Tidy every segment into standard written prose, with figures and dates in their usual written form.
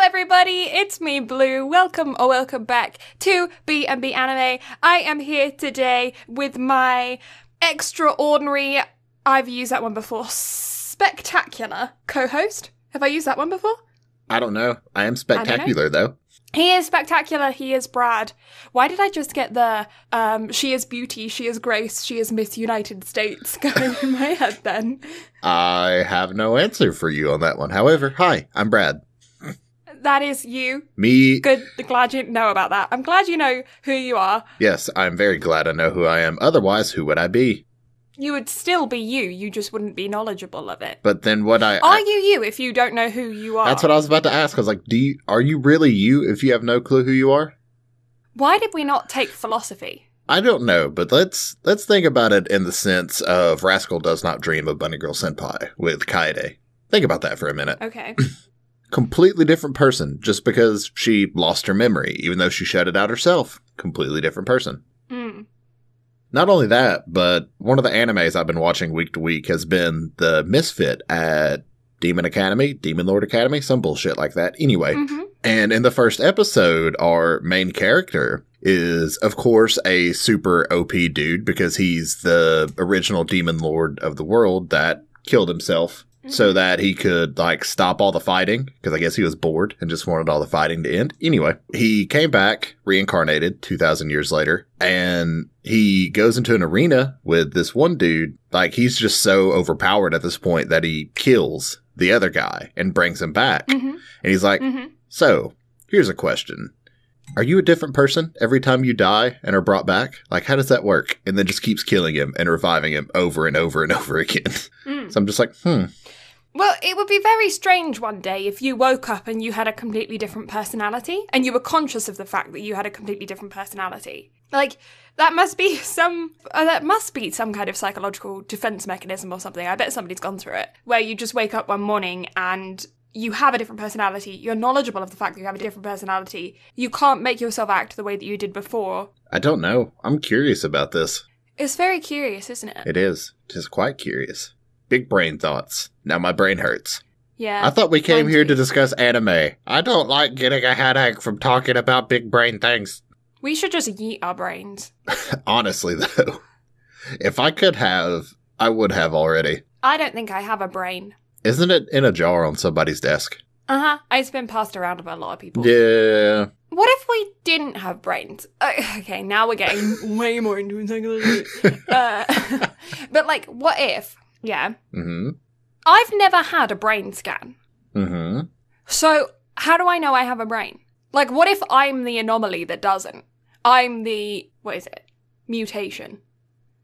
everybody, it's me, Blue. Welcome back to BnB Anime. I am here today with my extraordinary, I've used that one before, spectacular co-host. Have I used that one before? I don't know. I am spectacular, though. He is spectacular, he is Brad. Why did I just get the, she is beauty, she is grace, she is Miss United States going in my head then? I have no answer for you on that one. However, hi, I'm Brad. That is you. Me. Good, glad you know about that. I'm glad you know who you are. Yes, I'm very glad I know who I am. Otherwise, who would I be? You would still be you just wouldn't be knowledgeable of it. But then what Are you if you don't know who you are? That's what I was about to ask. I was like, are you really you if you have no clue who you are? Why did we not take philosophy? I don't know, but let's think about it in the sense of Rascal Does Not Dream of Bunny Girl Senpai with Kaede. Think about that for a minute. Okay. Completely different person just because she lost her memory, even though she shut it out herself. Completely different person. Not only that, but one of the animes I've been watching week to week has been the Misfit at Demon Lord Academy, some bullshit like that. Anyway, and in the first episode, our main character is, of course, a super OP dude because he's the original Demon Lord of the world that killed himself so that he could, stop all the fighting, because I guess he was bored and just wanted all the fighting to end. Anyway, he came back, reincarnated 2,000 years later, and he goes into an arena with this one dude. He's just so overpowered at this point that he kills the other guy and brings him back. And he's like, so, here's a question. Are you a different person every time you die and are brought back? How does that work? And then just keeps killing him and reviving him over and over and over again. So I'm just like, Well, it would be very strange one day if you woke up and you had a completely different personality and you were conscious of the fact that you had a completely different personality. That must be some kind of psychological defense mechanism or something. I bet somebody's gone through it, where you just wake up one morning and you have a different personality. You're knowledgeable of the fact that you have a different personality. You can't make yourself act the way that you did before. I don't know. I'm curious about this. It's very curious, isn't it? It is. It is quite curious. Big brain thoughts. Now my brain hurts. Yeah. I thought we came here to discuss anime. I don't like getting a headache from talking about big brain things. We should just yeet our brains. Honestly, though, if I could have, I would have already. I don't think I have a brain. Isn't it in a jar on somebody's desk? It's been passed around by a lot of people. Yeah. What if we didn't have brains? Okay, now we're getting way more into psychology. But what if... Yeah. I've never had a brain scan. So, how do I know I have a brain? What if I'm the anomaly that doesn't? I'm the, mutation.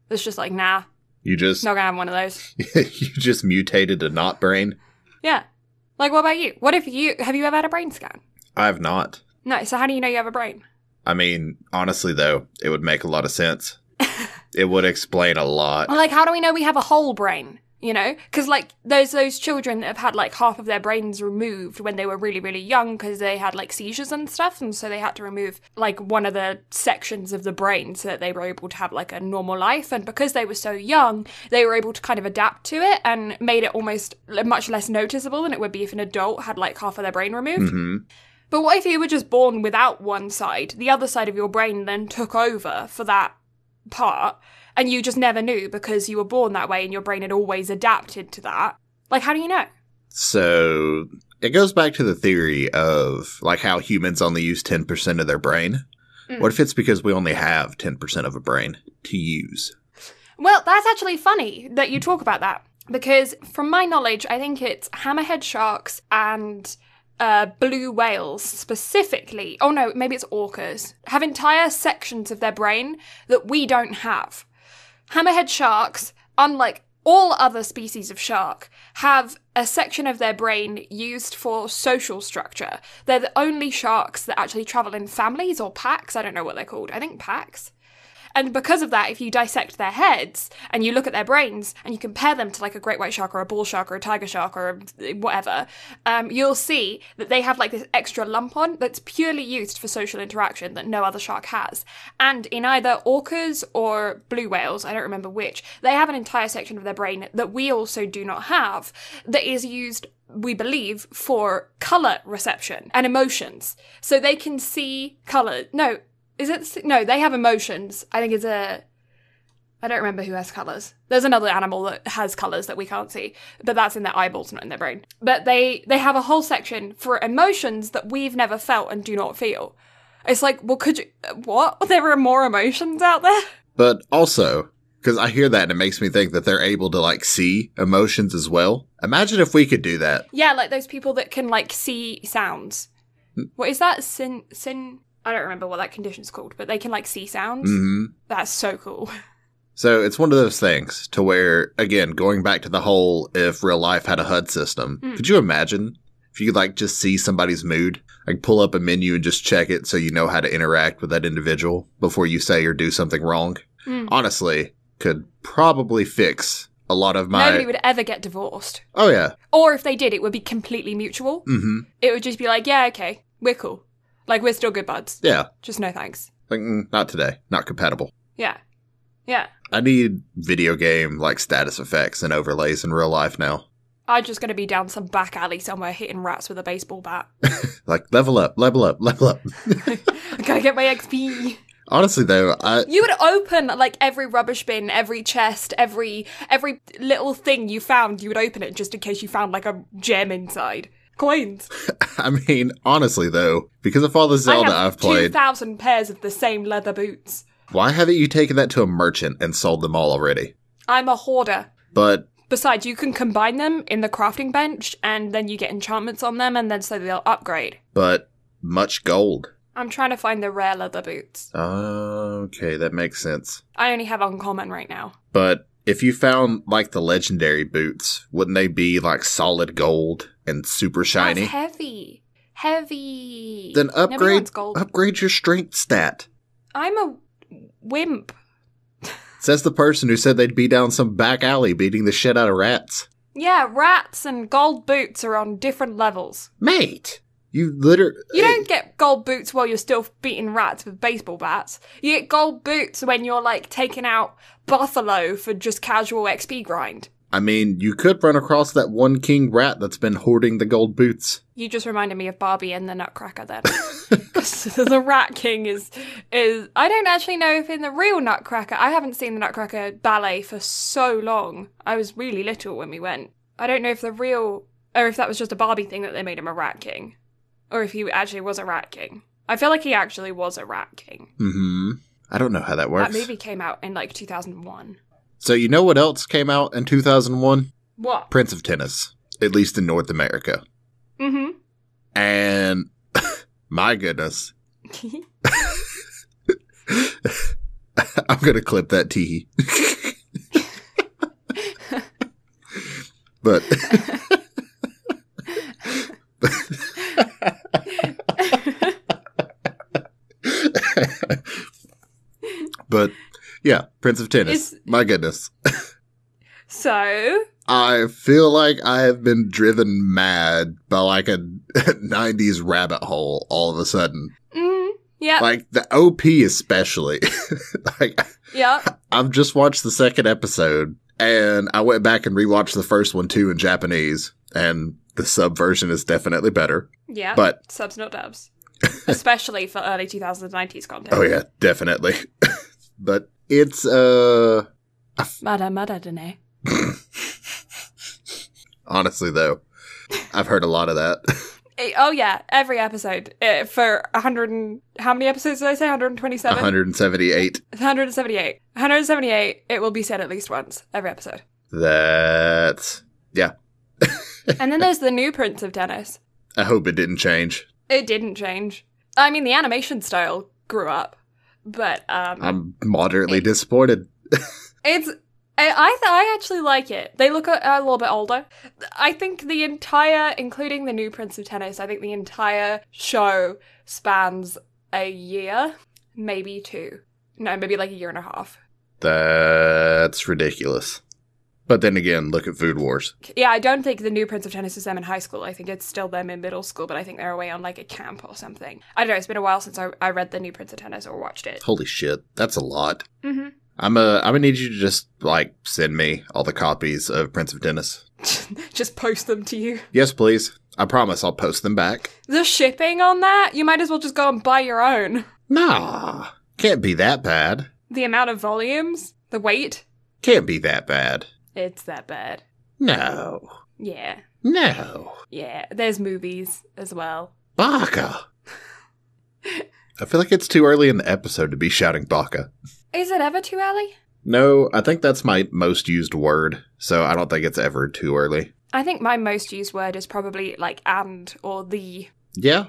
That's just nah. You just... Not gonna have one of those. You just mutated a not brain? Yeah. What about you? What if have you ever had a brain scan? I have not. No, so how do you know you have a brain? I mean, honestly, though, it would make a lot of sense. It would explain a lot. How do we know we have a whole brain? Because, there's those children that have had, half of their brains removed when they were really, really young because they had, seizures and stuff, and so they had to remove, one of the sections of the brain so that they were able to have, a normal life, and because they were so young, they were able to kind of adapt to it and made it almost much less noticeable than it would be if an adult had, half of their brain removed. But what if you were just born without one side? The other side of your brain then took over for that part, and you just never knew because you were born that way and your brain had always adapted to that. How do you know? So, it goes back to the theory of, how humans only use 10% of their brain. What if it's because we only have 10% of a brain to use? Well, that's actually funny that you talk about that, because from my knowledge, I think it's hammerhead sharks and blue whales specifically, oh no, maybe it's orcas, have entire sections of their brain that we don't have. Hammerhead sharks, unlike all other species of shark, have a section of their brain used for social structure. They're the only sharks that actually travel in families or packs. I don't know what they're called. I think packs. And because of that, if you dissect their heads and you look at their brains and you compare them to like a great white shark or a bull shark or a tiger shark or whatever, you'll see that they have like this extra lump on that's purely used for social interaction that no other shark has. And in either orcas or blue whales, I don't remember which, they have an entire section of their brain that we also do not have that is used, we believe, for colour reception and emotions. So they can see colour. No, they have emotions. I think it's I don't remember who has colours. There's another animal that has colours that we can't see, but that's in their eyeballs, not in their brain. But they have a whole section for emotions that we've never felt and do not feel. It's like, well, could you... What? There are more emotions out there? But also, because I hear that and it makes me think that they're able to, like, see emotions as well. Imagine if we could do that. Yeah, like those people that can, like, see sounds. What is that? Sin... I don't remember what that condition's called, but they can, like, see sounds. Mm-hmm. That's so cool. So it's one of those things to where, again, going back to the whole if real life had a HUD system, could you imagine if you could, like, just see somebody's mood? Like, pull up a menu and just check it so you know how to interact with that individual before you say or do something wrong? Honestly, could probably fix a lot of my... Nobody would ever get divorced. Oh, yeah. Or if they did, it would be completely mutual. Mm-hmm. It would just be like, yeah, okay, we're cool. Like, we're still good buds. Yeah. Just no thanks. Like, not today. Not compatible. Yeah. Yeah. I need video game, like, status effects and overlays in real life now. I'm just going to be down some back alley somewhere hitting rats with a baseball bat. Like, level up, level up, level up. I gotta get my XP. Honestly, though, You would open, like, every rubbish bin, every chest, every little thing you found, you would open it just in case you found, like, a gem inside. Coins. I mean, honestly, though, because of all the Zelda I've played... 2,000 pairs of the same leather boots. Why haven't you taken that to a merchant and sold them all already? I'm a hoarder. But... Besides, you can combine them in the crafting bench, and then you get enchantments on them, and then so they'll upgrade. But much gold. I'm trying to find the rare leather boots. Okay, that makes sense. I only have uncommon right now. But if you found, like, the legendary boots, wouldn't they be, like, solid gold and super shiny? That's heavy. Heavy. Then Nobody wants gold. upgrade your strength stat. I'm a wimp. Says the person who said they'd be down some back alley beating the shit out of rats. Yeah, rats and gold boots are on different levels. Mate, you literally... You don't get gold boots while you're still beating rats with baseball bats. You get gold boots when you're, like, taking out buffalo for just casual XP grind. I mean, you could run across that one king rat that's been hoarding the gold boots. You just reminded me of Barbie and the Nutcracker then. The Rat King is... I don't actually know if in the real Nutcracker... I haven't seen the Nutcracker ballet for so long. I was really little when we went. I don't know if the real... Or if that was just a Barbie thing that they made him a Rat King. Or if he actually was a Rat King. I feel like he actually was a Rat King. Mm-hmm. I don't know how that works. That movie came out in, like, 2001. So you know what else came out in 2001? What? Prince of Tennis. At least in North America. Mm-hmm. And... my goodness. I'm gonna clip that tee. But... But, yeah, Prince of Tennis. My goodness. So? I feel like I have been driven mad by, like, a 90s rabbit hole all of a sudden. Yeah. Like, the OP especially. Like, yeah. I've just watched the second episode, and I went back and rewatched the first one, too, in Japanese, and the sub version is definitely better. Yeah. But subs, not dubs. Especially for early 2090s content. Oh, yeah, definitely. But it's, Mada dene. Honestly, though, I've heard a lot of that. Oh, yeah, every episode. For 100 and... How many episodes did I say? 127? 178. 178. 178, it will be said at least once, every episode. That's... yeah. And then there's the new Prince of Tennis. I hope it didn't change. It didn't change. I mean, the animation style grew up, but... I'm moderately disappointed. I actually like it. They look a little bit older. I think the entire, including the new Prince of Tennis, I think the entire show spans a year, maybe two. No, maybe like a year and a half. That's ridiculous. But then again, look at Food Wars. Yeah, I don't think the new Prince of Tennis is them in high school. I think it's still them in middle school, but I think they're away on like a camp or something. I don't know, it's been a while since I read the new Prince of Tennis or watched it. Holy shit, that's a lot. Mm-hmm. I'm gonna need you to just, like, send me all the copies of Prince of Tennis. Just post them to you. Yes, please. I promise I'll post them back. The shipping on that? You might as well just go and buy your own. Nah, can't be that bad. The amount of volumes? The weight? Can't be that bad. It's that bad. No. Yeah. No. Yeah, there's movies as well. Baka. I feel like it's too early in the episode to be shouting baka. Is it ever too early? No, I think that's my most used word, so I don't think it's ever too early. I think my most used word is probably like and or the. Yeah.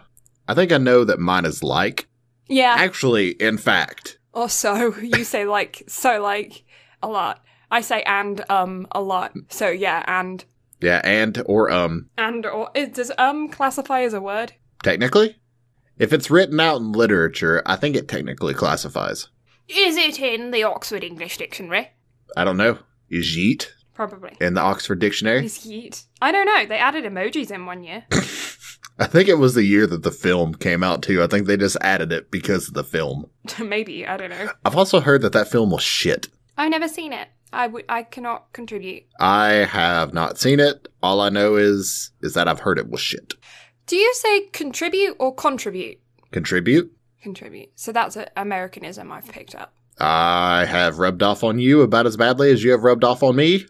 I think I know that mine is like. Yeah. Actually, in fact. Or so. You say like, so like, a lot. I say and, a lot. So yeah, and. Yeah, and or. And or. Does classify as a word? Technically? If it's written out in literature, I think it technically classifies. Is it in the Oxford English Dictionary? I don't know. Is yeet Probably. in the Oxford Dictionary? Is yeet? I don't know. They added emojis in one year. I think it was the year that the film came out, too. I think they just added it because of the film. Maybe. I don't know. I've also heard that film was shit. I've never seen it. I cannot contribute. I have not seen it. All I know is that I've heard it was shit. Do you say contribute or contribute? Contribute? Contribute. So that's an Americanism I've picked up. I have rubbed off on you about as badly as you have rubbed off on me.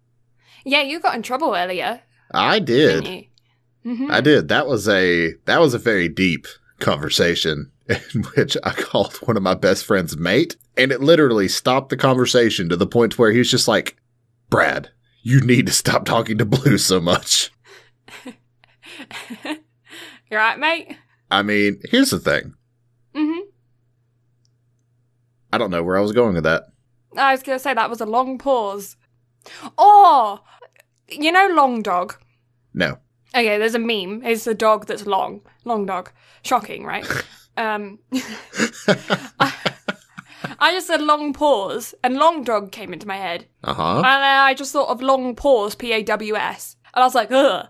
Yeah, you got in trouble earlier. I did. Didn't you? Mm-hmm. I did. That was a very deep conversation in which I called one of my best friends mate, and it literally stopped the conversation to the point where he was just like, Brad, you need to stop talking to Blue so much. You're right, mate? I mean, here's the thing. Mm-hmm. I don't know where I was going with that. I was going to say that was a long pause. Oh! You know Long Dog? No. Okay, there's a meme. It's the dog that's long. Long dog. Shocking, right? I just said long pause, and long dog came into my head. Uh-huh. And I just thought of long pause, P-A-W-S. And I was like, ugh.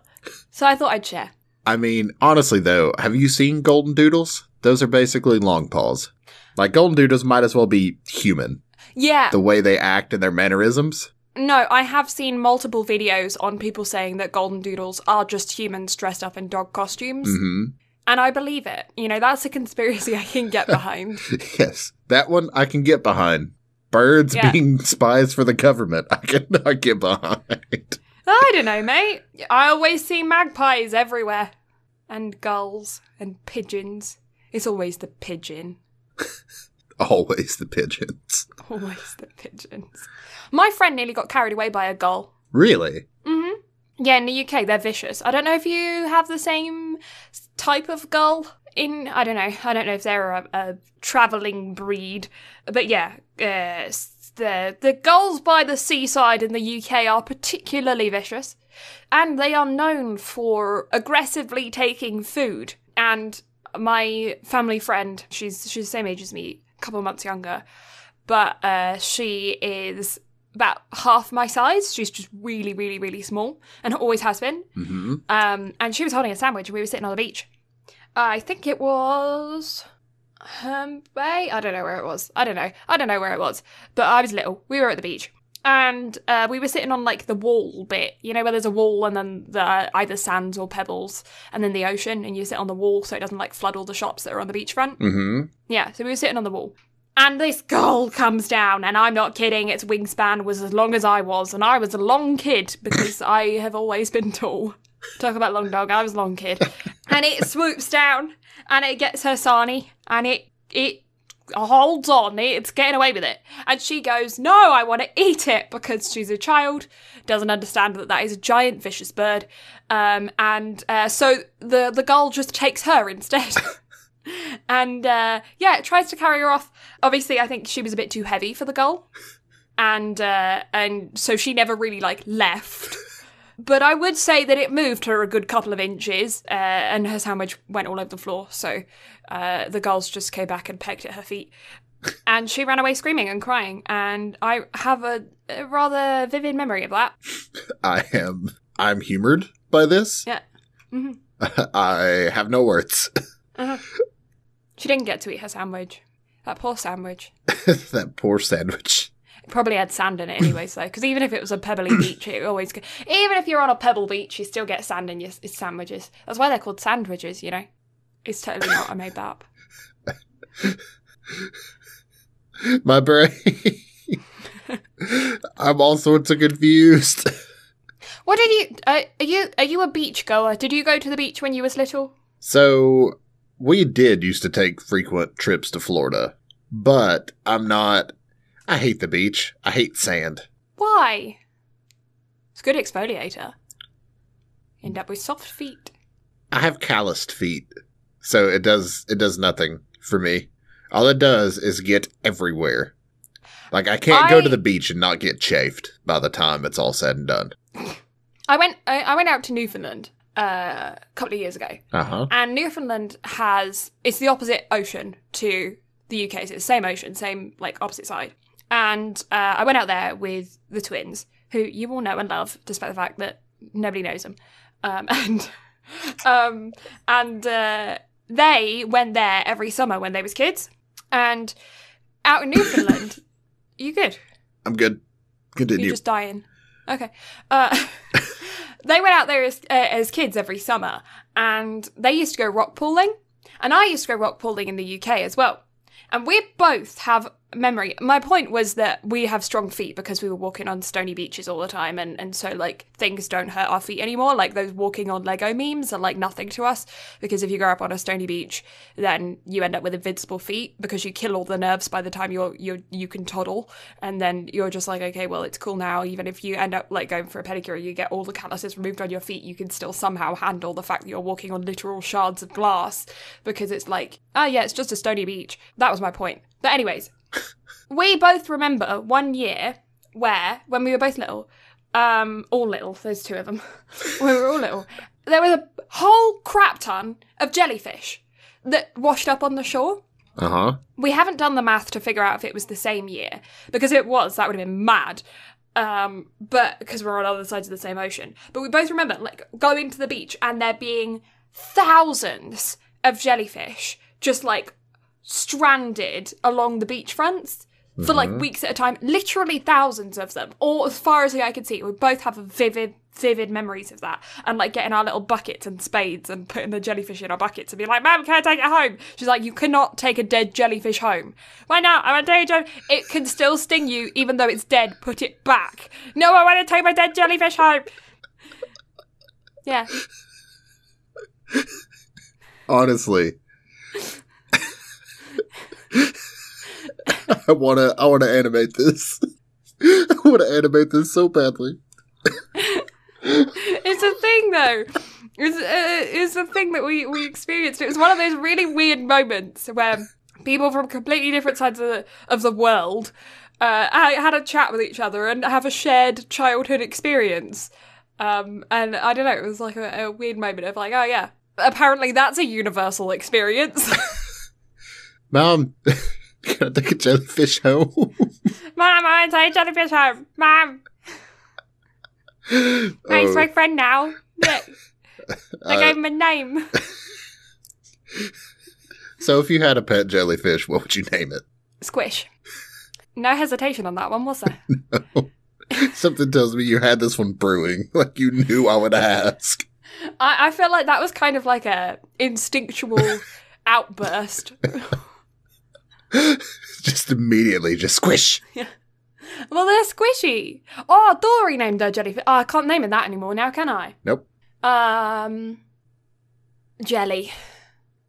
So I thought I'd share. I mean, honestly, though, have you seen Golden Doodles? Those are basically long paws. Like, Golden Doodles might as well be human. Yeah. The way they act and their mannerisms. No, I have seen multiple videos on people saying that golden doodles are just humans dressed up in dog costumes. Mm-hmm. And I believe it. You know, that's a conspiracy I can get behind. Yes, that one I can get behind. Birds being spies for the government, I cannot get behind. I don't know, mate. I always see magpies everywhere. And gulls and pigeons. It's always the pigeon. Always the pigeons. Always the pigeons. My friend nearly got carried away by a gull. Really? Mm-hmm. Yeah, in the UK, they're vicious. I don't know if you have the same type of gull in... I don't know if they're a travelling breed. But yeah, the gulls by the seaside in the UK are particularly vicious. And they are known for aggressively taking food. And my family friend, she's the same age as me, a couple of months younger, but she is about half my size. She's just really, really, really small, and always has been. Mm-hmm. And she was holding a sandwich, and we were sitting on the beach. I think it was Bay. I don't know where it was. I don't know where it was. But I was little. We were at the beach. And we were sitting on, like, the wall bit, you know, where there's a wall and then either sands or pebbles and then the ocean, and you sit on the wall so it doesn't, like, flood all the shops that are on the beachfront. Mm-hmm. Yeah, so we were sitting on the wall. And this gull comes down, and I'm not kidding, its wingspan was as long as I was, and I was a long kid because I have always been tall. Talk about long dog, I was a long kid. And it swoops down, and it gets her sarnie, and it holds on, it's getting away with it. And she goes, no, I want to eat it, because she's a child, doesn't understand that is a giant vicious bird. So the gull just takes her instead. And it tries to carry her off. Obviously, I think she was a bit too heavy for the gull. And so she never really, like, left. But I would say that it moved her a good couple of inches, and her sandwich went all over the floor, so the gulls just came back and pecked at her feet. And she ran away screaming and crying, and I have a rather vivid memory of that. I'm humored by this. Yeah. Mm-hmm. I have no words. Uh-huh. She didn't get to eat her sandwich. That poor sandwich. That poor sandwich. It probably had sand in it anyway, so, because even if it was a pebbly beach, it always, even if you're on a pebble beach, you still get sand in your sandwiches. That's why they're called sandwiches, you know? It's totally not, I made that up. My brain. I'm all sorts of confused. What did are you a beach goer? Did you go to the beach when you was little? So, we did used to take frequent trips to Florida, but I hate the beach. I hate sand. Why? It's a good exfoliator. End up with soft feet. I have calloused feet, so it does nothing for me. All it does is get everywhere. Like, I can't go to the beach and not get chafed by the time it's all said and done. I went out to Newfoundland a couple of years ago. Uh-huh. And Newfoundland it's the opposite ocean to the UK. So it's the same ocean, same, like, opposite side. And I went out there with the twins, who you all know and love, despite the fact that nobody knows them. They went there every summer when they was kids. And out in Newfoundland, you good? I'm good. Continue. You're just dying. Okay. They went out there as kids every summer, and they used to go rock pooling, and I used to go rock pooling in the UK as well. And we both have memory. My point was that we have strong feet because we were walking on stony beaches all the time, and so, like, things don't hurt our feet anymore. Like, those walking on Lego memes are, like, nothing to us, because if you grow up on a stony beach, then you end up with invincible feet because you kill all the nerves by the time you can toddle, and then you're just like, okay, well, it's cool now. Even if you end up, like, going for a pedicure, you get all the calluses removed on your feet, you can still somehow handle the fact that you're walking on literal shards of glass, because it's like, yeah, it's just a stony beach. That was my point. But anyways, we both remember one year where, when we were both little, all little, there's two of them, we were all little, there was a whole crap ton of jellyfish that washed up on the shore. Uh-huh. We haven't done the math to figure out if it was the same year, because if it was, that would have been mad. But because we're on other sides of the same ocean. But we both remember, like, going to the beach and there being thousands of jellyfish just, like, stranded along the beachfronts for, like, weeks at a time. Literally thousands of them, all as far as the eye could see. We both have vivid memories of that, and, like, getting our little buckets and spades and putting the jellyfish in our buckets and being like, Mum, can I take it home? She's like, you cannot take a dead jellyfish home. Why not? I want to take it home. It can still sting you even though it's dead. Put it back. No, I want to take my dead jellyfish home. Yeah. Honestly. I wanna animate this. I wanna animate this so badly. It's a thing, though. It's a thing that we experienced. It was one of those really weird moments where people from completely different sides of the world had a chat with each other and have a shared childhood experience. And I don't know, it was like a weird moment of like, oh yeah, apparently that's a universal experience. Mom, can I take a jellyfish home? Mom, I want to take a jellyfish home. Mom. He's my friend now. Look. I gave him a name. So if you had a pet jellyfish, what would you name it? Squish. No hesitation on that one, was there? No. Something tells me you had this one brewing. Like you knew I would ask. I feel like that was kind of like a instinctual outburst. Just immediately, just squish. Yeah. Well, they're squishy. Oh, Dory named her jellyfish. Oh, I can't name it that anymore now, can I? Nope. Jelly.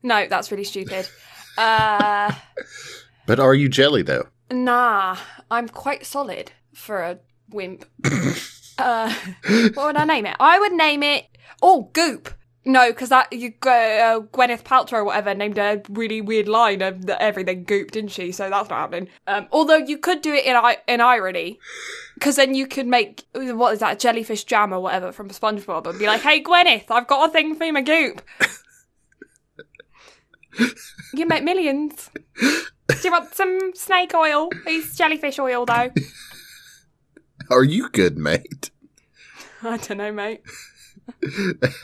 No, that's really stupid. But are you jelly, though? Nah, I'm quite solid for a wimp. What would I name it? I would name it... Oh, Goop. No, because Gwyneth Paltrow or whatever named a really weird line of everything Goop, didn't she? So that's not happening. Although you could do it in irony, because then you could make, what is that, jellyfish jam or whatever from SpongeBob and be like, hey Gwyneth, I've got a thing for my Goop. You make millions. Do you want some snake oil? It's jellyfish oil, though. Are you good, mate? I don't know, mate.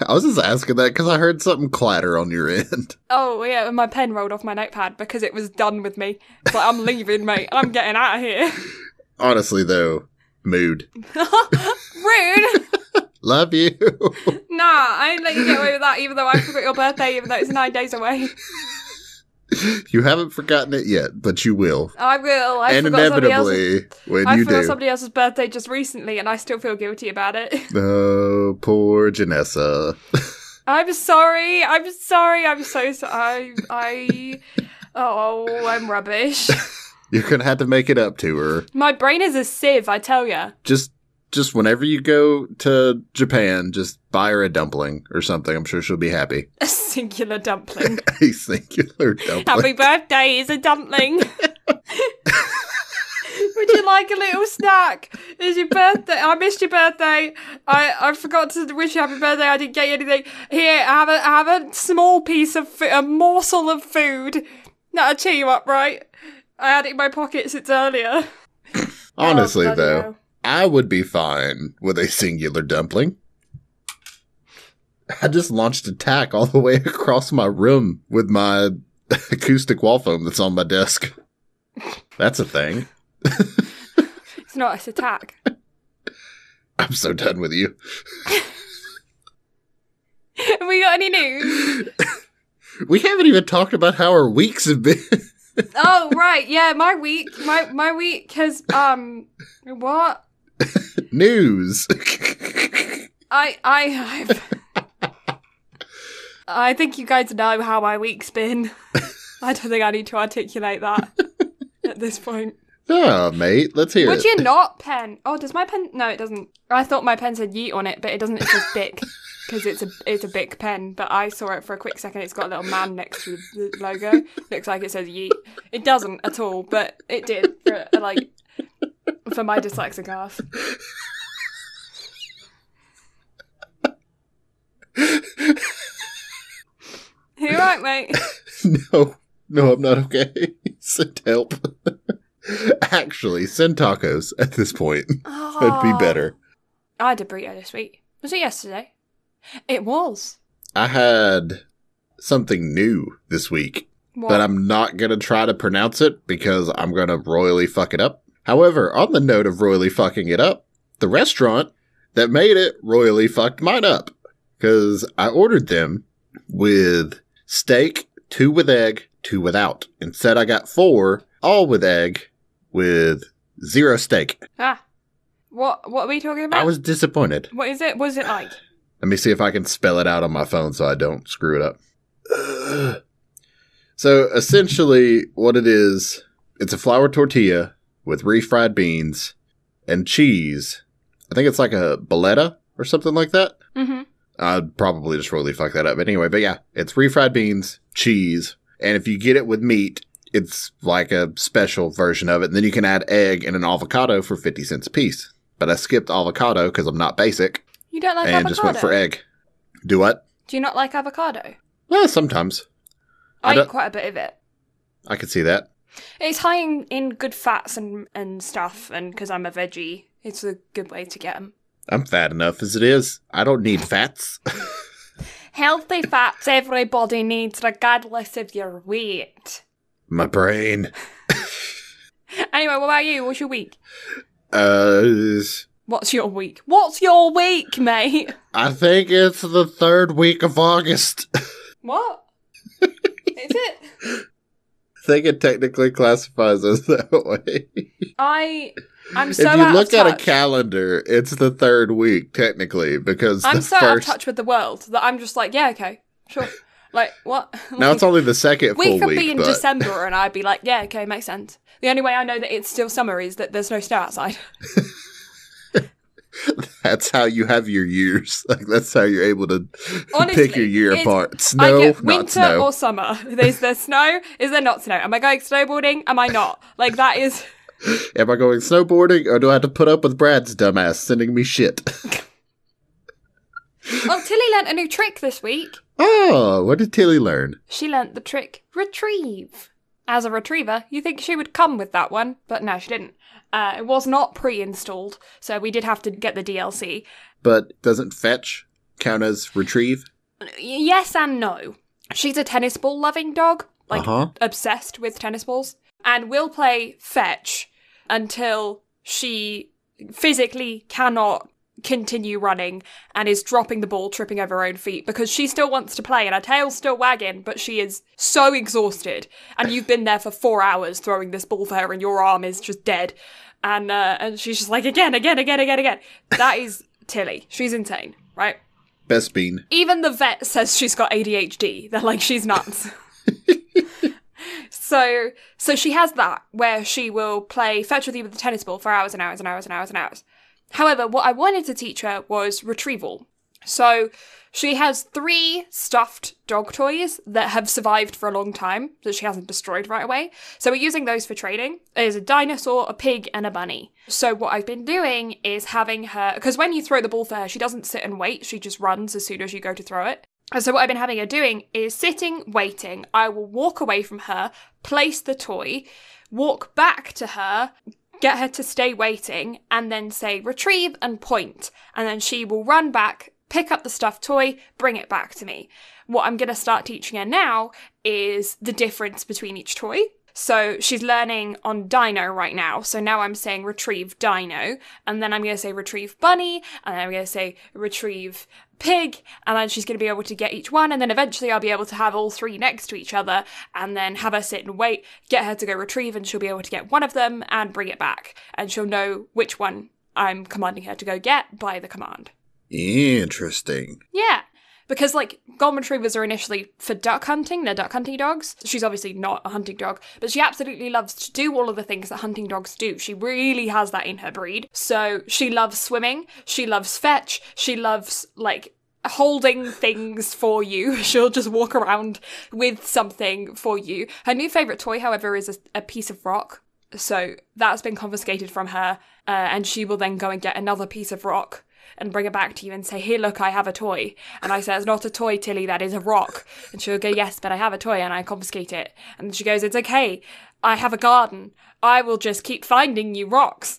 I was just asking that because I heard something clatter on your end. Oh, yeah, my pen rolled off my notepad because it was done with me. It's like, I'm leaving, mate. I'm getting out of here. Honestly, though, mood. Rude. Love you. Nah, I ain't let you get away with that, even though I forgot your birthday, even though it's 9 days away. You haven't forgotten it yet, but you will. I will. And inevitably, when you do. I forgot somebody else's birthday just recently, and I still feel guilty about it. Oh, poor Janessa. I'm sorry. I'm so sorry. I'm rubbish. You're going to have to make it up to her. My brain is a sieve, I tell ya. Just whenever you go to Japan, just buy her a dumpling or something. I'm sure she'll be happy. A singular dumpling. A singular dumpling. Happy birthday is a dumpling. Would you like a little snack? It's your birthday. I missed your birthday. I forgot to wish you happy birthday. I didn't get you anything. Here, have a small piece of a morsel of food. That'll cheer you up, right? I had it in my pocket since earlier. Honestly, though, I would be fine with a singular dumpling. I just launched attack all the way across my room with my acoustic wall foam that's on my desk. That's a thing. It's not, it's attack. I'm so done with you. Have we got any news? We haven't even talked about how our weeks have been. Oh, right. Yeah, my week has, what? News. I think you guys know how my week's been. I don't think I need to articulate that at this point. Oh, mate, let's hear it. Would you not, pen? Oh, does my pen? No, it doesn't. I thought my pen said yeet on it, but it doesn't. It says Bic because it's a Bic pen. But I saw it for a quick second. It's got a little man next to the logo. Looks like it says yeet. It doesn't at all, but it did for my dyslexic ass. You right, mate? No, I'm not okay. Send help. Actually, send tacos at this point. Oh, That'd be better. I had a burrito this week. Was it yesterday? It was. I had something new this week, What? but I'm not going to try to pronounce it because I'm going to royally fuck it up. However, on the note of royally fucking it up, the restaurant that made it royally fucked mine up because I ordered them with steak, 2 with egg, 2 without. Instead, I got 4, all with egg, with 0 steak. Ah. What are we talking about? I was disappointed. What is it? What is it like? Let me see if I can spell it out on my phone so I don't screw it up. So, essentially, what it is, it's a flour tortilla with refried beans and cheese. I think it's like a boleta or something like that. Mm-hmm. I'd probably just really fuck that up. But anyway, but yeah, it's refried beans, cheese, and if you get it with meat, it's like a special version of it. And then you can add egg and an avocado for 50 cents a piece. But I skipped avocado because I'm not basic. You don't like and avocado? Just went for egg. Do what? Do you not like avocado? Well, sometimes. I eat quite a bit of it. I could see that. It's high in good fats and stuff, and because I'm a veggie, it's a good way to get them. I'm fat enough as it is. I don't need fats. Healthy fats everybody needs regardless of your weight. My brain. Anyway, what about you? What's your week? What's your week? What's your week, mate? I think it's the 3rd week of August. What? Is it? I think it technically classifies as that way. I'm so if you out look of at a touch. calendar, it's the 3rd week, technically, because I'm the so out of first... touch with the world that I'm just like, yeah, okay, sure. Like, what? Now it's only the 2nd we full could week, be in but... December and I'd be like, yeah, okay, makes sense. The only way I know that it's still summer is that there's no snow outside. That's how you have your years. Like, that's how you're able to Honestly, pick your year apart. I Snow, get not winter snow. or summer. Is there snow? Is there not snow? Am I going snowboarding? Am I not? Like, that is... Am I going snowboarding, or do I have to put up with Brad's dumbass sending me shit? Well, Tilly learnt a new trick this week. Oh, what did Tilly learn? She learnt the trick retrieve. As a retriever, you think she would come with that one, but no, she didn't. It was not pre-installed, so we did have to get the DLC. But doesn't fetch count as retrieve? Yes and no. She's a tennis ball loving dog, obsessed with tennis balls, and will play fetch until she physically cannot continue running and is dropping the ball, tripping over her own feet, because she still wants to play and her tail's still wagging, but she is so exhausted. And you've been there for 4 hours throwing this ball for her and your arm is just dead. And she's just like, again. That is Tilly. She's insane, right? Best bean. Even the vet says she's got ADHD. They're like, she's nuts. So she has that, where she will play fetch with you with the tennis ball for hours and hours and hours and hours and hours. However, what I wanted to teach her was retrieval. So she has 3 stuffed dog toys that have survived for a long time, that she hasn't destroyed right away. So we're using those for training. There's a dinosaur, a pig, and a bunny. So what I've been doing is having her, because when you throw the ball for her, she doesn't sit and wait, she just runs as soon as you go to throw it. And so what I've been having her doing is sitting, waiting. I will walk away from her, place the toy, walk back to her, get her to stay waiting, and then say retrieve and point. And then she will run back, pick up the stuffed toy, bring it back to me. What I'm going to start teaching her now is the difference between each toy. So she's learning on dino right now. So now I'm saying retrieve dino, and then I'm going to say retrieve bunny, and then I'm going to say retrieve pig, and then she's going to be able to get each one, and then eventually I'll be able to have all 3 next to each other, and then have her sit and wait, get her to go retrieve, and she'll be able to get one of them and bring it back, and she'll know which one I'm commanding her to go get by the command. Interesting. Yeah. Because, golden retrievers are initially for duck hunting. They're duck hunting dogs. She's obviously not a hunting dog, but she absolutely loves to do all of the things that hunting dogs do. She really has that in her breed. So she loves swimming. She loves fetch. She loves, holding things for you. She'll just walk around with something for you. Her new favourite toy, however, is a piece of rock. So that's been confiscated from her, and she will then go and get another piece of rock and bring it back to you and say, here, look, I have a toy. And I say, it's not a toy, Tilly, that is a rock. And she'll go, yes, but I have a toy, and I confiscate it. And she goes, it's okay, I have a garden. I will just keep finding you rocks.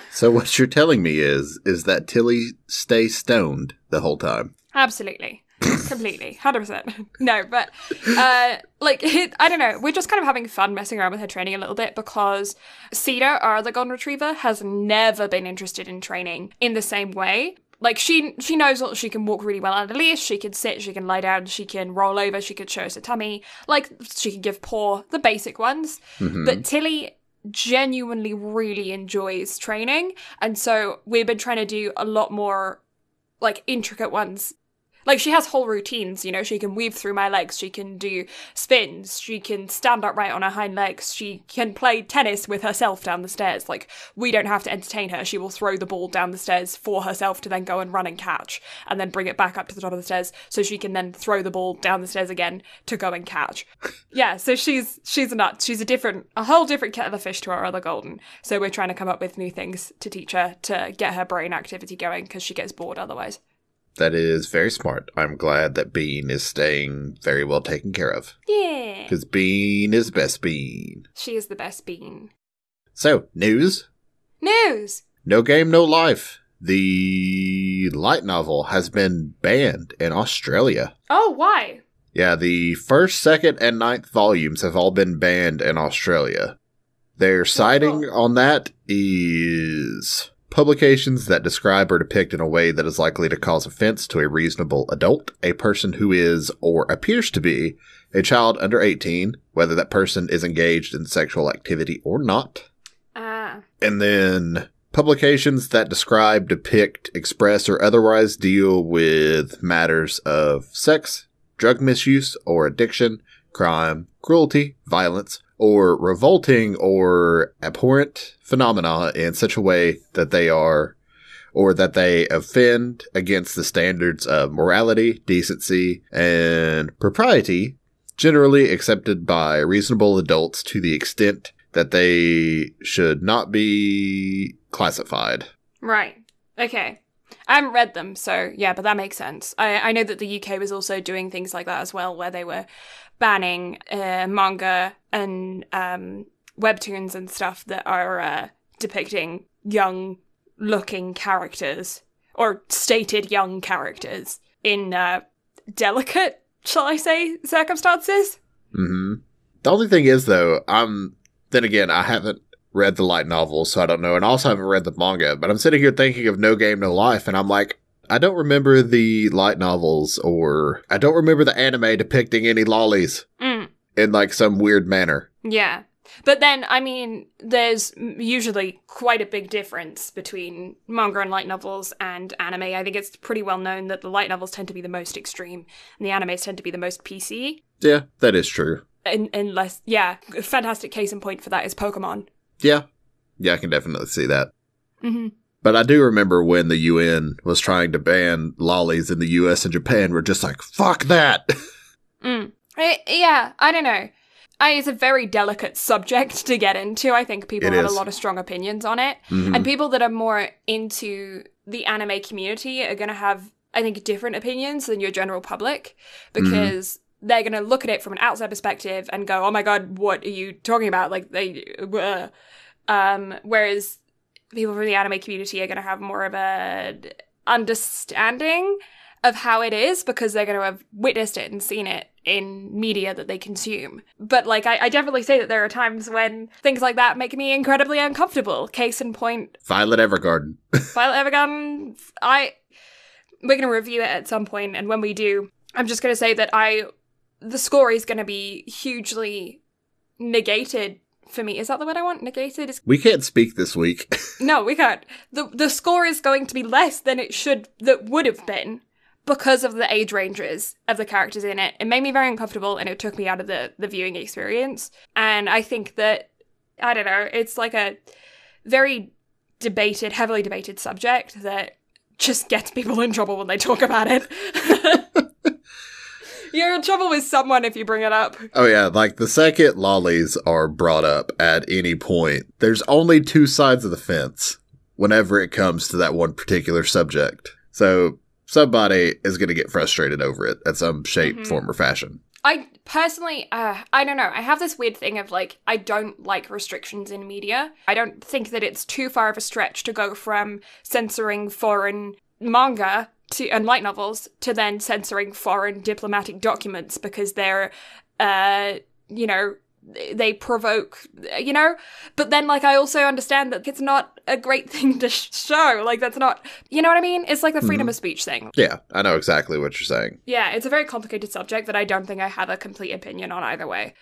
So what you're telling me is that Tilly stays stoned the whole time? Absolutely. Completely. 100%. No, but, I don't know. We're just kind of having fun messing around with her training a little bit, because Cedar, our other golden retriever, has never been interested in training in the same way. She knows that she can walk really well on a leash, she can sit, she can lie down, she can roll over, she can show us her tummy. She can give paw, the basic ones. Mm-hmm. But Tilly genuinely really enjoys training, and so we've been trying to do a lot more, intricate ones. She has whole routines, she can weave through my legs, she can do spins, she can stand upright on her hind legs, she can play tennis with herself down the stairs. We don't have to entertain her, she will throw the ball down the stairs for herself to then go and run and catch, and then bring it back up to the top of the stairs, so she can then throw the ball down the stairs again to go and catch. Yeah, so she's a nut. She's a whole different kettle of fish to our other golden. So we're trying to come up with new things to teach her to get her brain activity going, because she gets bored otherwise. That is very smart. I'm glad that Bean is staying very well taken care of. Yeah. Because Bean is best Bean. She is the best Bean. So, news? News! No Game, No Life. The light novel has been banned in Australia. Oh, why? Yeah, the 1st, 2nd, and 9th volumes have all been banned in Australia. Their citing on that is publications that describe or depict in a way that is likely to cause offense to a reasonable adult, a person who is or appears to be a child under 18, whether that person is engaged in sexual activity or not. And then publications that describe, depict, express, or otherwise deal with matters of sex, drug misuse or addiction, crime, cruelty, violence, or revolting or abhorrent phenomena in such a way that they are, or that they offend against the standards of morality, decency, and propriety generally accepted by reasonable adults to the extent that they should not be classified. Right. Okay. I haven't read them, so yeah, but that makes sense. I know that the UK was also doing things like that as well, where they were banning manga and webtoons and stuff that are depicting young-looking characters, or stated young characters, in delicate, shall I say, circumstances. Mm-hmm. The only thing is, though, then again, I haven't read the light novels, so I don't know, and also haven't read the manga, but I'm sitting here thinking of No Game, No Life, and I'm like, I don't remember the light novels, or I don't remember the anime depicting any lollies in, like, some weird manner. Yeah. But then, I mean, there's usually quite a big difference between manga and light novels and anime. I think it's pretty well known that the light novels tend to be the most extreme, and the animes tend to be the most PC. Yeah, that is true. Unless, yeah, a fantastic case in point for that is Pokemon. Yeah. Yeah, I can definitely see that. Mm-hmm. But I do remember when the UN was trying to ban lollies in the US and Japan, we're just like, fuck that! Yeah, I don't know. It's a very delicate subject to get into. I think people have a lot of strong opinions on it. Mm-hmm. And people that are more into the anime community are going to have, I think, different opinions than your general public, because they're going to look at it from an outside perspective and go, oh my god, what are you talking about? Like, whereas people from the anime community are going to have more of a understanding of how it is, because they're going to have witnessed it and seen it in media that they consume. But, like, I definitely say that there are times when things like that make me incredibly uncomfortable. Case in point, Violet Evergarden. Violet Evergarden, we're going to review it at some point, and when we do, I'm just going to say that the score is going to be hugely negated for me. Is that the word I want? Negated? We can't speak this week. No, we can't. The score is going to be less than that would have been, because of the age ranges of the characters in it. It made me very uncomfortable, and it took me out of the viewing experience. And I think that, I don't know, it's like a very heavily debated subject that just gets people in trouble when they talk about it. You're in trouble with someone if you bring it up. Oh yeah, like the second lollies are brought up at any point, there's only two sides of the fence whenever it comes to that one particular subject. So somebody is going to get frustrated over it at some shape, form, or fashion. I personally, I don't know. I have this weird thing of, like, I don't like restrictions in media. I don't think that it's too far of a stretch to go from censoring foreign manga and light novels to then censoring foreign diplomatic documents because they're, they provoke, but then, like, I also understand that it's not a great thing to show. Like, that's not, you know what I mean? It's like the freedom of speech thing. Yeah, I know exactly what you're saying. Yeah, it's a very complicated subject that I don't think I have a complete opinion on either way.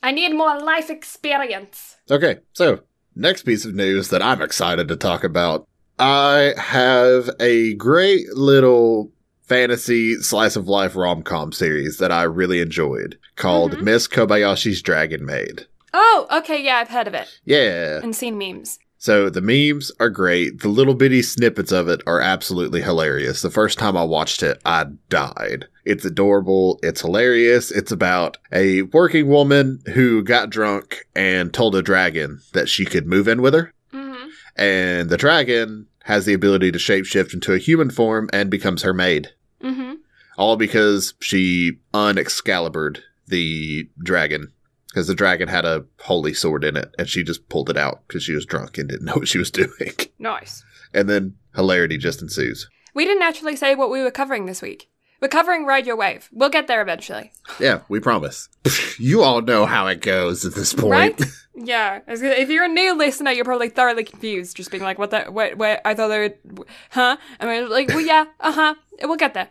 I need more life experience. Okay, so next piece of news that I'm excited to talk about. I have a great little fantasy slice of life rom-com series that I really enjoyed called Miss Kobayashi's Dragon Maid. Oh, okay, yeah, I've heard of it. Yeah. And seen memes. So the memes are great. The little bitty snippets of it are absolutely hilarious. The first time I watched it, I died. It's adorable. It's hilarious. It's about a working woman who got drunk and told a dragon that she could move in with her. And the dragon has the ability to shapeshift into a human form and becomes her maid. All because she un-Excalibured the dragon. Because the dragon had a holy sword in it, and she just pulled it out because she was drunk and didn't know what she was doing. Nice. And then hilarity just ensues. We didn't actually say what we were covering this week. We're covering Ride Your Wave. We'll get there eventually. Yeah, we promise. You all know how it goes at this point. Right? Yeah. If you're a new listener, you're probably thoroughly confused, just being like, what, I thought they would, huh? And we're like, well, yeah, we'll get there.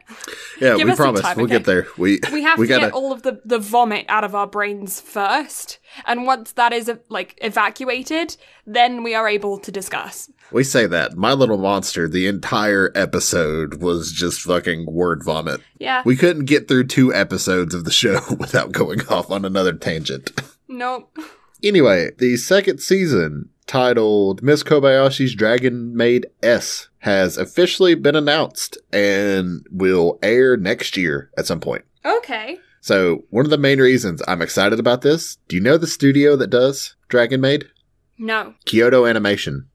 Yeah, we promise. We'll get there. We have to get all of the vomit out of our brains first. And once that is, evacuated, then we are able to discuss. We say that. My Little Monster, the entire episode was just fucking word vomit. Yeah. We couldn't get through 2 episodes of the show without going off on another tangent. Nope. Anyway, the second season, titled Miss Kobayashi's Dragon Maid S, has officially been announced and will air next year at some point. Okay. So, one of the main reasons I'm excited about this, do you know the studio that does Dragon Maid? No. Kyoto Animation.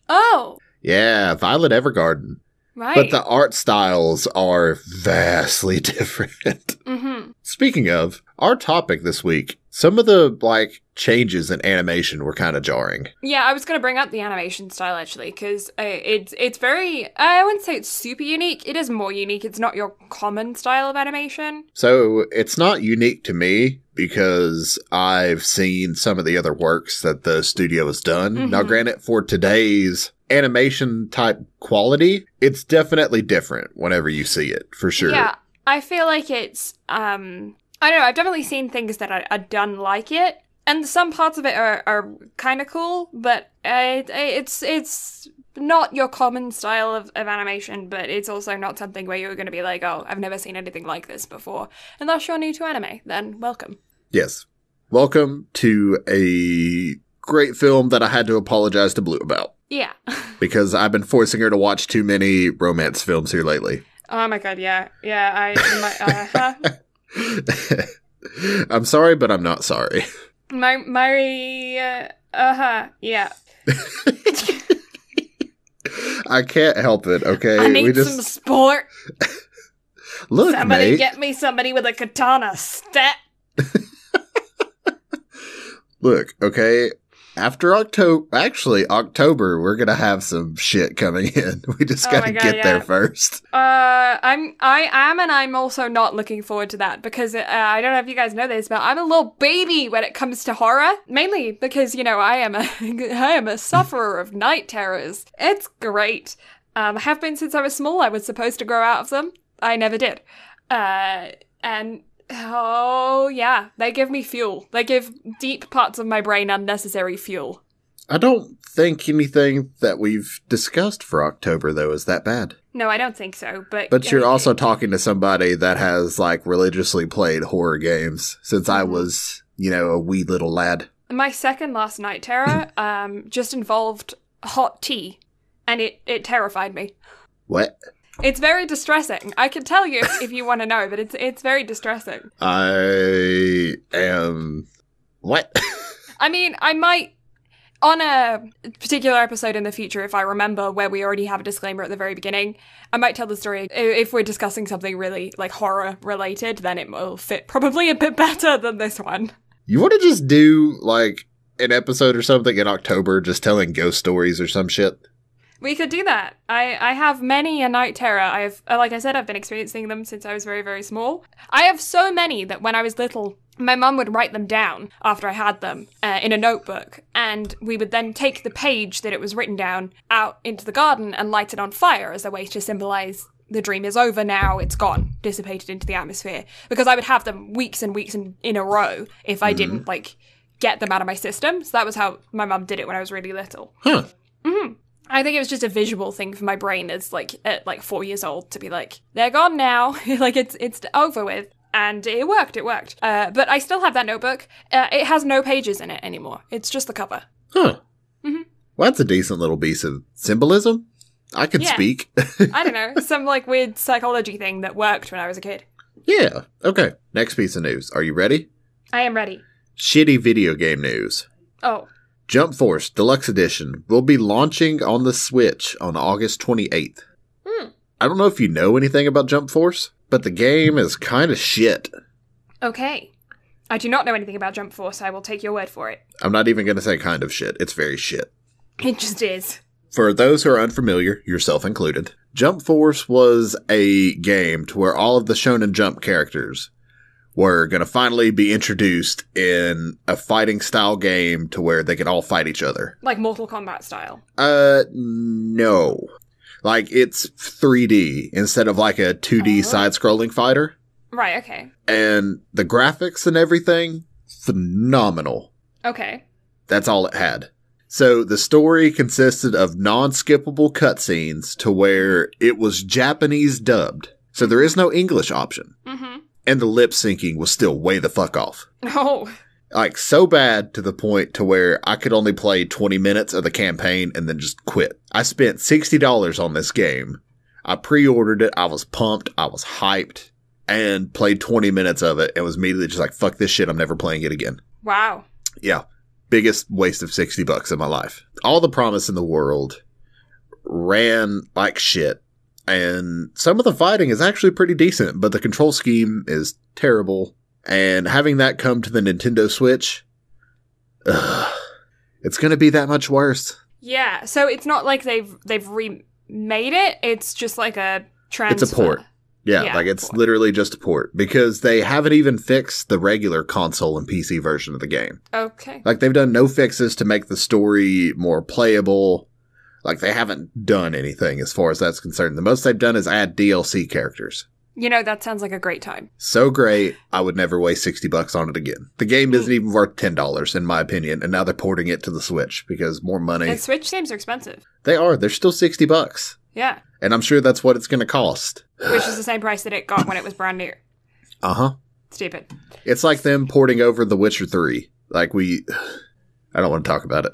Oh. Yeah, Violet Evergarden. Right. But the art styles are vastly different. Mm-hmm. Speaking of, our topic this week, some of the, changes in animation were kind of jarring. Yeah, I was going to bring up the animation style, actually, because it's very, I wouldn't say it's super unique. It is more unique. It's not your common style of animation. So, it's not unique to me because I've seen some of the other works that the studio has done. Mm-hmm. Now, granted, for today's animation type quality, it's definitely different whenever you see it, for sure. Yeah, I feel like it's, I don't know, I've definitely seen things that are done like it. And some parts of it are kind of cool, but it's not your common style of animation, but it's also not something where you're going to be like, oh, I've never seen anything like this before. Unless you're new to anime, then welcome. Yes. Welcome to a great film that I had to apologize to Blue about. Yeah. Because I've been forcing her to watch too many romance films here lately. Oh my god, yeah. Yeah, I'm sorry, but I'm not sorry. Yeah. I can't help it, okay? I need some sport. Look, somebody mate. Get me somebody with a katana. Stat. Look, okay? After October, we're gonna have some shit coming in. We just gotta get there first. I'm also not looking forward to that because I don't know if you guys know this, but I'm a little baby when it comes to horror. Mainly because, I am a sufferer of night terrors. It's great. I have been since I was small. I was supposed to grow out of them. I never did. And oh, yeah, they give me fuel. They give deep parts of my brain unnecessary fuel. I don't think anything that we've discussed for October, though, is that bad. No, I don't think so, but... But you're also talking to somebody that has, religiously played horror games since I was, a wee little lad. My second last night terror just involved hot tea, and it terrified me. What? It's very distressing. I can tell you if you want to know, but it's very distressing. I am... What? I mean, I might, on a particular episode in the future, if I remember where we already have a disclaimer at the very beginning, I might tell the story. If we're discussing something really, horror-related, then it will fit probably a bit better than this one. You want to just do, an episode or something in October just telling ghost stories or some shit? We could do that. I have many a night terror. Like I said, I've been experiencing them since I was very, very small. I have so many that when I was little, my mum would write them down after I had them in a notebook. And we would then take the page that it was written down out into the garden and light it on fire as a way to symbolize the dream is over now, it's gone, dissipated into the atmosphere. Because I would have them weeks and weeks in a row if I didn't, get them out of my system. So that was how my mum did it when I was really little. Huh. Mm-hmm. I think it was just a visual thing for my brain as, at 4 years old to be like, they're gone now. It's over with. And it worked. But I still have that notebook. It has no pages in it anymore. It's just the cover. Huh. Mm-hmm. Well, that's a decent little piece of symbolism. I can speak. I don't know. Some, weird psychology thing that worked when I was a kid. Yeah. Okay. Next piece of news. Are you ready? I am ready. Shitty video game news. Oh. Jump Force Deluxe Edition will be launching on the Switch on August 28th. I don't know if you know anything about Jump Force, but the game is kind of shit. Okay. I do not know anything about Jump Force. I will take your word for it. I'm not even going to say kind of shit. It's very shit. It just is. For those who are unfamiliar, yourself included, Jump Force was a game to where all of the Shonen Jump characters were going to finally be introduced in a fighting style game to where they could all fight each other. Like Mortal Kombat style? No. It's 3D instead of a 2D side-scrolling fighter. Right, okay. And the graphics and everything, phenomenal. Okay. That's all it had. So the story consisted of non-skippable cutscenes to where it was Japanese dubbed. So there is no English option. Mm-hmm. And the lip syncing was still way the fuck off. Oh. So bad to the point to where I could only play 20 minutes of the campaign and then just quit. I spent $60 on this game. I pre-ordered it. I was pumped. I was hyped. And played 20 minutes of it and was immediately just fuck this shit. I'm never playing it again. Wow. Yeah. Biggest waste of $60 in my life. All the promise in the world. Ran like shit. And some of the fighting is actually pretty decent, but the control scheme is terrible. And having that come to the Nintendo Switch, it's going to be that much worse. Yeah, so it's not like they've remade it. It's just like a transfer. It's a port. Yeah, like it's literally just a port because they haven't even fixed the regular console and PC version of the game. Okay. Like they've done no fixes to make the story more playable. Like they haven't done anything as far as that's concerned. The most they've done is add DLC characters. You know, that sounds like a great time. So great, I would never waste $60 on it again. The game isn't even worth $10 in my opinion, and now they're porting it to the Switch because more money. And Switch games are expensive. They are. They're still $60. Yeah. And I'm sure that's what it's going to cost. Which is the same price that it got when it was brand new. Uh-huh. Stupid. It's like them porting over The Witcher 3. Like I don't want to talk about it.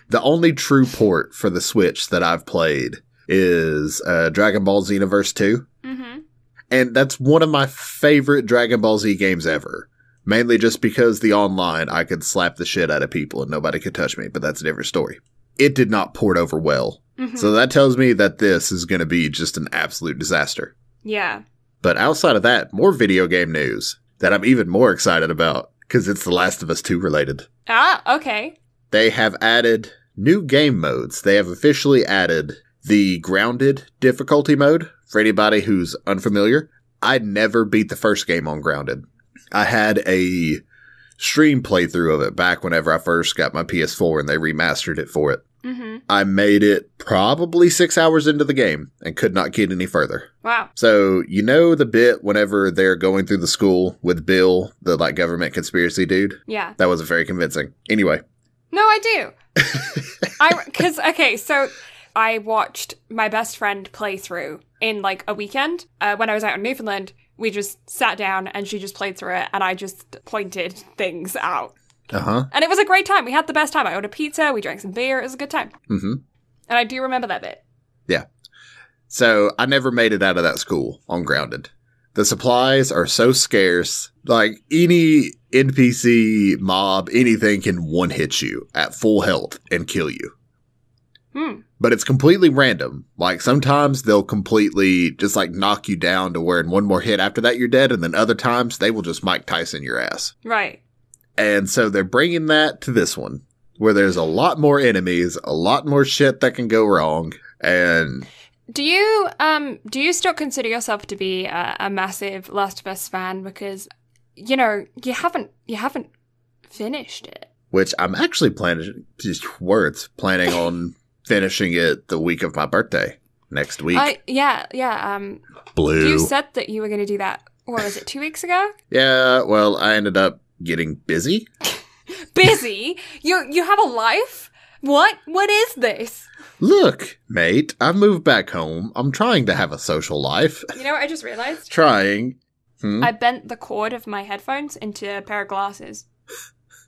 The only true port for the Switch that I've played is Dragon Ball Xenoverse 2. Mm-hmm. And that's one of my favorite Dragon Ball Z games ever. Mainly just because the online, I could slap the shit out of people and nobody could touch me, but that's a different story. It did not port over well. Mm-hmm. So that tells me that this is going to be just an absolute disaster. Yeah. But outside of that, more video game news that I'm even more excited about because it's The Last of Us 2 related. Ah, okay. They have added new game modes. They have officially added the Grounded difficulty mode. For anybody who's unfamiliar, I never beat the first game on Grounded. I had a stream playthrough of it back whenever I first got my PS4 and they remastered it for it. Mm-hmm. I made it probably 6 hours into the game and could not get any further. Wow. So, you know the bit whenever they're going through the school with Bill, the like government conspiracy dude? Yeah. That wasn't very convincing. Anyway. No, I do. So I watched my best friend play through in like a weekend. When I was out in Newfoundland, we just sat down and she just played through it and I just pointed things out. Uh-huh. And it was a great time. We had the best time. I ordered pizza, we drank some beer. It was a good time. Mm-hmm. And I do remember that bit. Yeah. So I never made it out of that school on Grounded. The supplies are so scarce. Like any NPC, mob, anything can one-hit you at full health and kill you. But it's completely random. Like sometimes they'll completely just like knock you down to where in one more hit after that you're dead. And then other times they will just Mike Tyson your ass. Right. And so they're bringing that to this one where there's a lot more enemies, a lot more shit that can go wrong. And do you still consider yourself to be a massive Last of Us fan? Because, you know, you haven't finished it. Which I'm actually planning on finishing it the week of my birthday next week. Blue. You said that you were going to do that. What was it, 2 weeks ago? Yeah, well, I ended up getting busy. Busy? You have a life? What is this? Look, mate, I moved back home. I'm trying to have a social life. You know what I just realized? Trying. I bent the cord of my headphones into a pair of glasses.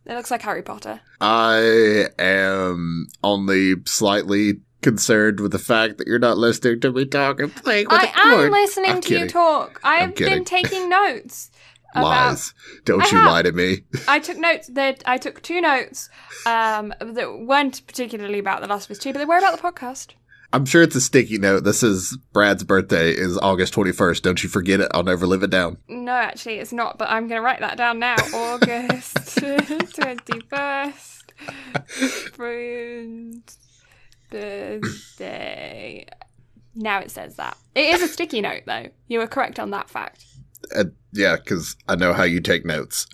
It looks like Harry Potter. I am only slightly concerned with the fact that you're not listening to me talk and playing with the cord. I am listening to you talk. I've been taking notes. Lies. Don't you lie to me. I took notes. I took 2 notes that weren't particularly about The Last of Us 2, but they were about the podcast. I'm sure it's a sticky note. This is Brad's birthday is August 21st. Don't you forget it. I'll never live it down. No, actually, it's not, but I'm going to write that down now. August 21st. Brad's birthday. Now it says that. It is a sticky note, though. You were correct on that fact. Yeah, because I know how you take notes.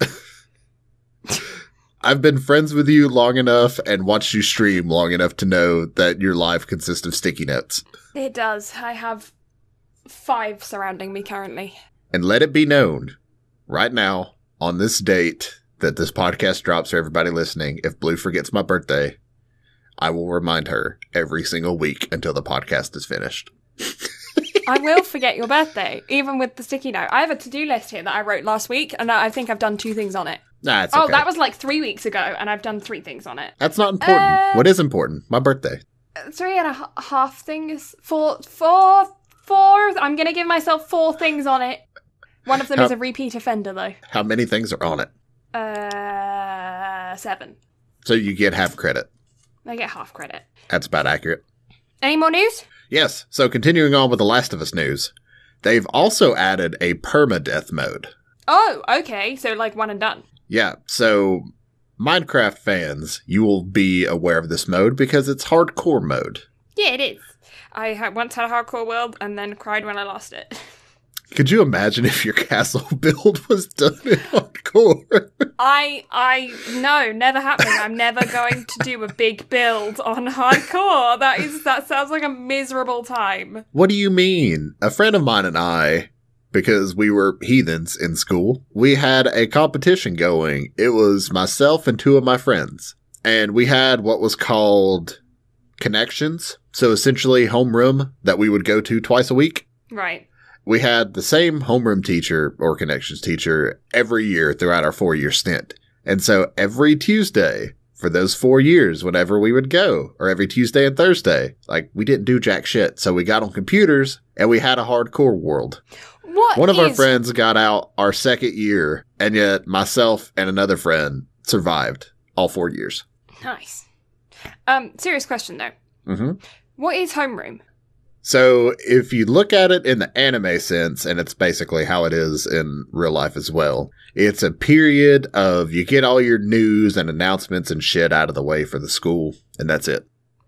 I've been friends with you long enough and watched you stream long enough to know that your life consists of sticky notes. It does. I have 5 surrounding me currently. And let it be known, right now, on this date that this podcast drops for everybody listening, if Blue forgets my birthday, I will remind her every single week until the podcast is finished. I will forget your birthday, even with the sticky note. I have a to-do list here that I wrote last week, and I think I've done 2 things on it. Nah, it's okay. Oh, that was like 3 weeks ago, and I've done 3 things on it. That's not important. What is important? My birthday. 3.5 things. 4. I'm going to give myself 4 things on it. One of them is a repeat offender, though. How many things are on it? 7. So you get half credit. I get half credit. That's about accurate. Any more news? Yes, so continuing on with The Last of Us news, they've also added a permadeath mode. Oh, okay. So, like, one and done. Yeah, so Minecraft fans, you will be aware of this mode because it's hardcore mode. Yeah, it is. I once had a hardcore world and then cried when I lost it. Could you imagine if your castle build was done in hardcore? No, never happening. I'm never going to do a big build on hardcore. That sounds like a miserable time. What do you mean? A friend of mine and I, because we were heathens in school, we had a competition going. It was myself and two of my friends. And we had what was called connections. So essentially homeroom that we would go to twice a week. Right. We had the same homeroom teacher or connections teacher every year throughout our 4-year stint. And so every Tuesday for those 4 years, whenever we would go, or every Tuesday and Thursday, like we didn't do jack shit. So we got on computers and we had a hardcore world. One of our friends got out our second year, and yet myself and another friend survived all 4 years. Nice. Serious question though. Mm-hmm. What is homeroom? So if you look at it in the anime sense, and it's basically how it is in real life as well, it's a period of you get all your news and announcements and shit out of the way for the school, and that's it.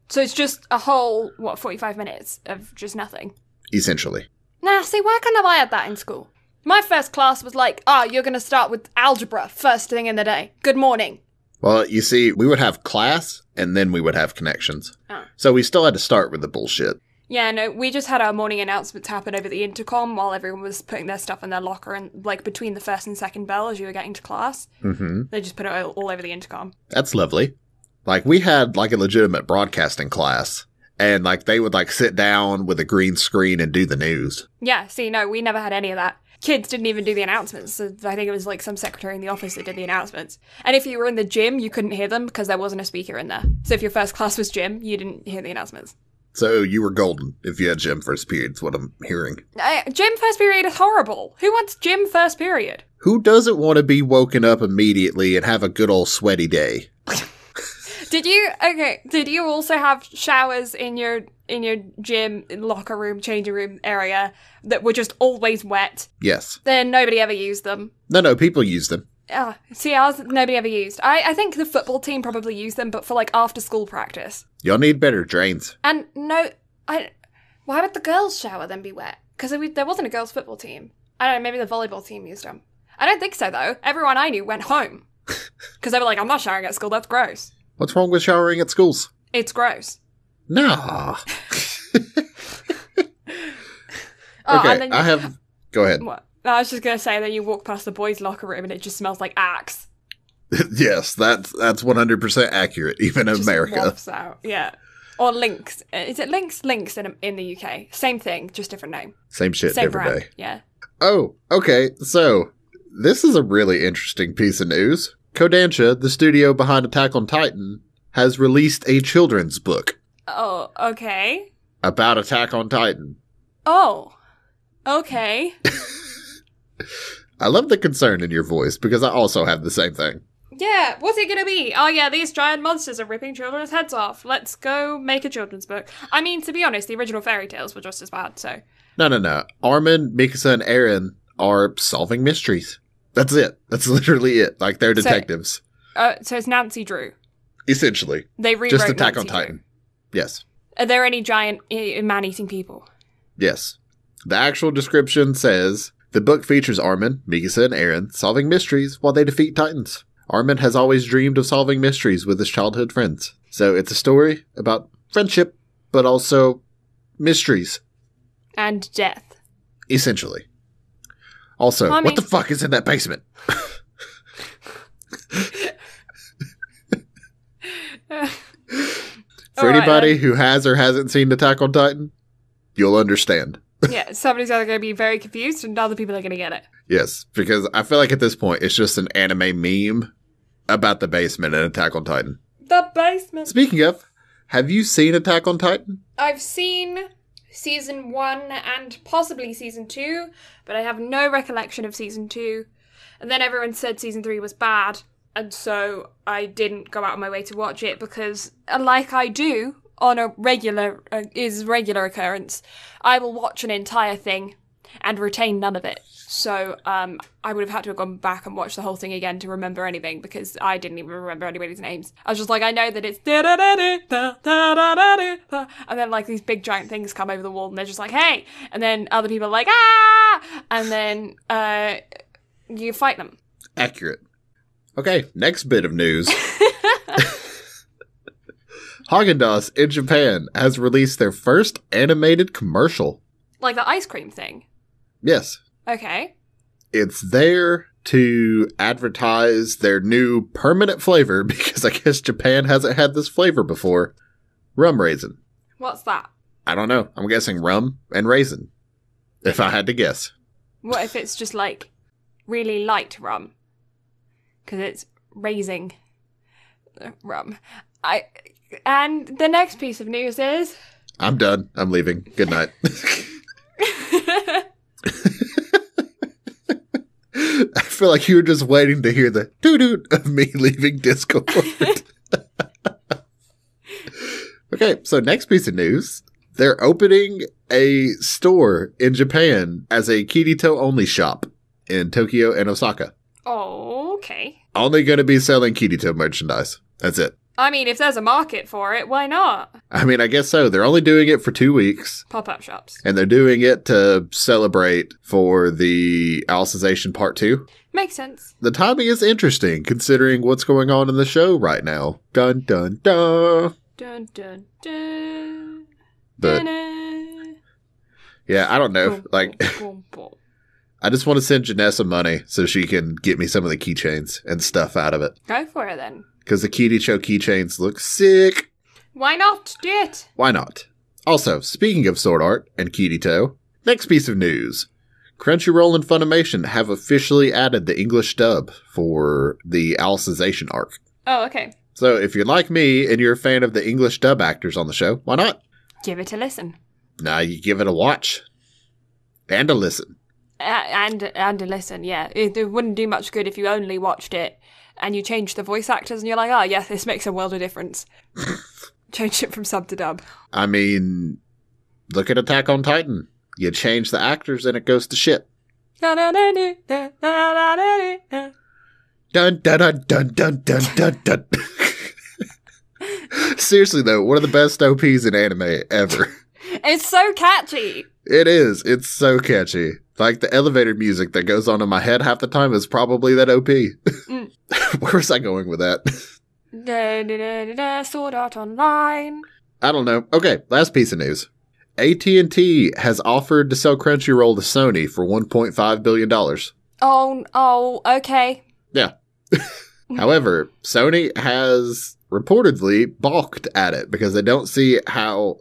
So it's just a whole, 45 minutes of just nothing? Essentially. Nah, see, why couldn't I have that in school? My first class was like, you're going to start with algebra first thing in the day. Good morning. Well, you see, we would have class, and then we would have connections. Oh. So we still had to start with the bullshit. Yeah, no, we just had our morning announcements happen over the intercom while everyone was putting their stuff in their locker, and like between the first and second bell as you were getting to class. Mm-hmm. They just put it all over the intercom. That's lovely. Like, we had like a legitimate broadcasting class, and like they would like sit down with a green screen and do the news. Yeah, see, no, we never had any of that. Kids didn't even do the announcements. So I think it was like some secretary in the office that did the announcements. And if you were in the gym, you couldn't hear them because there wasn't a speaker in there. So if your first class was gym, you didn't hear the announcements. So you were golden if you had gym first period, is what I'm hearing. Gym first period is horrible. Who wants gym first period? Who doesn't want to be woken up immediately and have a good old sweaty day? Did you also have showers in your gym, locker room, changing room area that were just always wet? Yes. Then nobody ever used them. No, people use them. See, ours nobody ever used. I think the football team probably used them, but for like after school practice. Y'all need better drains. And no, why would the girls' shower then be wet? Because there wasn't a girls' football team. I don't know, maybe the volleyball team used them. I don't think so, though. Everyone I knew went home. Because they were like, I'm not showering at school, that's gross. What's wrong with showering at schools? It's gross. Nah. Okay, Go ahead. What? I was just going to say that you walk past the boys' locker room and it just smells like Axe. Yes, that's 100% accurate, even in just America. Wafts out. Yeah. Or Lynx. Is it Lynx? Lynx in the UK. Same thing, just different name. Same shit, Same different brand. day. Yeah. Oh, okay. So, this is a really interesting piece of news. Kodansha, the studio behind Attack on Titan, has released a children's book. Oh, okay. About Attack on Titan. Oh, okay. I love the concern in your voice, because I also have the same thing. Yeah, what's it gonna be? Oh yeah, these giant monsters are ripping children's heads off. Let's go make a children's book. I mean, to be honest, the original fairy tales were just as bad, so... No. Armin, Mikasa, and Eren are solving mysteries. That's it. That's literally it. Like, they're detectives. So it's Nancy Drew. Essentially. They rewrote just Attack Nancy on Titan. Drew. Yes. Are there any giant man-eating people? Yes. The actual description says, the book features Armin, Mikasa, and Eren solving mysteries while they defeat Titans. Armin has always dreamed of solving mysteries with his childhood friends. So it's a story about friendship, but also mysteries. And death. Essentially. Also, what the fuck is in that basement? For anybody who has or hasn't seen Attack on Titan, you'll understand. Yeah, somebody's either going to be very confused and other people are going to get it. Yes, because I feel like at this point, it's just an anime meme about the basement and Attack on Titan. The basement. Speaking of, have you seen Attack on Titan? I've seen Season 1 and possibly Season 2, but I have no recollection of Season 2. And then everyone said Season 3 was bad, and so I didn't go out of my way to watch it because, like I do on a regular occurrence, I will watch an entire thing and retain none of it. So I would have had to have gone back and watched the whole thing again to remember anything, because I didn't even remember anybody's names. I was just like, I know that it's and then like these big giant things come over the wall and they're just like, hey, and then other people are like, ah, and then you fight them. Accurate. Okay, next bit of news. Haagen-Dazs in Japan has released their first animated commercial. Like the ice cream thing? Yes. Okay. It's there to advertise their new permanent flavor, because I guess Japan hasn't had this flavor before. Rum raisin. What's that? I don't know. I'm guessing rum and raisin, if I had to guess. What if it's just like really light rum? Because it's raising rum. And the next piece of news is... I'm done. I'm leaving. Good night. I feel like you were just waiting to hear the doo-doo of me leaving Discord. Okay, so next piece of news. They're opening a store in Japan as a Kirito-only shop in Tokyo and Osaka. Oh, okay. Only going to be selling Kirito merchandise. That's it. I mean, if there's a market for it, why not? I mean, I guess so. They're only doing it for 2 weeks. Pop-up shops. And they're doing it to celebrate for the Alicization Part 2. Makes sense. The timing is interesting, considering what's going on in the show right now. Dun, dun, dun. Dun, dun, dun. But, yeah, I don't know. Boom, Like, boom, boom. I just want to send Janessa money so she can get me some of the keychains and stuff out of it. Go for it, then. Because the Kirito keychains look sick. Why not? Do it. Why not? Also, speaking of sword art and Kirito, next piece of news. Crunchyroll and Funimation have officially added the English dub for the Alicization arc. Oh, okay. So if you're like me and you're a fan of the English dub actors on the show, why not? Give it a listen. Nah, you give it a watch. And a listen. And a listen, yeah. It wouldn't do much good if you only watched it and you changed the voice actors and you're like, oh, yeah, this makes a world of difference. Change it from sub to dub. I mean, look at Attack on Titan. You change the actors and it goes to shit. Dun dun dun dun dun dun dun dun. Seriously though, one of the best OPs in anime ever. It's so catchy. It is. It's so catchy. Like the elevator music that goes on in my head half the time is probably that OP. Where was I going with that? Sword Art Online. I don't know. Okay, last piece of news. AT&T has offered to sell Crunchyroll to Sony for $1.5 billion. Oh, okay. Yeah. However, Sony has reportedly balked at it because they don't see how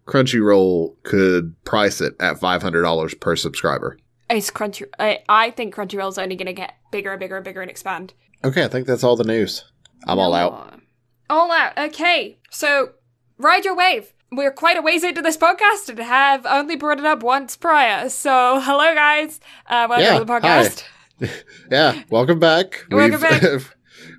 Crunchyroll could price it at $500 per subscriber. It's I think Crunchyroll's only going to get bigger and bigger and bigger and expand. Okay, I think that's all the news. I'm all out. All out. Okay, so ride your wave. We're quite a ways into this podcast and have only brought it up once prior. So, hello guys. Welcome to the podcast. Hi. Yeah, welcome back. Welcome back.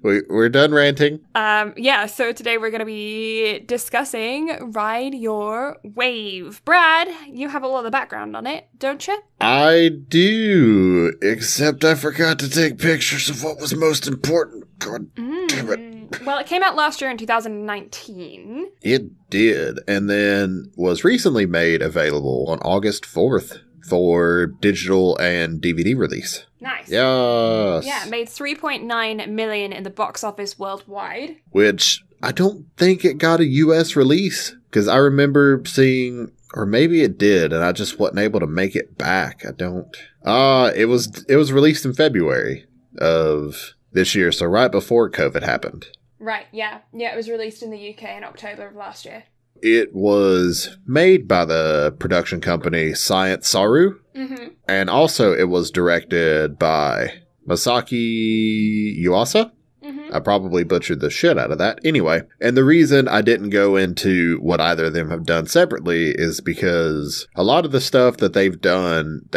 We're done ranting. So today we're going to be discussing Ride Your Wave. Brad, you have all of the background on it, don't you? I do, except I forgot to take pictures of what was most important. God damn it. Well, it came out last year in 2019. It did, and then was recently made available on August 4th for digital and DVD release. Nice. Yes. Yeah, it made $3.9 million in the box office worldwide. Which I don't think it got a US release, because I remember seeing, or maybe it did, and I just wasn't able to make it back. I don't. It was released in February of this year, so right before COVID happened. Right, yeah. Yeah, it was released in the UK in October of last year. It was made by the production company Science Saru. Mm-hmm. And also it was directed by Masaki Yuasa. Mm-hmm. I probably butchered the shit out of that. Anyway, and the reason I didn't go into what either of them have done separately is because a lot of the stuff that they've done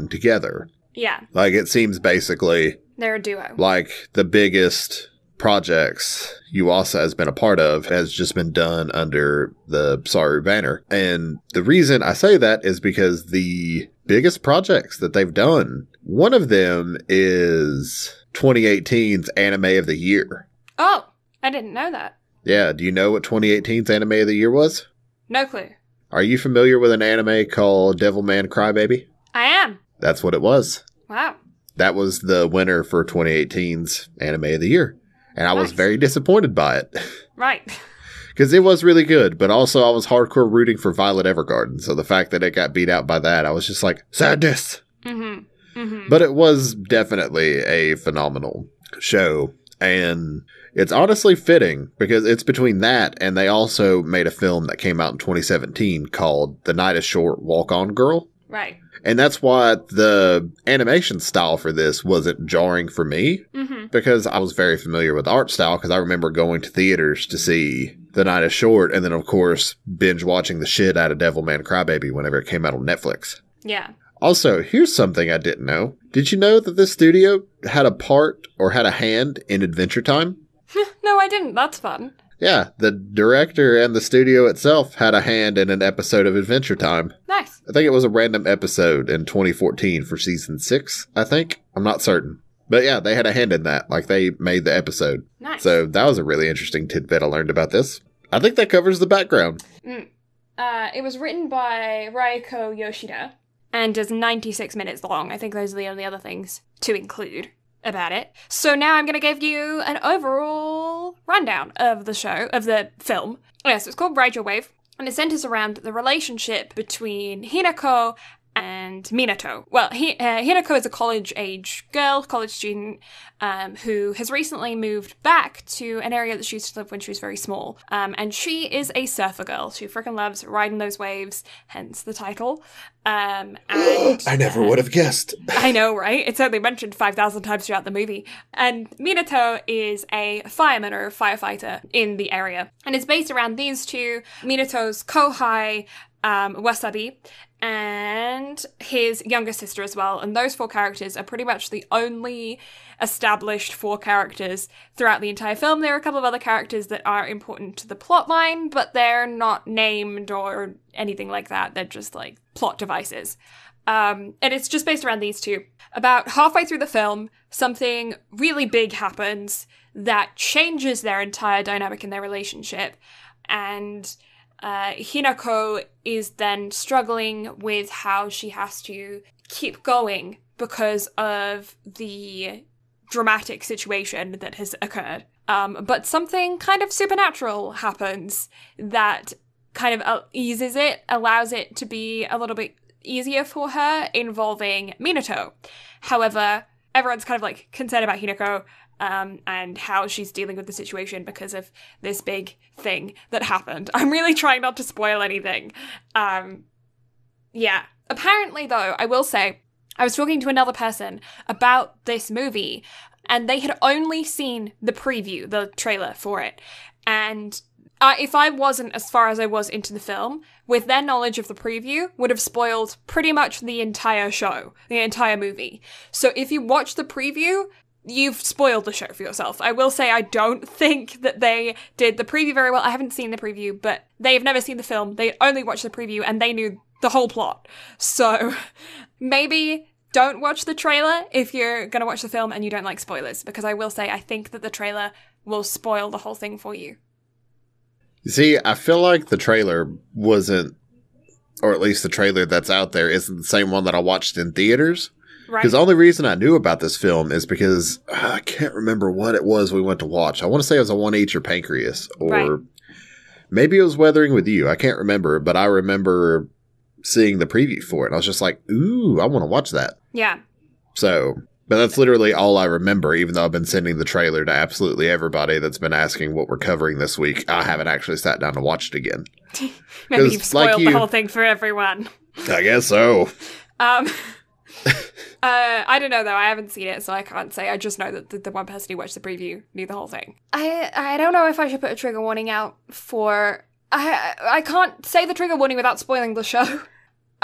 together. Yeah. Like, it seems basically... They're a duo. Like the biggest projects Yuasa has been a part of has just been done under the Saru banner. And the reason I say that is because the biggest projects that they've done, one of them is 2018's Anime of the Year. Oh, I didn't know that. Yeah, do you know what 2018's Anime of the Year was? No clue. Are you familiar with an anime called Devilman Crybaby? I am. That's what it was. Wow. That was the winner for 2018's Anime of the Year. And I was very disappointed by it. Right. Because it was really good, but also I was hardcore rooting for Violet Evergarden. So the fact that it got beat out by that, I was just like, sadness. Mm-hmm. Mm-hmm. But it was definitely a phenomenal show. And it's honestly fitting because it's between that and they also made a film that came out in 2017 called The Night is Short, Walk On Girl. Right. And that's why the animation style for this wasn't jarring for me, because I was very familiar with the art style, because I remember going to theaters to see The Night is Short, and then, of course, binge watching the shit out of Devilman Crybaby whenever it came out on Netflix. Yeah. Also, here's something I didn't know. Did you know that this studio had a part or had a hand in Adventure Time? No, I didn't. That's fun. Yeah, the director and the studio itself had a hand in an episode of Adventure Time. Nice. I think it was a random episode in 2014 for season 6, I think. I'm not certain. But yeah, they had a hand in that. Like, they made the episode. Nice. So that was a really interesting tidbit I learned about this. I think that covers the background. It was written by Raiko Yoshida and is 96 minutes long. I think those are the only other things to include about it. So now I'm going to give you an overall rundown of the show, of the film. Yes, it's called Ride Your Wave, and it centers around the relationship between Hinako and Minato. Well, Hinako is a college-age girl, college student, who has recently moved back to an area that she used to live when she was very small. And she is a surfer girl. She freaking loves riding those waves, hence the title. And I never would have guessed. I know, right? It's only mentioned 5,000 times throughout the movie. And Minato is a fireman or firefighter in the area. And it's based around these two, Minato's Kohai, Wasabi, and his younger sister as well. And those 4 characters are pretty much the only established 4 characters throughout the entire film. There are a couple of other characters that are important to the plot line, but they're not named or anything like that. They're just like plot devices. And it's just based around these two. About halfway through the film, something really big happens that changes their entire dynamic in their relationship. And Hinako is then struggling with how she has to keep going because of the dramatic situation that has occurred. But something kind of supernatural happens that kind of eases it, allows it to be a little bit easier for her, involving Minato. However, everyone's kind of like concerned about Hinako, and how she's dealing with the situation because of this big thing that happened. I'm really trying not to spoil anything. Yeah. Apparently, though, I will say, I was talking to another person about this movie, and they had only seen the preview, the trailer for it. And if I wasn't as far as I was into the film, with their knowledge of the preview, would have spoiled pretty much the entire show, the entire movie. So if you watch the preview, you've spoiled the show for yourself. I will say I don't think that they did the preview very well. I haven't seen the preview, but they've never seen the film. They only watched the preview and they knew the whole plot. So maybe don't watch the trailer if you're going to watch the film and you don't like spoilers, because I will say I think that the trailer will spoil the whole thing for you. You see, I feel like the trailer wasn't, or at least the trailer that's out there isn't the same one that I watched in theaters. Right. Because the only reason I knew about this film is because I can't remember what it was we went to watch. I want to say it was a One Eat Your Pancreas, or maybe it was Weathering with You. I can't remember, but I remember seeing the preview for it. And I was just like, ooh, I want to watch that. Yeah. So, but that's literally all I remember, even though I've been sending the trailer to absolutely everybody that's been asking what we're covering this week. I haven't actually sat down to watch it again. Maybe you've spoiled the whole thing for everyone. I guess so. I don't know, though. I haven't seen it, so I can't say. I just know that the one person who watched the preview knew the whole thing. I don't know if I should put a trigger warning out for... I can't say the trigger warning without spoiling the show.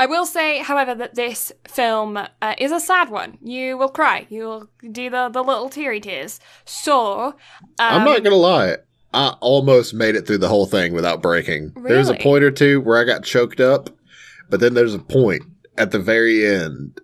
I will say, however, that this film is a sad one. You will cry. You will do the little teary tears. So, I'm not gonna lie. I almost made it through the whole thing without breaking. Really? There's a point or two where I got choked up, but then there's a point at the very end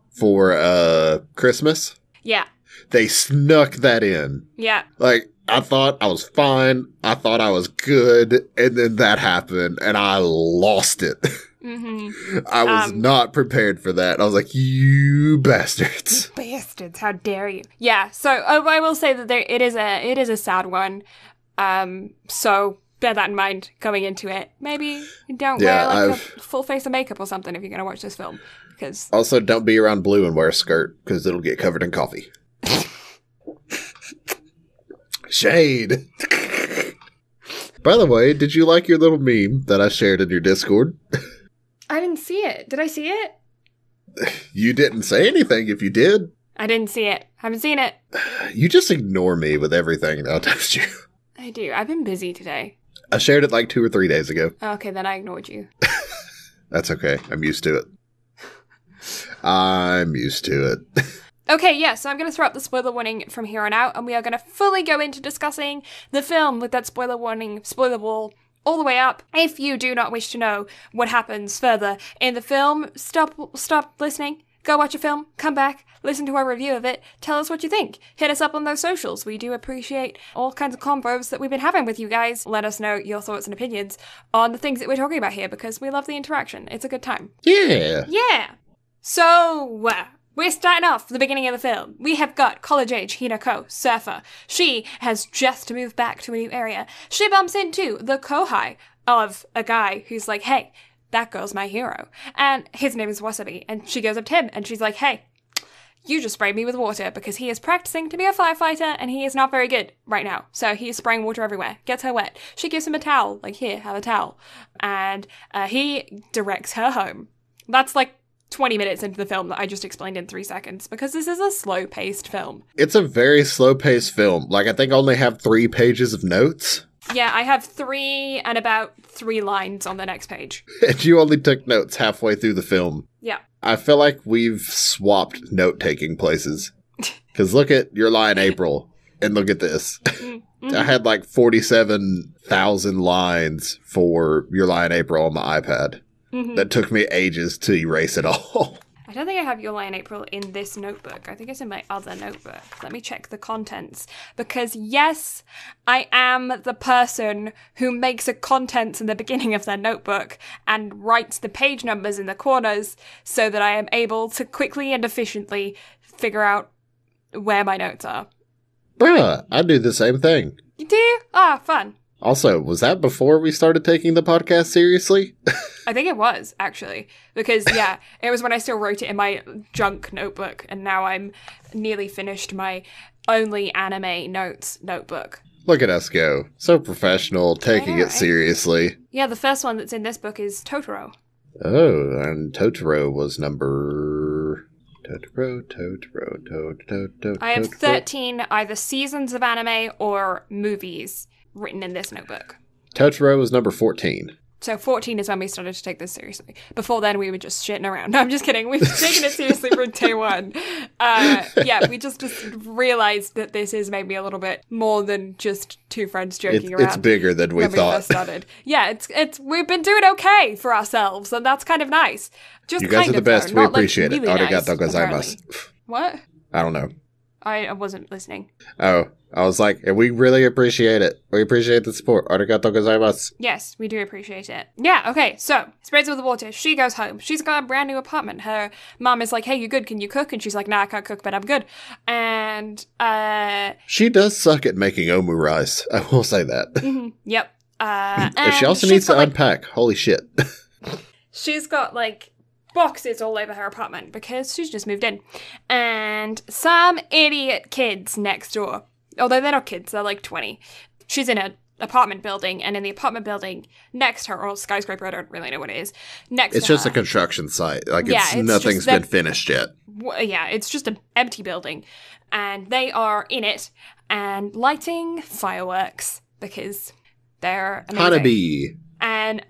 for Christmas. Yeah. They snuck that in. Yeah. Like, I thought I was fine. I thought I was good. And then that happened, and I lost it. Mm-hmm. I was not prepared for that. I was like, you bastards. Bastards, how dare you. Yeah, so I will say that it is a sad one. So bear that in mind going into it. Maybe don't wear a full face of makeup or something if you're going to watch this film. Because also, don't be around Blue and wear a skirt, because it'll get covered in coffee. Shade. By the way, did you like your little meme that I shared in your Discord? I didn't see it. Did I see it? You didn't say anything if you did. I didn't see it. Haven't seen it. You just ignore me with everything that I text you. I do. I've been busy today. I shared it like 2 or 3 days ago. Okay, then I ignored you. That's okay. I'm used to it. I'm used to it. Okay, yeah, so I'm going to throw up the spoiler warning from here on out, and we are going to fully go into discussing the film with that spoiler warning, spoiler wall, all the way up. If you do not wish to know what happens further in the film, stop listening, go watch a film, come back, listen to our review of it, tell us what you think. Hit us up on those socials. We do appreciate all kinds of convos that we've been having with you guys. Let us know your thoughts and opinions on the things that we're talking about here, because we love the interaction. It's a good time. Yeah. Yeah. So, we're starting off the beginning of the film. We have got college-age Hinako, surfer. She has just moved back to a new area. She bumps into the kohai of a guy who's like, hey, that girl's my hero. And his name is Wasabi. And she goes up to him and she's like, hey, you just sprayed me with water, because he is practicing to be a firefighter and he is not very good right now. So he is spraying water everywhere. Gets her wet. She gives him a towel. Like, here, have a towel. And he directs her home. That's like 20 minutes into the film that I just explained in 3 seconds, because this is a slow-paced film. It's a very slow-paced film. Like, I think I only have 3 pages of notes. Yeah, I have 3 and about 3 lines on the next page. And you only took notes halfway through the film. Yeah. I feel like we've swapped note-taking places. Because look at Your Lie in April, and look at this. Mm-hmm. I had like 47,000 lines for Your Lie in April on my iPad. Mm-hmm. That took me ages to erase it all. I don't think I have Your Lie in April in this notebook. I think it's in my other notebook. Let me check the contents. Because yes, I am the person who makes a contents in the beginning of their notebook and writes the page numbers in the corners so that I am able to quickly and efficiently figure out where my notes are. Bruh, I do the same thing. You do? Ah, fun. Also, was that before we started taking the podcast seriously? I think it was, actually. Because, yeah, it was when I still wrote it in my junk notebook, and now I'm nearly finished my only anime notes notebook. Look at us go. So professional, taking it seriously. Yeah, the first one that's in this book is Totoro. Oh, and Totoro was number... Totoro. I have 13 either seasons of anime or movies written in this notebook. Totoro was number 14. So 14 is when we started to take this seriously. Before then, we were just shitting around. No, I'm just kidding. We've taken it seriously from day one. Yeah, we just realized that this is maybe a little bit more than just 2 friends joking around. It's bigger than we thought. When we first started. Yeah, it's we've been doing okay for ourselves, and that's kind of nice. Just you guys kind are the best. We appreciate it. Really Arigato gozaimasu. What? I don't know. I wasn't listening. Oh, I was like, and we really appreciate it. We appreciate the support. Arigato gozaimasu. Yes, we do appreciate it. Yeah, okay, so, sprays her with the water. She goes home. She's got a brand new apartment. Her mom is like, hey, you good? Can you cook? And she's like, nah, I can't cook, but I'm good. And, she does suck at making omu rice. I will say that. Mm-hmm, yep. And she also needs to unpack. Holy shit. She's got, like, boxes all over her apartment because she's just moved in. And some idiot kids next door, although they're not kids, they're like 20. She's in an apartment building, and in the apartment building next to her, or skyscraper, I don't really know what it is, it's just a construction site. Like, nothing's been finished yet. Yeah, it's just an empty building. And they are in it and lighting fireworks because they're amazing. Hanabi. And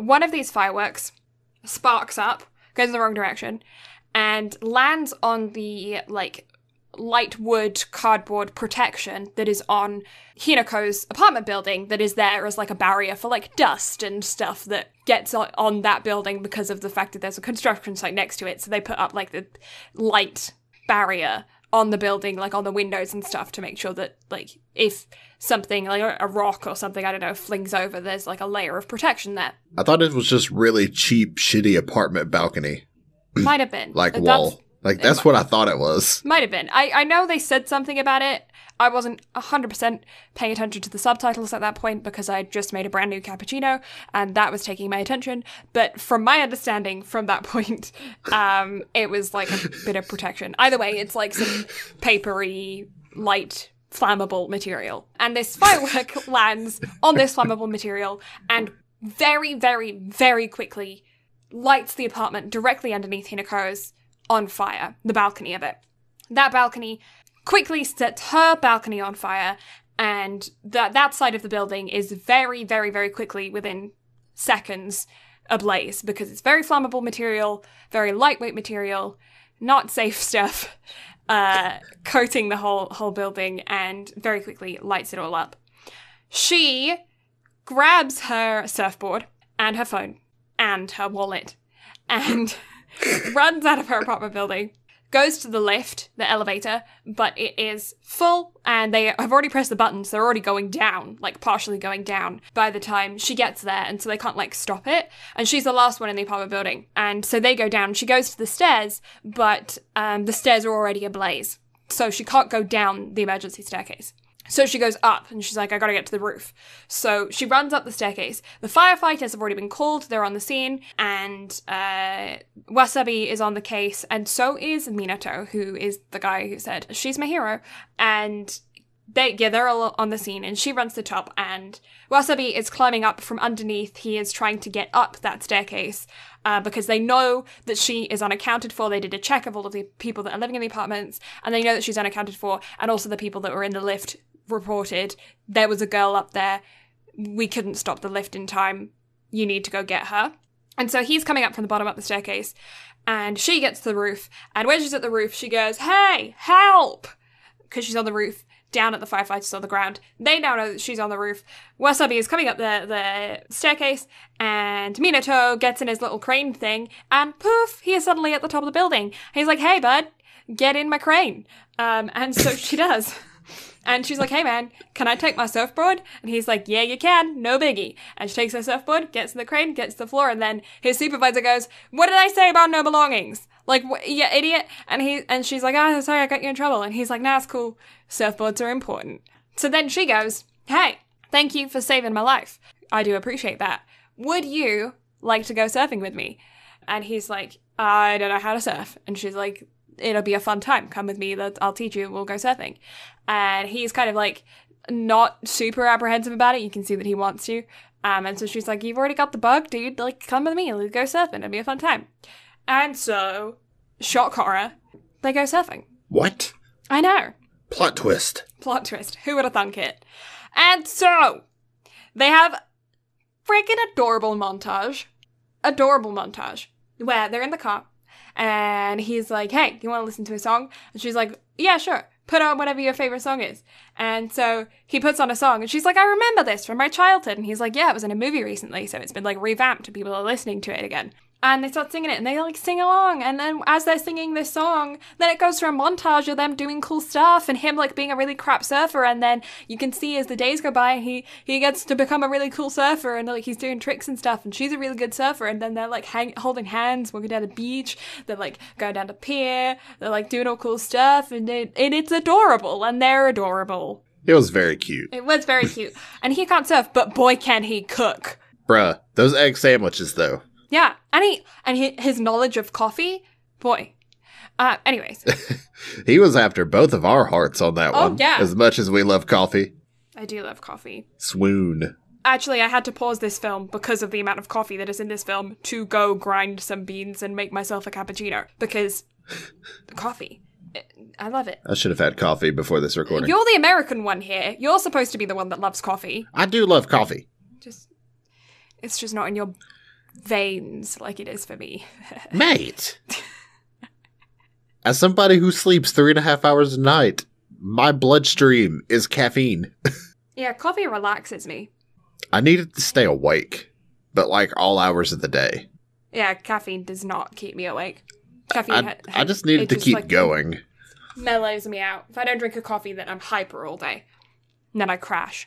one of these fireworks sparks up goes in the wrong direction, and lands on the, like, light wood cardboard protection that is on Hinako's apartment building that is there as, like, a barrier for, like, dust and stuff that gets on that building because of the fact that there's a construction site next to it. So they put up, like, the light barrier on the building, like, on the windows and stuff to make sure that, like, if something, like a rock or something, I don't know, flings over, there's, like, a layer of protection there. I thought it was just really cheap, shitty apartment balcony. Might have been. Like, wall. Like, that's what I thought it was. Might have been. I know they said something about it. I wasn't 100% paying attention to the subtitles at that point because I just made a brand new cappuccino and that was taking my attention. But from my understanding from that point, it was like a bit of protection. Either way, it's like some papery, light, flammable material. And this firework lands on this flammable material and very, very, very quickly lights the apartment directly underneath Hinako's on fire, the balcony of it. That balcony quickly sets her balcony on fire, and that side of the building is very, very, very quickly, within seconds, ablaze, because it's very flammable material, very lightweight material, not safe stuff, coating the whole building, and very quickly lights it all up. She grabs her surfboard and her phone and her wallet and runs out of her apartment building, goes to the lift, the elevator, but it is full and they have already pressed the buttons. They're already going down, like partially going down by the time she gets there. And so they can't like stop it. And she's the last one in the apartment building. And so they go down. She goes to the stairs, but the stairs are already ablaze. So she can't go down the emergency staircase. So she goes up and she's like, I gotta get to the roof. So she runs up the staircase. The firefighters have already been called. They're on the scene. And Wasabi is on the case. And so is Minato, who is the guy who said, she's my hero. And they're all on the scene. And she runs to the top. And Wasabi is climbing up from underneath. He is trying to get up that staircase because they know that she is unaccounted for. They did a check of all of the people that are living in the apartments. And they know that she's unaccounted for. And also the people that were in the lift reported, there was a girl up there, we couldn't stop the lift in time, you need to go get her. And so he's coming up from the bottom up the staircase, and she gets to the roof, and when she's at the roof, she goes, hey, help! Because she's on the roof, down at the firefighters on the ground. They now know that she's on the roof. Wasabi is coming up the staircase, and Minato gets in his little crane thing, and poof, he is suddenly at the top of the building. He's like, hey, bud, get in my crane. And so she does. And she's like, hey, man, can I take my surfboard? And he's like, yeah, you can. No biggie. And she takes her surfboard, gets in the crane, gets to the floor, and then his supervisor goes, what did I say about no belongings? Like, you idiot. And she's like, oh, sorry, I got you in trouble. And he's like, nah, it's cool. Surfboards are important. So then she goes, hey, thank you for saving my life. I do appreciate that. Would you like to go surfing with me? And he's like, I don't know how to surf. And she's like, it'll be a fun time. Come with me. I'll teach you. We'll go surfing. And he's kind of like not super apprehensive about it. You can see that he wants to. And so she's like, you've already got the bug, dude. Like, come with me. Let's go surfing. It'll be a fun time. And so, shock horror, they go surfing. What? I know. Plot twist. Plot twist. Who would have thunk it? And so, they have freaking adorable montage. Adorable montage. Where they're in the car. And he's like, hey, do you want to listen to a song? And she's like, yeah, sure. Put on whatever your favorite song is. And so he puts on a song and she's like, I remember this from my childhood. And he's like, yeah, it was in a movie recently. So it's been like revamped and people are listening to it again. And they start singing it and they like sing along. And then as they're singing this song, then it goes through a montage of them doing cool stuff and him like being a really crap surfer. And then you can see as the days go by, he gets to become a really cool surfer and like he's doing tricks and stuff. And she's a really good surfer. And then they're like holding hands, walking down the beach. They're like going down the pier. They're like doing all cool stuff. And it's adorable. And they're adorable. It was very cute. It was very cute. And he can't surf, but boy, can he cook. Bruh, those egg sandwiches though. Yeah, and his knowledge of coffee, boy. Anyways. He was after both of our hearts on that one. Oh, yeah. As much as we love coffee. I do love coffee. Swoon. Actually, I had to pause this film because of the amount of coffee that is in this film to go grind some beans and make myself a cappuccino. Because coffee. I love it. I should have had coffee before this recording. You're the American one here. You're supposed to be the one that loves coffee. I do love coffee. It's just not in your veins like it is for me. Mate! As somebody who sleeps 3.5 hours a night, my bloodstream is caffeine. Yeah, coffee relaxes me. I need it to stay awake, but like all hours of the day. Yeah, caffeine does not keep me awake. Caffeine, I just need it to keep going. Mellows me out. If I don't drink a coffee, then I'm hyper all day. And then I crash.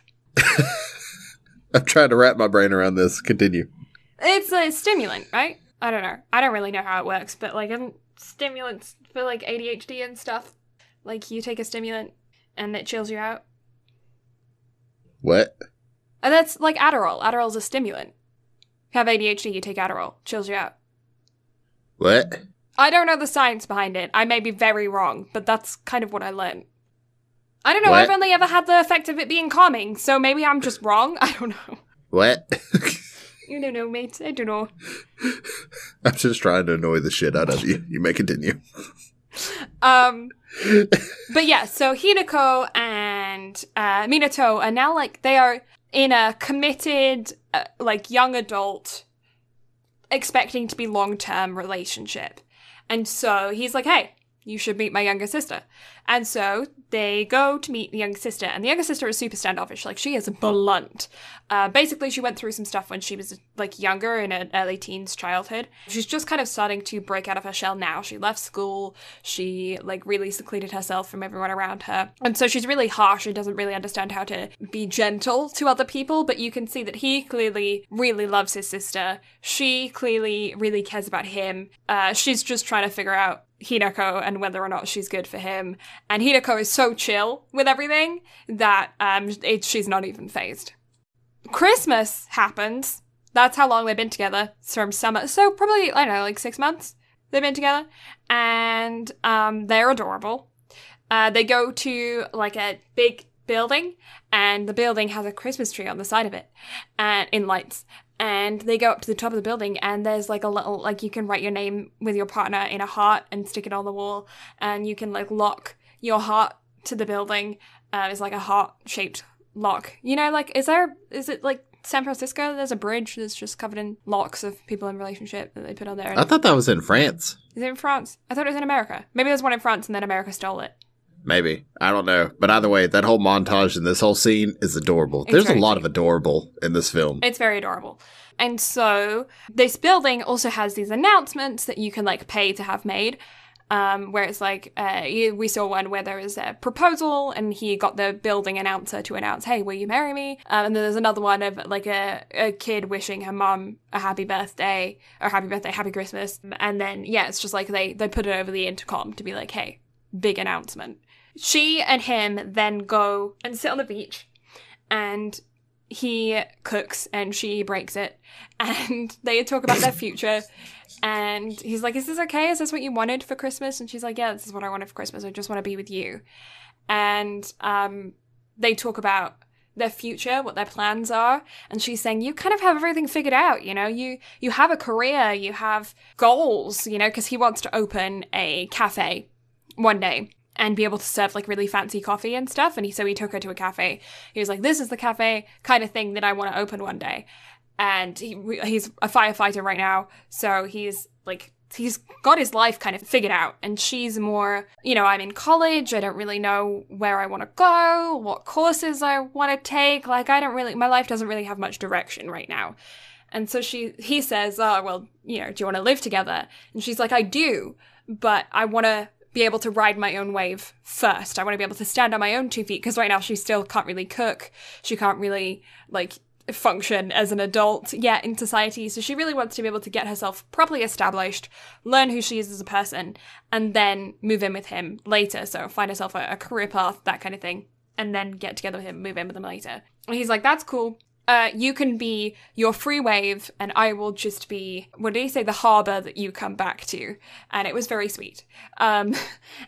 I'm trying to wrap my brain around this. Continue. It's a stimulant, right? I don't know. I don't really know how it works, but like stimulants for like ADHD and stuff. Like you take a stimulant and it chills you out. What? And that's like Adderall. Adderall's a stimulant. If you have ADHD, you take Adderall. Chills you out. What? I don't know the science behind it. I may be very wrong, but that's kind of what I learned. I don't know. What? I've only ever had the effect of it being calming, so maybe I'm just wrong. I don't know. What? You don't know, mate. I don't know. I'm just trying to annoy the shit out of you. You may continue. But yeah, so Hinako and Minato are now like, they are in a committed, like young adult, expecting to be long-term relationship. And so he's like, hey, you should meet my younger sister. And so they go to meet the younger sister. And the younger sister is super standoffish. Like, she is blunt. Basically, she went through some stuff when she was, like, younger in her early teens childhood. She's just kind of starting to break out of her shell now. She left school. She, like, really secluded herself from everyone around her. And so she's really harsh and doesn't really understand how to be gentle to other people. But you can see that he clearly really loves his sister. She clearly really cares about him. She's just trying to figure out Hinako and whether or not she's good for him. And Hinako is so chill with everything that she's not even fazed. Christmas happens. That's how long they've been together. It's from summer. So probably, I don't know, like 6 months they've been together. And they're adorable. They go to like a big building, and the building has a Christmas tree on the side of it, and in lights. And they go up to the top of the building, and there's like a little, like, you can write your name with your partner in a heart and stick it on the wall, and you can like lock your heart to the building. It's like a heart-shaped lock. You know, like, is it like San Francisco? There's a bridge that's just covered in locks of people in relationship that they put on there. I thought that was in France. Is it in France? I thought it was in America. Maybe there's one in France and then America stole it. Maybe. I don't know. But either way, that whole montage and this whole scene is adorable. There's a lot of adorable in this film. It's very adorable. And so this building also has these announcements that you can like pay to have made. Where it's like, we saw one where there was a proposal and he got the building announcer to announce, hey, will you marry me? And then there's another one of like a kid wishing her mom a happy birthday, happy Christmas. And then, yeah, it's just like they put it over the intercom to be like, hey, big announcement. She and him then go and sit on the beach, and he cooks and she breaks it, and they talk about their future. And he's like, is this okay? Is this what you wanted for Christmas? And she's like, yeah, this is what I wanted for Christmas. I just want to be with you. And they talk about their future, what their plans are. And she's saying, you kind of have everything figured out, you know? You have a career, you have goals, you know, because he wants to open a cafe one day and be able to serve like really fancy coffee and stuff. And so he took her to a cafe. He was like, this is the cafe kind of thing that I want to open one day. And he's a firefighter right now. So he's got his life kind of figured out. And she's more, you know, I'm in college. I don't really know where I want to go, what courses I want to take. Like, my life doesn't really have much direction right now. And so he says, oh, well, you know, do you want to live together? And she's like, I do, but I want to be able to ride my own wave first. I want to be able to stand on my own 2 feet, because right now she still can't really cook. She can't really, like, function as an adult yet in society. So she really wants to be able to get herself properly established, learn who she is as a person, and then move in with him later. So find herself a career path, that kind of thing, and then get together with him, move in with him later. And he's like, that's cool. You can be your free wave, and I will just be, what did he say, the harbor that you come back to. And it was very sweet. And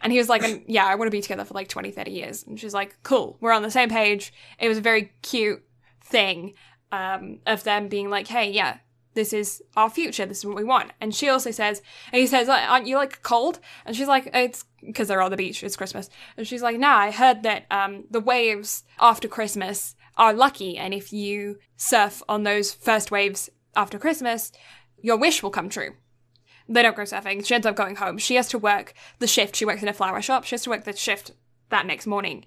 he was like, yeah, I want to be together for like 20, 30 years. And she's like, cool, we're on the same page. It was a very cute thing of them being like, hey, yeah, this is our future, this is what we want. And she also says, and he says, aren't you like cold? And she's like, it's because they're on the beach, it's Christmas. And she's like, nah, I heard that the waves after Christmas are lucky, and if you surf on those first waves after Christmas, your wish will come true. They don't go surfing. She ends up going home. She has to work the shift. She works in a flower shop. She has to work the shift that next morning.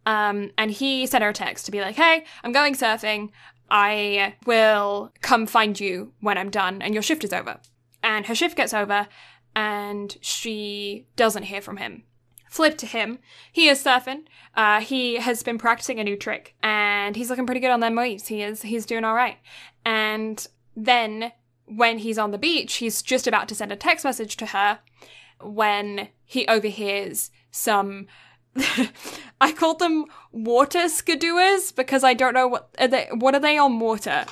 And he sent her a text to be like, hey, I'm going surfing. I will come find you when I'm done and your shift is over. And her shift gets over and she doesn't hear from him. Flip to him. He is surfing. He has been practicing a new trick and he's looking pretty good on them waves. He's doing all right. And then when he's on the beach, he's just about to send a text message to her when he overhears some... I called them water skidooers because I don't know what are they on water?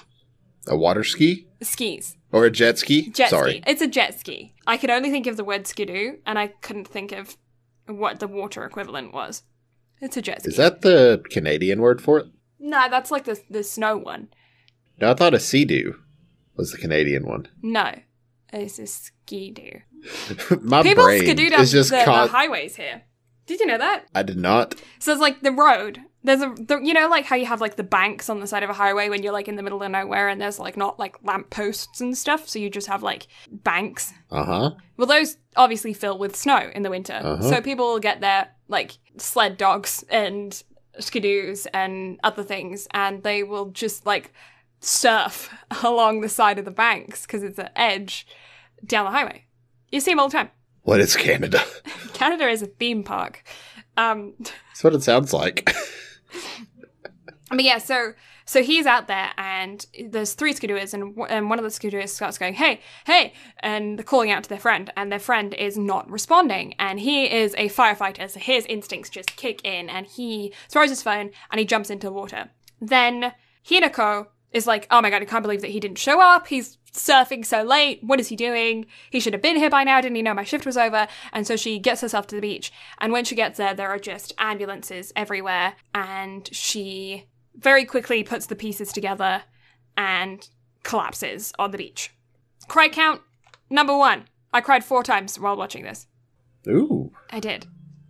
A water ski? Skis. Or a jet ski? Ski. It's a jet ski. I could only think of the word skidoo, and I couldn't think of what the water equivalent was. It's a jet ski. Is that the Canadian word for it? No, that's like the snow one. No, I thought a sea-doo was the Canadian one. No, it's a skidoo. My People brain skidoo down is just the caught... highways here. Did you know that? I did not. So it's like the road. There's you know, like how you have like the banks on the side of a highway when you're like in the middle of nowhere and there's like not like lampposts and stuff. So you just have like banks. Uh-huh. Well, those obviously fill with snow in the winter. Uh-huh. So people will get their like sled dogs and skidoos and other things and they will just like surf along the side of the banks because it's an edge down the highway. You see them all the time. What is Canada? Canada is a theme park. That's what it sounds like. But yeah, so he's out there and there's 3 skidooers and one of the skidooers starts going, hey, and they're calling out to their friend and their friend is not responding. And he is a firefighter, so his instincts just kick in and he throws his phone and he jumps into the water. Then Hinako is like, oh my god, I can't believe that he didn't show up. He's surfing so late. What is he doing? He should have been here by now. Didn't he know my shift was over? And so she gets herself to the beach. And when she gets there, there are just ambulances everywhere. And she very quickly puts the pieces together and collapses on the beach. Cry count, number 1. I cried 4 times while watching this. Ooh. I did.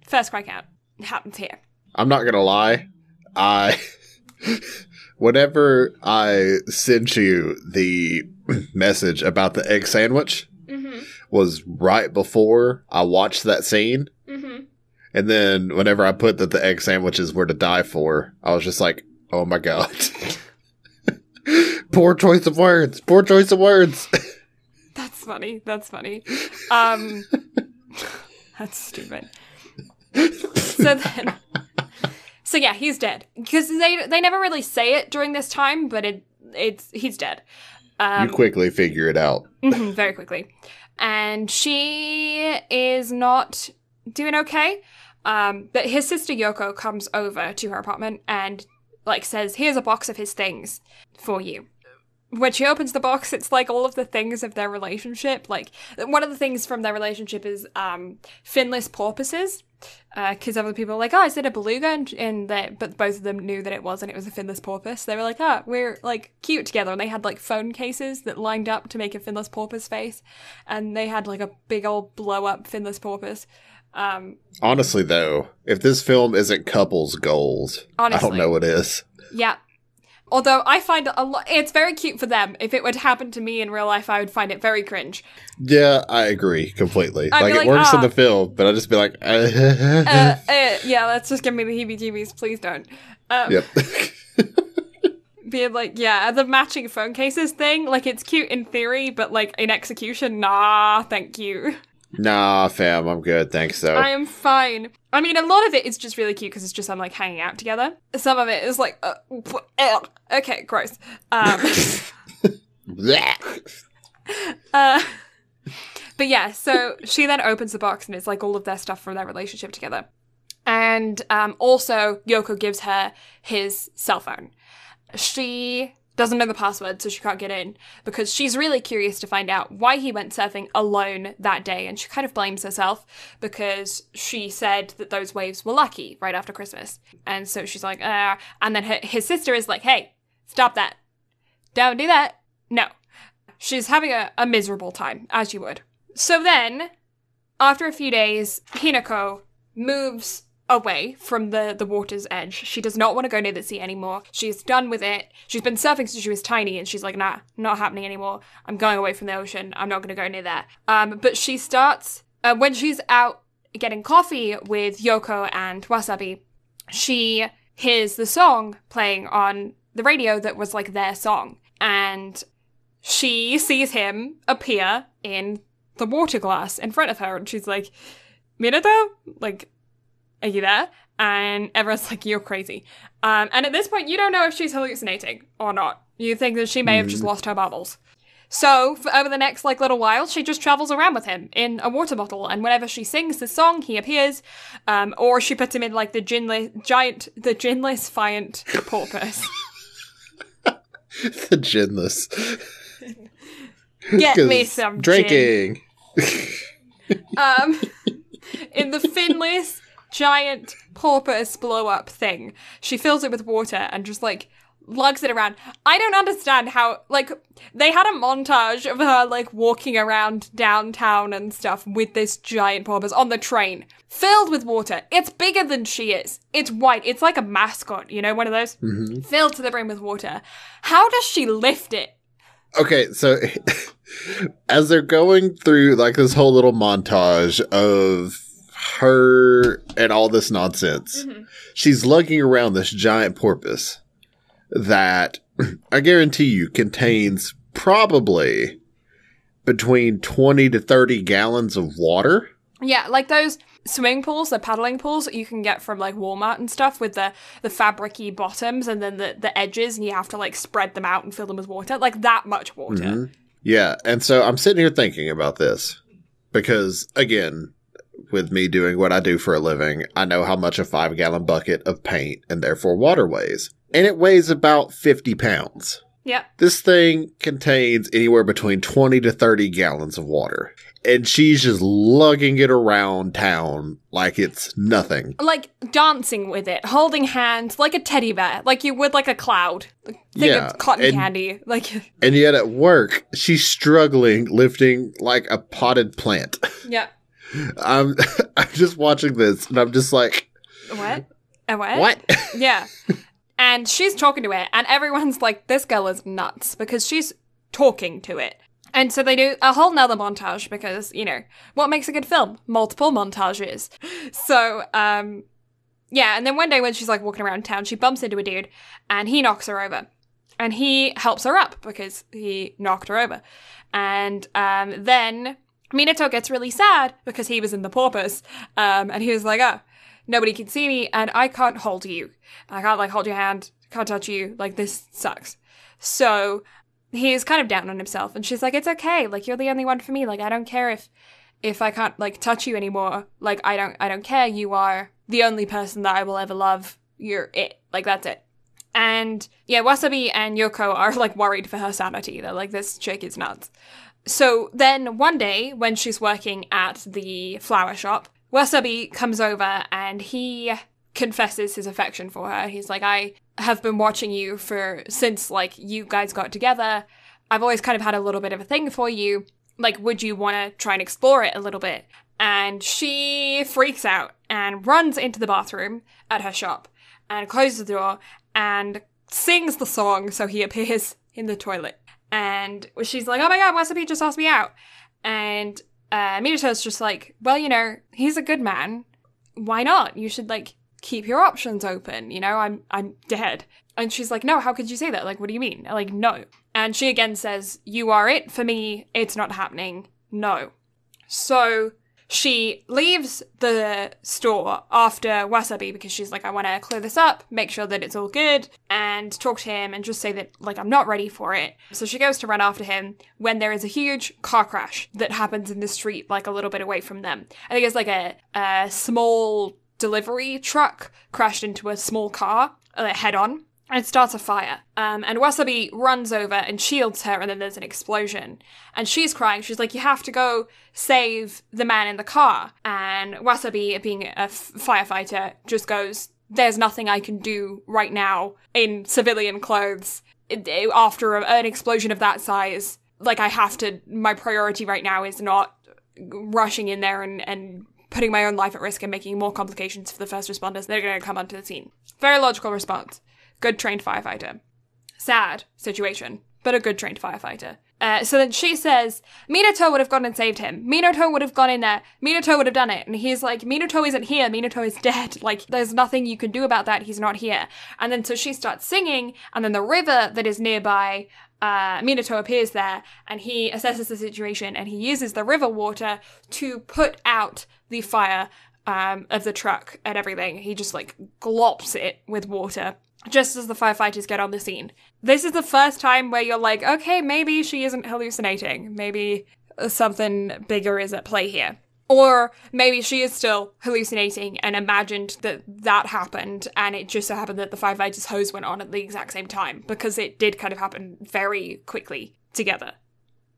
First cry count. It happens here. I'm not gonna lie. Whenever I sent you the message about the egg sandwich was right before I watched that scene. Mm-hmm. And then whenever I put that the egg sandwiches were to die for, I was just like, oh my god. Poor choice of words. Poor choice of words. That's funny. That's stupid. So yeah, he's dead. Because they never really say it during this time, but he's dead. You quickly figure it out. Very quickly. And she is not doing okay. But his sister Yoko comes over to her apartment and like says, here's a box of his things for you. When she opens the box, it's like all of the things of their relationship. Like one of the things from their relationship is finless porpoises. Because other people are like, oh, is it a beluga? But both of them knew that it wasn't. It was a finless porpoise. They were like, oh, we're like cute together. And they had like phone cases that lined up to make a finless porpoise face. And they had like a big old blow up finless porpoise. Honestly, though, if this film isn't couples goals, I don't know what is. Yeah. Although I find it's very cute for them. If it would happen to me in real life, I would find it very cringe. Yeah, I agree completely. Like it works in the film, but I'd just be like, yeah, that's just give me the heebie-jeebies. Please don't. Yep. Being like, yeah, the matching phone cases thing, like it's cute in theory, but like in execution, nah, thank you. Nah, fam, I'm good, thanks though. I am fine. I mean, a lot of it is just really cute because it's just them like hanging out together. Some of it is like, okay, gross. But yeah, so she then opens the box and it's like all of their stuff from their relationship together. And also Yoko gives her his cell phone. She doesn't know the password, so she can't get in because she's really curious to find out why he went surfing alone that day. And she kind of blames herself because she said that those waves were lucky right after Christmas. And so she's like, and then his sister is like, hey, stop that. Don't do that. No. She's having a miserable time, as you would. So then, after a few days, Hinako moves away from the water's edge. She does not want to go near the sea anymore. She's done with it. She's been surfing since she was tiny, and she's like, nah, not happening anymore. I'm going away from the ocean. I'm not going to go near there. But she starts, when she's out getting coffee with Yoko and Wasabi, she hears the song playing on the radio that was like their song. And she sees him appear in the water glass in front of her, and she's like, Minato? Like, are you there? And everyone's like, you're crazy. And at this point, you don't know if she's hallucinating or not. You think that she may have just lost her bubbles. So, for over the next, like, little while, she just travels around with him in a water bottle, and whenever she sings the song, he appears, or she puts him in, like, the ginless fiant porpoise. The ginless. Get me some drinking. In the finless giant porpoise blow-up thing, she fills it with water and just, like, lugs it around. I don't understand how, like, they had a montage of her, like, walking around downtown and stuff with this giant porpoise on the train, filled with water. It's bigger than she is. It's white. It's like a mascot, you know, one of those? Mm-hmm. Filled to the brim with water. How does she lift it? Okay, so as they're going through, like, this whole little montage of her and all this nonsense, she's lugging around this giant porpoise that I guarantee you contains probably between 20 to 30 gallons of water. Yeah, like those swimming pools, the paddling pools that you can get from like Walmart and stuff with the fabric-y bottoms and then the edges, and you have to like spread them out and fill them with water. Like that much water. Mm-hmm. Yeah, and so I'm sitting here thinking about this because, again, with me doing what I do for a living, I know how much a 5-gallon bucket of paint and therefore water weighs. And it weighs about 50 pounds. Yeah. This thing contains anywhere between 20 to 30 gallons of water. And she's just lugging it around town like it's nothing. Like dancing with it, holding hands like a teddy bear, like you would like a cloud. Think of cotton candy. Like. And yet at work, she's struggling lifting like a potted plant. Yeah. I'm just watching this and I'm just like. What? A what? What? Yeah. And she's talking to it, and everyone's like, this girl is nuts, because she's talking to it. And so they do a whole nother montage, because, you know, what makes a good film? Multiple montages. So, yeah, and then one day when she's, like, walking around town, she bumps into a dude, and he knocks her over. And he helps her up, because he knocked her over. And then Minato gets really sad, because he was in the porpoise, and he was like, oh, nobody can see me, and I can't hold you. I can't, like, hold your hand, can't touch you, like, this sucks. So, he's kind of down on himself, and she's like, it's okay, like, you're the only one for me, like, I don't care if I can't, like, touch you anymore, like, I don't care, you are the only person that I will ever love, you're it, like, that's it. And, yeah, Wasabi and Yoko are, like, worried for her sanity, they're like, this chick is nuts. So, then, one day, when she's working at the flower shop, Wasabi comes over and he confesses his affection for her. He's like, I have been watching you since, like, you guys got together. I've always kind of had a little bit of a thing for you. Like, would you want to try and explore it a little bit? And she freaks out and runs into the bathroom at her shop and closes the door and sings the song so he appears in the toilet. And she's like, oh my god, Wasabi just asked me out. And Minato's just like, well, you know, he's a good man. Why not? You should, like, keep your options open. You know, I'm dead. And she's like, no, how could you say that? Like, what do you mean? Like, no. And she again says, you are it for me. It's not happening. No. So she leaves the store after Wasabi because she's like, I want to clear this up, make sure that it's all good, and talk to him and just say that, like, I'm not ready for it. So she goes to run after him when there is a huge car crash that happens in the street, like, a little bit away from them. I think it's like a small delivery truck crashed into a small car head on. And it starts a fire. And Wasabi runs over and shields her, and then there's an explosion. And she's crying. She's like, you have to go save the man in the car. And Wasabi, being a firefighter, just goes, there's nothing I can do right now in civilian clothes. After an explosion of that size, like, my priority right now is not rushing in there and putting my own life at risk and making more complications for the first responders that are going to come onto the scene. Very logical response. Good trained firefighter. Sad situation, but a good trained firefighter. So then she says, Minato would have gone and saved him. Minato would have gone in there. Minato would have done it. And he's like, Minato isn't here. Minato is dead. Like, there's nothing you can do about that. He's not here. And then so she starts singing, and then the river that is nearby, Minato appears there, and he assesses the situation, and he uses the river water to put out the fire of the truck and everything. He just, like, glops it with water just as the firefighters get on the scene. This is the first time where you're like, okay, maybe she isn't hallucinating. Maybe something bigger is at play here. Or maybe she is still hallucinating and imagined that that happened, and it just so happened that the firefighters' hose went on at the exact same time, because it did kind of happen very quickly together.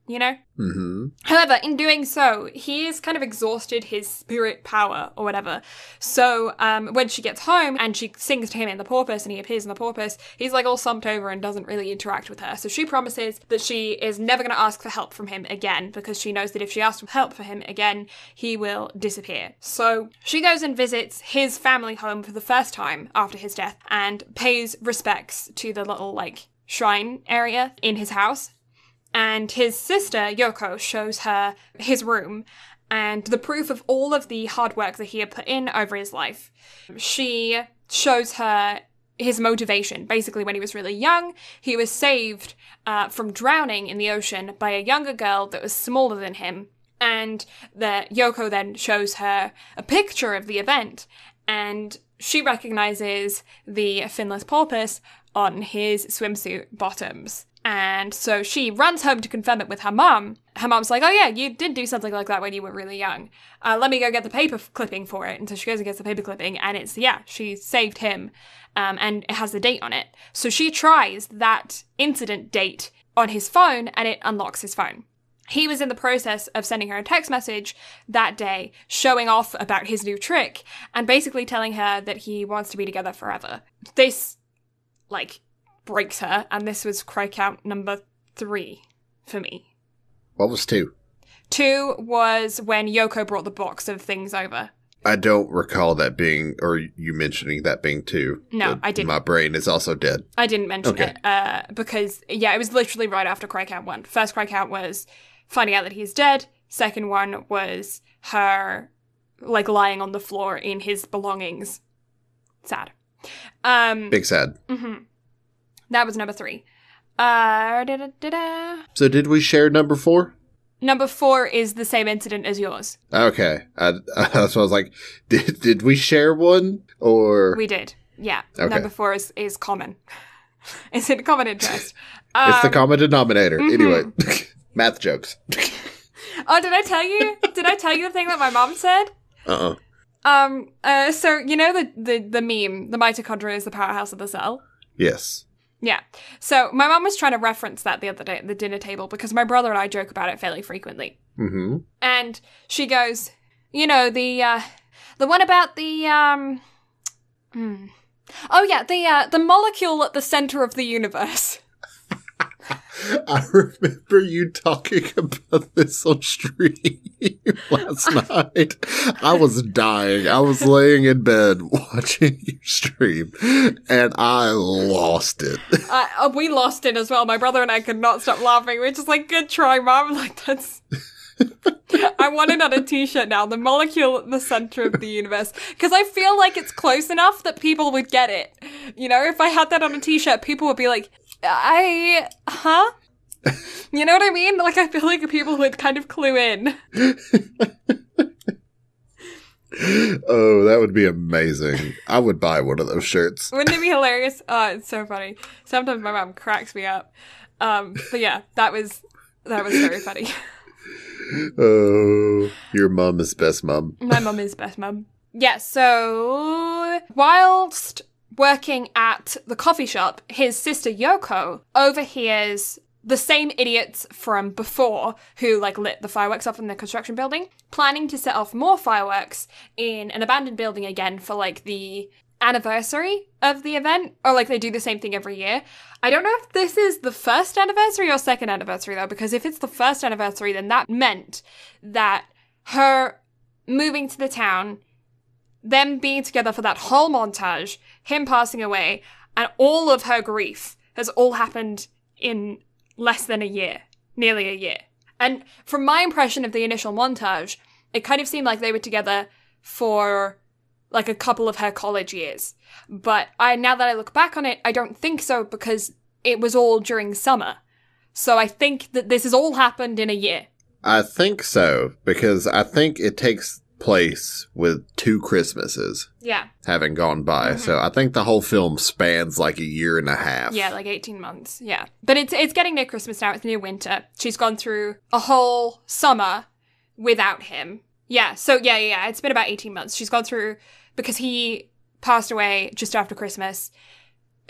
You know? Mm-hmm. However, in doing so, he has kind of exhausted his spirit power or whatever. So when she gets home and she sings to him in the porpoise and he appears in the porpoise, he's like all slumped over and doesn't really interact with her. So she promises that she is never going to ask for help from him again, because she knows that if she asks for help for him again, he will disappear. So she goes and visits his family home for the first time after his death and pays respects to the little, like, shrine area in his house. And his sister, Yoko, shows her his room and the proof of all of the hard work that he had put in over his life. She shows her his motivation. Basically, when he was really young, he was saved from drowning in the ocean by a younger girl that was smaller than him. And Yoko then shows her a picture of the event, and she recognizes the finless porpoise on his swimsuit bottoms. And so she runs home to confirm it with her mom. Her mom's like, oh yeah, you did do something like that when you were really young. Let me go get the paper clipping for it. And so she goes and gets the paper clipping, and it's, yeah, she saved him. And it has the date on it. So she tries that incident date on his phone, and it unlocks his phone. He was in the process of sending her a text message that day, showing off about his new trick, and basically telling her that he wants to be together forever. This, like, breaks her, and this was cry count number 3 for me. What was 2? 2 was when Yoko brought the box of things over. I don't recall that being, or you mentioning that being 2. No, I didn't. My brain is also dead. I didn't mention it, because, yeah, it was literally right after cry count 1. First cry count was finding out that he's dead. Second one was her, like, lying on the floor in his belongings. Sad. Big sad. Mm-hmm. That was number 3. So did we share number 4? Number 4 is the same incident as yours. Okay. That's what I was like, did we share one? Or we did. Yeah. Okay. Number 4 is common. It's in common interest. It's the common denominator. Mm-hmm. Anyway, math jokes. Oh, did I tell you? Did I tell you the thing that my mom said? So you know the meme, the mitochondria is the powerhouse of the cell? Yes. Yeah. So my mom was trying to reference that the other day at the dinner table, because my brother and I joke about it fairly frequently. Mm-hmm. And she goes, you know, the one about the the molecule at the center of the universe. I remember you talking about this on stream last night. I was dying. I was laying in bed watching you stream, and I lost it. We lost it as well. My brother and I could not stop laughing. We're just like, good try, Mom. Like, that's... I want it on a t-shirt now. The molecule at the center of the universe. Because I feel like it's close enough that people would get it. You know, if I had that on a t-shirt, people would be like, huh? You know what I mean? Like, I feel like people would kind of clue in. Oh, that would be amazing. I would buy one of those shirts. Wouldn't it be hilarious? Oh, it's so funny. Sometimes my mom cracks me up. But yeah, that was very funny. Oh, your mum is best mum. My mum is best mum. Yeah, so whilst working at the coffee shop, his sister Yoko overhears the same idiots from before who, like, lit the fireworks off in the construction building, planning to set off more fireworks in an abandoned building again for, like, the anniversary of the event, or, like, they do the same thing every year. I don't know if this is the first anniversary or second anniversary, though, because if it's the first anniversary, then that meant that her moving to the town, them being together for that whole montage, him passing away, and all of her grief has all happened in less than a year. Nearly a year. And from my impression of the initial montage, it kind of seemed like they were together for like a couple of her college years. But now that I look back on it, I don't think so because it was all during summer. So I think that this has all happened in a year. I think so, because I think it takes place with 2 Christmases. Yeah. Having gone by. So I think the whole film spans like a year and a half. Yeah, like 18 months. Yeah. But it's getting near Christmas now. It's near winter. She's gone through a whole summer without him. Yeah. So yeah. It's been about 18 months. She's gone through, because he passed away just after Christmas.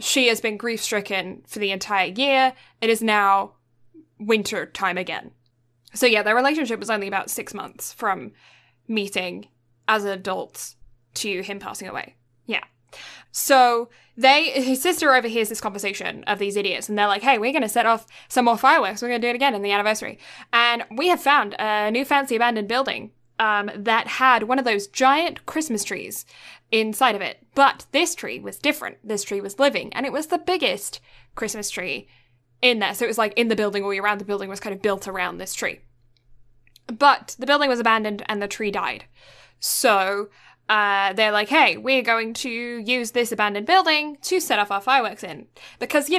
She has been grief-stricken for the entire year. It is now winter time again. So yeah, their relationship was only about 6 months from meeting as adults to him passing away. Yeah. So his sister overhears this conversation of these idiots, and they're like, hey, we're going to set off some more fireworks. We're going to do it again in the anniversary. And we have found a new fancy abandoned building that had one of those giant Christmas trees inside of it. But this tree was different. This tree was living, and it was the biggest Christmas tree in there. So it was like in the building all year round. The building was kind of built around this tree. But the building was abandoned and the tree died. So they're like, hey, we're going to use this abandoned building to set off our fireworks in. Because,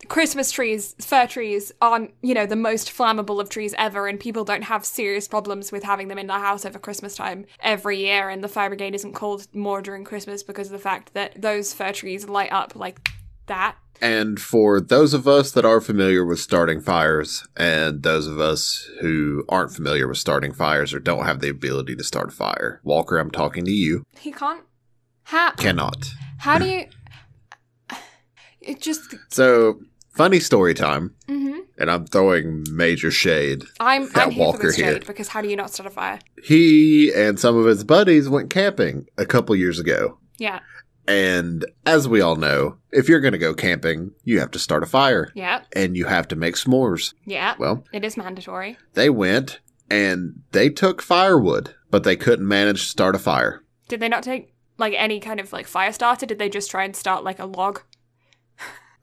Christmas trees, fir trees aren't, the most flammable of trees ever, and people don't have serious problems with having them in their house over Christmas time every year, and the fire brigade isn't called more during Christmas because of the fact that those fir trees light up like that. And for those of us that are familiar with starting fires, and those of us who aren't familiar with starting fires or don't have the ability to start a fire, Walker, I'm talking to you. He can't? Cannot. How do you... It just... So, funny story time. Mm-hmm. And I'm throwing major shade I'm at here Walker for this here. shade, because how do you not start a fire? He and some of his buddies went camping a couple years ago. Yeah. And as we all know, if you're going to go camping, you have to start a fire. Yeah. And you have to make s'mores. Yeah. Well, it is mandatory. They went and they took firewood, but they couldn't manage to start a fire. Did they not take any kind of fire starter? Did they just try and start a log?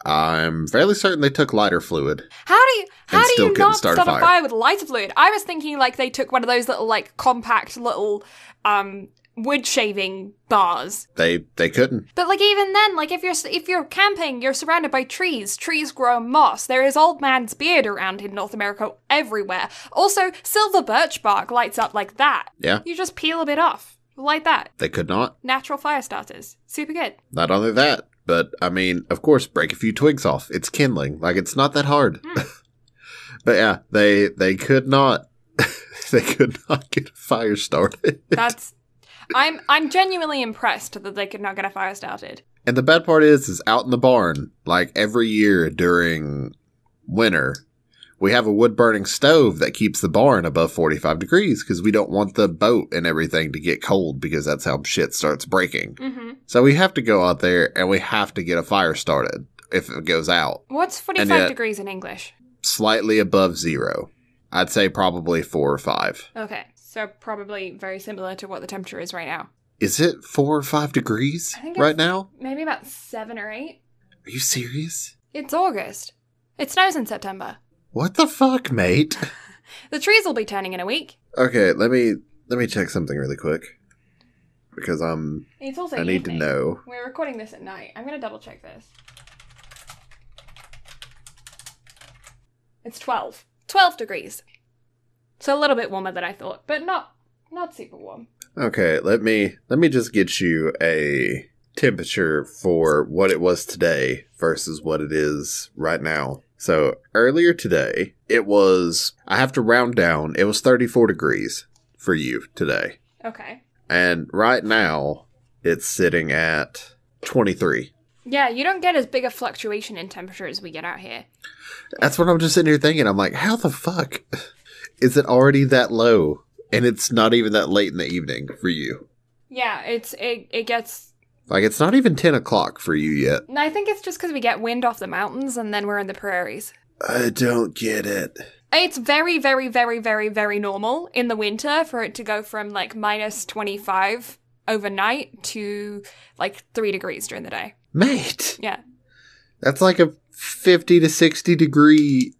I'm fairly certain they took lighter fluid. How do you not start a fire? Fire with lighter fluid? I was thinking they took one of those little compact little wood shaving bars. They couldn't. But even then, if you're camping, you're surrounded by trees. Trees grow moss. There is old man's beard around in North America everywhere. Also, silver birch bark lights up like that. Yeah. You just peel a bit off. Like that. They could not. Natural fire starters. Super good. Not only that, but of course, break a few twigs off. It's kindling. It's not that hard. But yeah, they could not they could not get a fire started. I'm genuinely impressed that they could not get a fire started. And the bad part is out in the barn, every year during winter, we have a wood-burning stove that keeps the barn above 45 degrees because we don't want the boat and everything to get cold because that's how shit starts breaking. Mm-hmm. So we have to go out there and we have to get a fire started if it goes out. What's 45 degrees in English? Slightly above 0. I'd say probably 4 or 5. Okay, so probably very similar to what the temperature is right now. Is it 4 or 5 degrees right now? Maybe about 7 or 8. Are you serious? It's August. It snows in September. What the fuck, mate? The trees will be turning in a week. Okay, let me check something really quick. Because it's also I need to know. We're recording this at night. I'm going to double check this. It's 12. 12 degrees. So a little bit warmer than I thought, but not super warm. Okay, let me just get you a temperature for what it was today versus what it is right now. So earlier today, it was, I have to round down, it was 34 degrees for you today. Okay. And right now, it's sitting at 23. Yeah, you don't get as big a fluctuation in temperature as we get out here. That's what I'm just sitting here thinking. I'm like, how the fuck is it already that low? And it's not even that late in the evening for you. Yeah, it gets... It's not even 10 o'clock for you yet. No, I think it's just because we get wind off the mountains and then we're in the prairies. I don't get it. It's very, very, very, very, very normal in the winter for it to go from like minus 25 overnight to like 3 degrees during the day. Mate. Yeah. That's like a 50 to 60 degree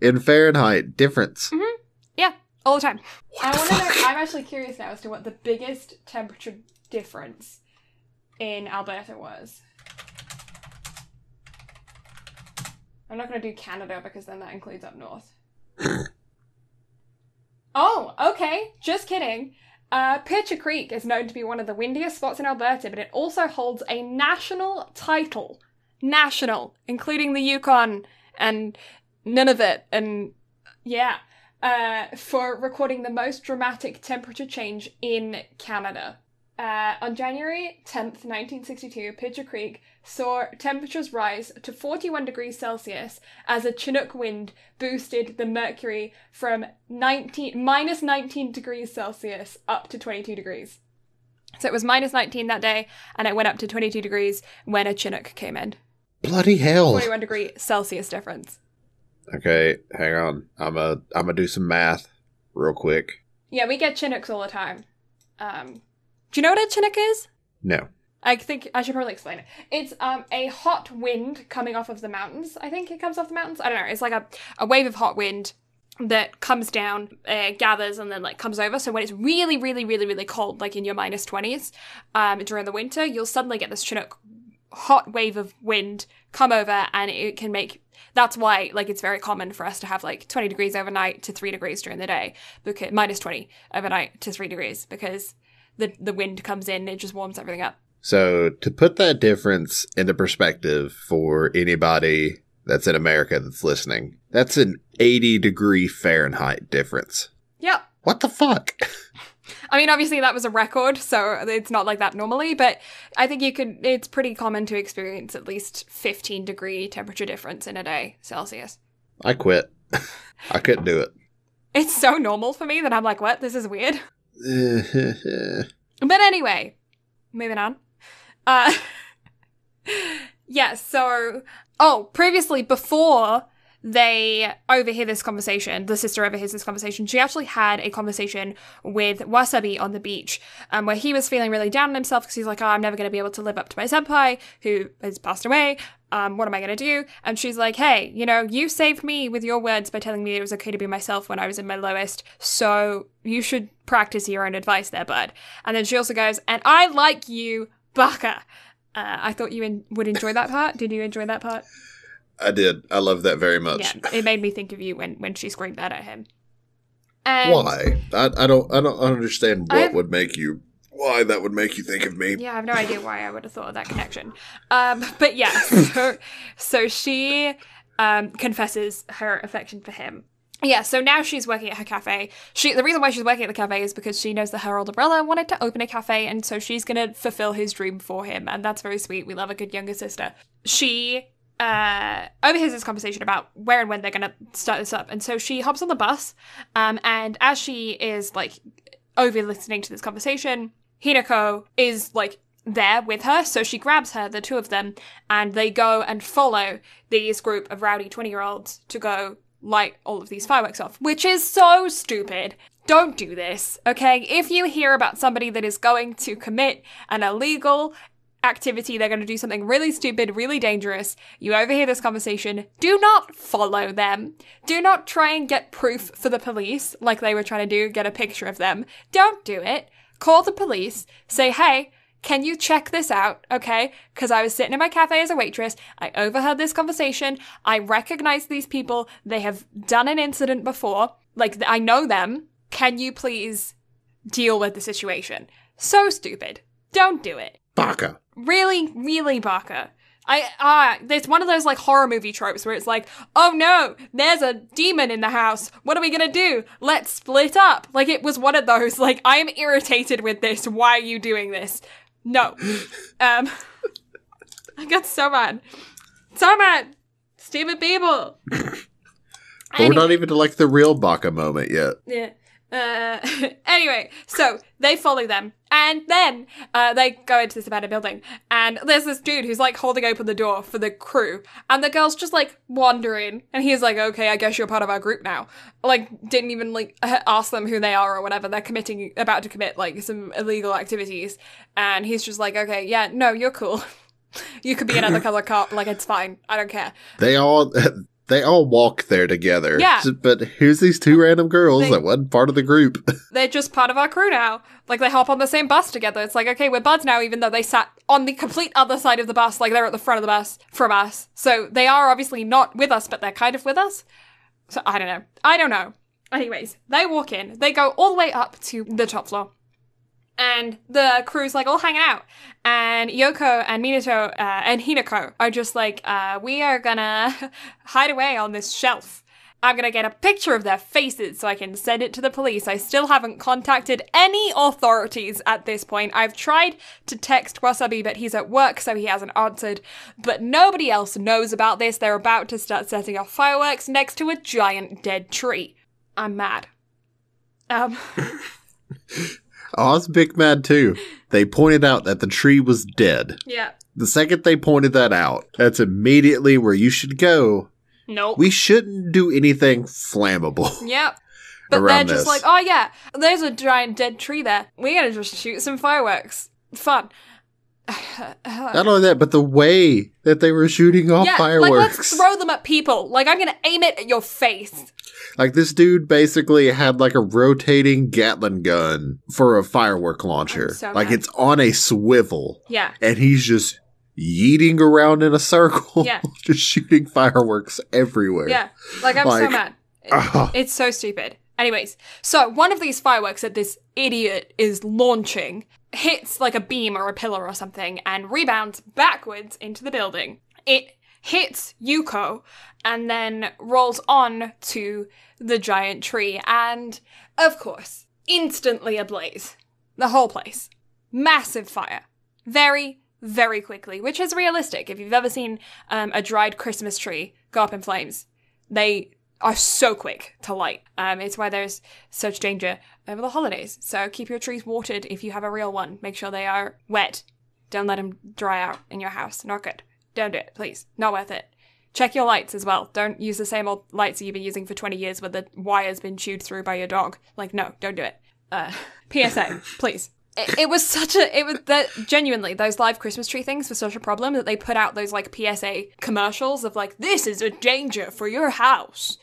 in Fahrenheit difference. Mm-hmm. Yeah, all the time. What the fuck? I'm actually curious now as to what the biggest temperature difference in Alberta was. I'm not going to do Canada because then that includes up north. Oh, okay. Just kidding. Pitcher Creek is known to be one of the windiest spots in Alberta, but it also holds a national title. National, including the Yukon and Nunavut and yeah, for recording the most dramatic temperature change in Canada. On January 10th, 1962, Pitcher Creek saw temperatures rise to 41 degrees Celsius as a Chinook wind boosted the mercury from minus 19 degrees Celsius up to 22 degrees. So it was minus 19 that day, and it went up to 22 degrees when a Chinook came in. Bloody hell. 41 degree Celsius difference. Okay, hang on. I'm gonna do some math real quick. Yeah, we get Chinooks all the time. Do you know what a Chinook is? No. I think I should probably explain it. It's a hot wind coming off of the mountains. I think it comes off the mountains. I don't know. It's like a wave of hot wind that comes down, gathers, and then like comes over. So when it's really, really, really, really cold, like in your minus 20s during the winter, you'll suddenly get this Chinook hot wave of wind come over, and it can make... That's why, like, it's very common for us to have, like, 20 degrees overnight to 3 degrees during the day. Because minus 20 overnight to 3 degrees, because the wind comes in and it just warms everything up. So, to put that difference into perspective for anybody that's in America that's listening, that's an 80 degree Fahrenheit difference. Yep. What the fuck? I mean, obviously that was a record, so it's not like that normally, but I think it's pretty common to experience at least 15 degree temperature difference in a day, Celsius. I quit. I couldn't do it. It's so normal for me that I'm like, what? This is weird. But anyway, moving on. Yeah, so... Oh, previously, before they overhear this conversation, the sister overhears this conversation, she actually had a conversation with Wasabi on the beach, where he was feeling really down on himself because he's like, oh, I'm never going to be able to live up to my senpai, who has passed away. What am I going to do? And she's like, hey, you saved me with your words by telling me it was okay to be myself when I was in my lowest, so you should practice your own advice there, bud. And then she also goes, and I like you, baka. I thought you would enjoy that part. Did you enjoy that part? I did. I love that very much. Yeah, it made me think of you when she screamed that at him. And why? I don't understand why that would make you think of me. Yeah, I have no idea why I would have thought of that connection. But yeah, so she confesses her affection for him. Yeah, so now she's working at her cafe. The reason why she's working at the cafe is because she knows that her older brother wanted to open a cafe, and so she's going to fulfill his dream for him, and that's very sweet. We love a good younger sister. She overhears this conversation about where and when they're going to start this up, and so she hops on the bus, and as she is, like, over listening to this conversation, Hinako is, like, there with her, so she grabs her, the two of them, and they go and follow these group of rowdy 20-year-olds to go light all of these fireworks off, which is so stupid. Don't do this, okay? If you hear about somebody that is going to commit an illegal activity, they're going to do something really stupid, really dangerous, you overhear this conversation, do not follow them. Do not try and get proof for the police, like they were trying to do, get a picture of them. Don't do it. Call the police. Say, hey, can you check this out, okay? Because I was sitting in my cafe as a waitress. I overheard this conversation. I recognize these people. They have done an incident before. Like, I know them. Can you please deal with the situation? So stupid. Don't do it. Baka. Really, really baka. There's one of those, like, horror movie tropes where it's like, oh no, there's a demon in the house. What are we gonna do? Let's split up. Like, it was one of those, like, I am irritated with this. Why are you doing this? No. I got so mad. So mad. Stupid people. But we're not even to, like, the real baka moment yet. Yeah. Anyway, so they follow them, and then they go into this abandoned building, and there's this dude who's like holding open the door for the crew, and the girl's just like wandering, and he's like, okay, I guess you're part of our group now. Like, didn't even like ask them who they are or whatever. They're about to commit like some illegal activities, and he's just like, okay, yeah, no, you're cool. You could be another color cop, like, it's fine. I don't care. They all walk there together. Yeah. But here's these two random girls that wasn't part of the group. They're just part of our crew now. Like, they hop on the same bus together. It's like, okay, we're buds now, even though they sat on the complete other side of the bus. Like, they're at the front of the bus from us. So they are obviously not with us, but they're kind of with us. So I don't know. Anyways, they walk in. They go all the way up to the top floor. And the crew's like all hanging out. And Yoko and Minato and Hinako are just like, we are gonna hide away on this shelf. I'm gonna get a picture of their faces so I can send it to the police. I still haven't contacted any authorities at this point. I've tried to text Wasabi, but he's at work, so he hasn't answered. But nobody else knows about this. They're about to start setting off fireworks next to a giant dead tree. I'm mad. I was big mad too. They pointed out that the tree was dead. Yeah. The second they pointed that out, that's immediately where you should go. Nope. We shouldn't do anything flammable. Yep. But they're just this. like, oh yeah, there's a giant dead tree there. We're gonna just shoot some fireworks. Fun. Not only that, but the way that they were shooting off fireworks. Like, let's throw them at people. Like, I'm gonna aim it at your face. Like, this dude basically had, like, a rotating Gatling gun for a firework launcher. So like, mad. it's on a swivel. Yeah. And he's just yeeting around in a circle. Yeah. Just shooting fireworks everywhere. Yeah. Like, I'm so mad. It's so stupid. Anyways, so one of these fireworks that this idiot is launching hits, like, a beam or a pillar or something and rebounds backwards into the building. It hits Yuko and then rolls on to the giant tree and, of course, instantly ablaze. The whole place. Massive fire. Very, very quickly, which is realistic. If you've ever seen a dried Christmas tree go up in flames, they are so quick to light. It's why there's such danger over the holidays. So keep your trees watered if you have a real one. Make sure they are wet. Don't let them dry out in your house. Not good. Don't do it, please. Not worth it. Check your lights as well. Don't use the same old lights that you've been using for 20 years where the wire's been chewed through by your dog. Like, no, don't do it. PSA, please. Genuinely, those live Christmas tree things were such a problem that they put out those, like, PSA commercials of, like, this is a danger for your house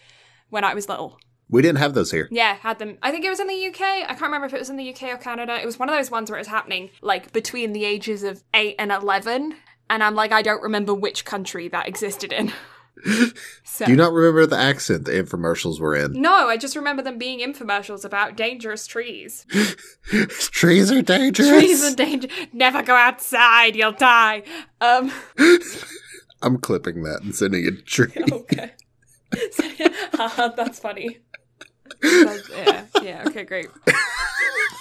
when I was little. We didn't have those here. Yeah, had them. I think it was in the UK. I can't remember if it was in the UK or Canada. It was one of those ones where it was happening, like, between the ages of 8 and 11. And I'm like, I don't remember which country that existed in. So. Do you not remember the accent the infomercials were in? No, I just remember them being infomercials about dangerous trees. Trees are dangerous. Trees are dangerous. Never go outside, you'll die. I'm clipping that and sending it to Tree. Okay. That's funny. Yeah, okay, great.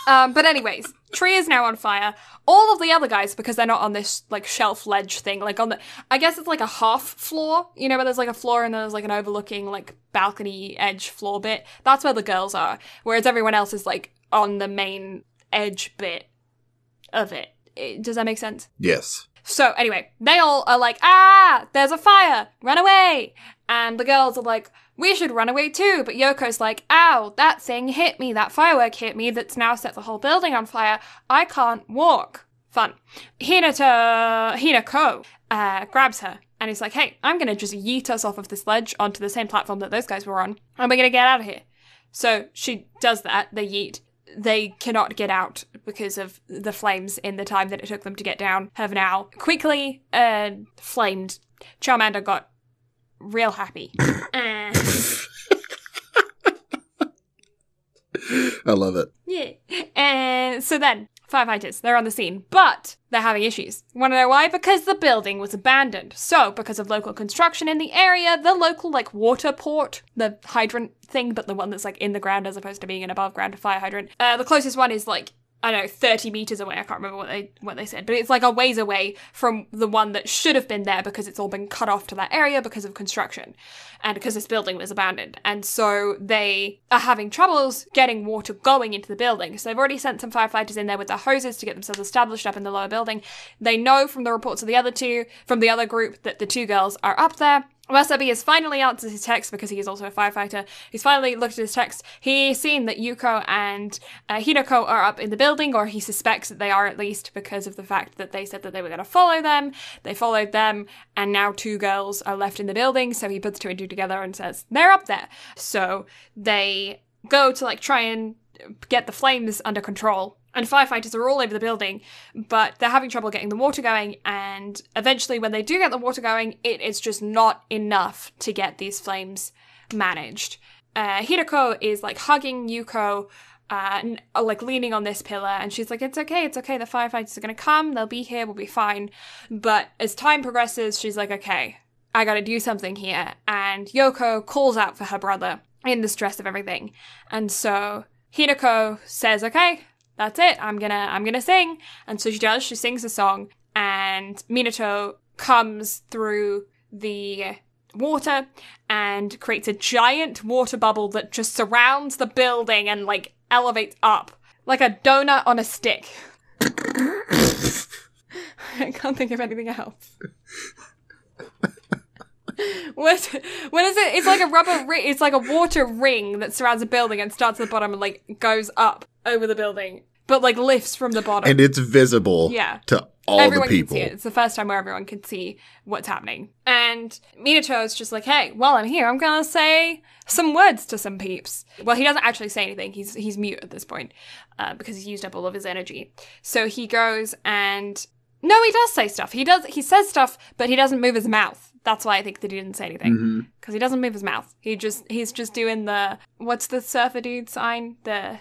But anyways, Tree is now on fire. All of the other guys, because they're not on this, like, shelf ledge thing, like, on the, I guess it's like a half floor, you know, where there's, like, a floor and then there's, like, an overlooking, like, balcony edge floor bit. That's where the girls are. Whereas everyone else is, like, on the main edge bit of it. Does that make sense? Yes. So, anyway, they all are like, there's a fire! Run away! And the girls are like, we should run away too, but Yoko's like, ow, that thing hit me, that firework hit me that's now set the whole building on fire. I can't walk. Fun. Hinako grabs her and is like, hey, I'm gonna just yeet us off of this ledge onto the same platform that those guys were on, and we're gonna get out of here. So she does that, they yeet. They cannot get out because of the flames in the time that it took them to get down have now quickly flamed. Charmander got real happy. I love it. Yeah. And so then, firefighters, they're on the scene, but they're having issues. Want to know why? Because the building was abandoned. So, because of local construction in the area, the local, like, water port, the hydrant thing, but the one that's, like, in the ground as opposed to being an above ground fire hydrant, the closest one is, like, I don't know, 30 meters away. I can't remember what they said, but it's like a ways away from the one that should have been there because it's all been cut off to that area because of construction and because this building was abandoned. And so they are having troubles getting water going into the building. So they've already sent some firefighters in there with their hoses to get themselves established up in the lower building. They know from the reports of the other group, that the two girls are up there. Wasabi has finally answered his text because he is also a firefighter. He's finally looked at his text. He's seen that Yuko and Hinako are up in the building, or he suspects that they are at least because of the fact that they said that they were going to follow them. They followed them, and now two girls are left in the building, so he puts two and two together and says, they're up there. So they go to like try and get the flames under control. And firefighters are all over the building, but they're having trouble getting the water going, and eventually when they do get the water going, it is just not enough to get these flames managed. Hideko is like hugging Yuko, like leaning on this pillar, and she's like, it's okay, the firefighters are gonna come, they'll be here, we'll be fine. But as time progresses, she's like, okay, I gotta do something here. And Yoko calls out for her brother in the stress of everything. And so Hideko says, okay, that's it, I'm gonna sing. And so she does, she sings a song, and Minato comes through the water and creates a giant water bubble that just surrounds the building and like elevates up like a donut on a stick. I can't think of anything else. What is it? It's like a rubber ring. It's like a water ring that surrounds a building and starts at the bottom and like goes up over the building, but like lifts from the bottom. And it's visible to all everyone the people. Can see it. It's the first time where everyone can see what's happening. And Minato is just like, hey, while I'm here, I'm gonna say some words to some peeps. Well, he doesn't actually say anything. He's mute at this point because he's used up all of his energy. So he goes and... No, he does say stuff. He says stuff, but he doesn't move his mouth. That's why I think that he didn't say anything. Because he doesn't move his mouth. He's just doing the... What's the surfer dude sign? The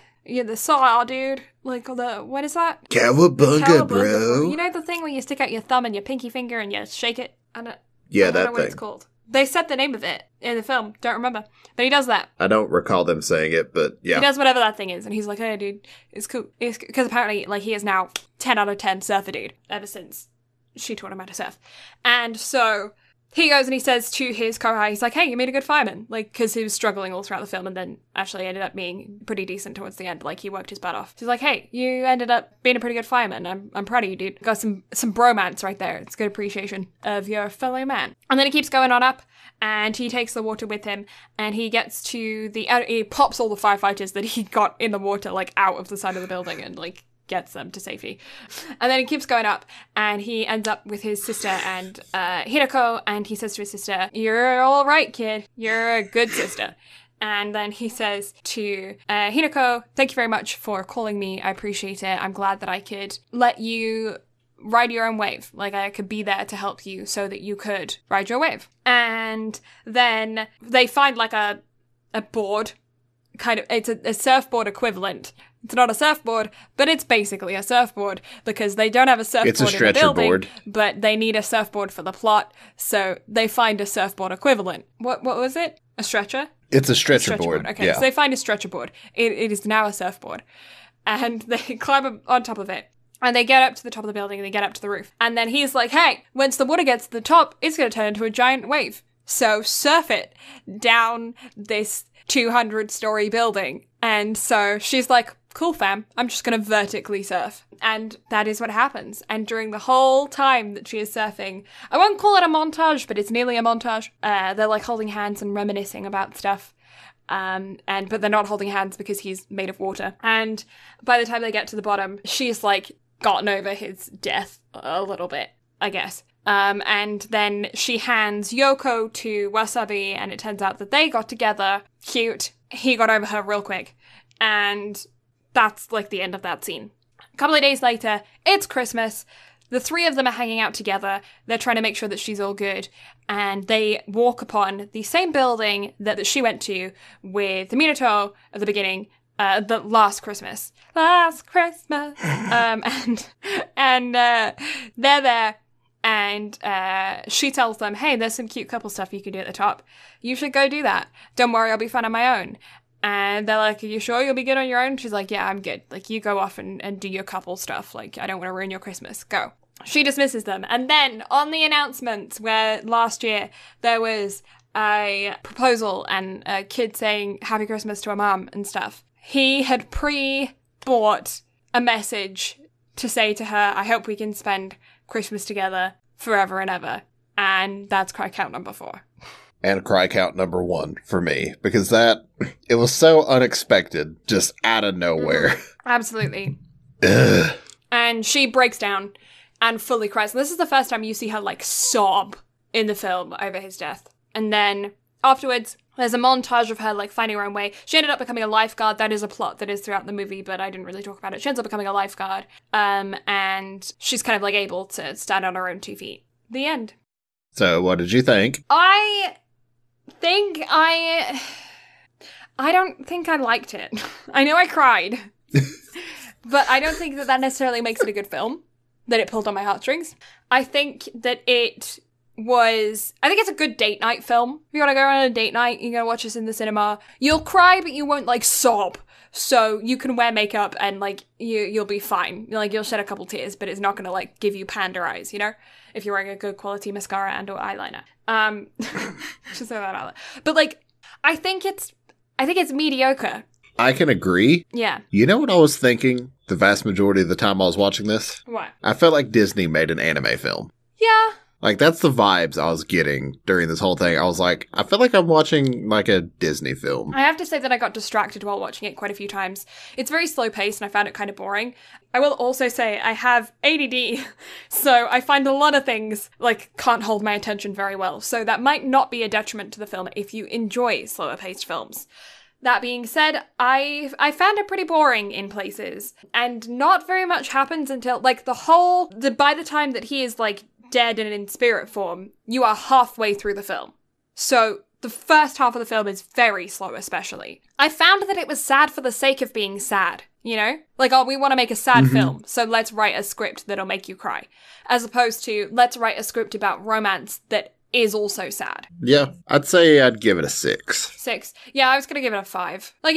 saw dude. Like, what is that? Cowabunga, bro. You know the thing where you stick out your thumb and your pinky finger and you shake it? I don't that know thing. what it's called. They said the name of it in the film. Don't remember. But he does that. I don't recall them saying it, but yeah. He does whatever that thing is. And he's like, hey, dude, it's cool. Because apparently, like, he is now 10 out of 10 surfer dude ever since she taught him how to surf. And so... he goes and he says to his co-high, he's like, hey, you made a good fireman. Like, because he was struggling all throughout the film and then actually ended up being pretty decent towards the end. Like, he worked his butt off. He's like, hey, you ended up being a pretty good fireman. I'm proud of you, dude. Got some bromance right there. It's good appreciation of your fellow man. And then he keeps going on up and he takes the water with him and he gets to he pops all the firefighters that he got in the water, like, out of the side of the building and, like, gets them to safety. And then he keeps going up and he ends up with his sister and Hideko, and he says to his sister, you're all right, kid. You're a good sister. And then he says to Hideko, thank you very much for calling me. I appreciate it. I'm glad that I could let you ride your own wave. Like, I could be there to help you so that you could ride your wave. And then they find like a board, kind of, it's a surfboard equivalent. It's not a surfboard, but it's basically a surfboard because they don't have a surfboard in the building, board. But they need a surfboard for the plot, so they find a surfboard equivalent. What was it? A stretcher? It's a stretcher board. Okay, yeah. So they find a stretcher board. It is now a surfboard. And they climb up on top of it. And they get up to the top of the building and they get up to the roof. And then he's like, hey, once the water gets to the top, it's going to turn into a giant wave. So surf it down this 200-story building. And so she's like, cool, fam, I'm just going to vertically surf. And that is what happens. And during the whole time that she is surfing, I won't call it a montage, but it's nearly a montage. They're like holding hands and reminiscing about stuff. But they're not holding hands because he's made of water. And by the time they get to the bottom, she's like gotten over his death a little bit, I guess. And then she hands Yoko to Wasabi, and it turns out that they got together. Cute. He got over her real quick. And that's like the end of that scene. A couple of days later, it's Christmas. The three of them are hanging out together. They're trying to make sure that she's all good. And they walk upon the same building that she went to with Minato at the beginning, the last Christmas. Last Christmas. And they're there. And she tells them, hey, there's some cute couple stuff you can do at the top. You should go do that. Don't worry, I'll be fine on my own. And they're like, are you sure you'll be good on your own? She's like, yeah, I'm good. Like, you go off and do your couple stuff. Like, I don't want to ruin your Christmas. Go. She dismisses them. And then on the announcements where last year there was a proposal and a kid saying Happy Christmas to a mum and stuff, he had pre-bought a message to say to her, I hope we can spend Christmas together forever and ever. And that's cry count number 4. And cry count number 1 for me, because it was so unexpected, just out of nowhere. Absolutely. Ugh. And she breaks down and fully cries. And this is the first time you see her, like, sob in the film over his death. And then afterwards, there's a montage of her, like, finding her own way. She ended up becoming a lifeguard. That is a plot that is throughout the movie, but I didn't really talk about it. She ends up becoming a lifeguard. And she's kind of, like, able to stand on her own 2 feet. The end. So, what did you think? I don't think I liked it. I know I cried. But I don't think that necessarily makes it a good film, that it pulled on my heartstrings. I think that it's a good date night film. If you want to go on a date night, you're going to watch this in the cinema. You'll cry, but you won't, like, sob. So you can wear makeup and, like, you'll be fine. Like, you'll shed a couple tears, but it's not going to, like, give you panda eyes, you know? If you're wearing a good quality mascara and or eyeliner. Just throw that out there. But, like, I think it's mediocre. I can agree. Yeah. You know what I was thinking the vast majority of the time I was watching this? What? I felt like Disney made an anime film. Yeah. Like, that's the vibes I was getting during this whole thing. I was like, I feel like I'm watching, like, a Disney film. I have to say that I got distracted while watching it quite a few times. It's very slow-paced, and I found it kind of boring. I will also say I have ADD, so I find a lot of things, like, can't hold my attention very well. So that might not be a detriment to the film if you enjoy slower-paced films. That being said, I found it pretty boring in places, and not very much happens until, like, by the time that he is, like, dead and in spirit form, you are halfway through the film. So the first half of the film is very slow, especially. I found that it was sad for the sake of being sad, you know? Like, oh, we want to make a sad film, so let's write a script that'll make you cry. As opposed to, let's write a script about romance that is also sad. Yeah, I'd say I'd give it a 6. 6. Yeah, I was gonna give it a 5. Like,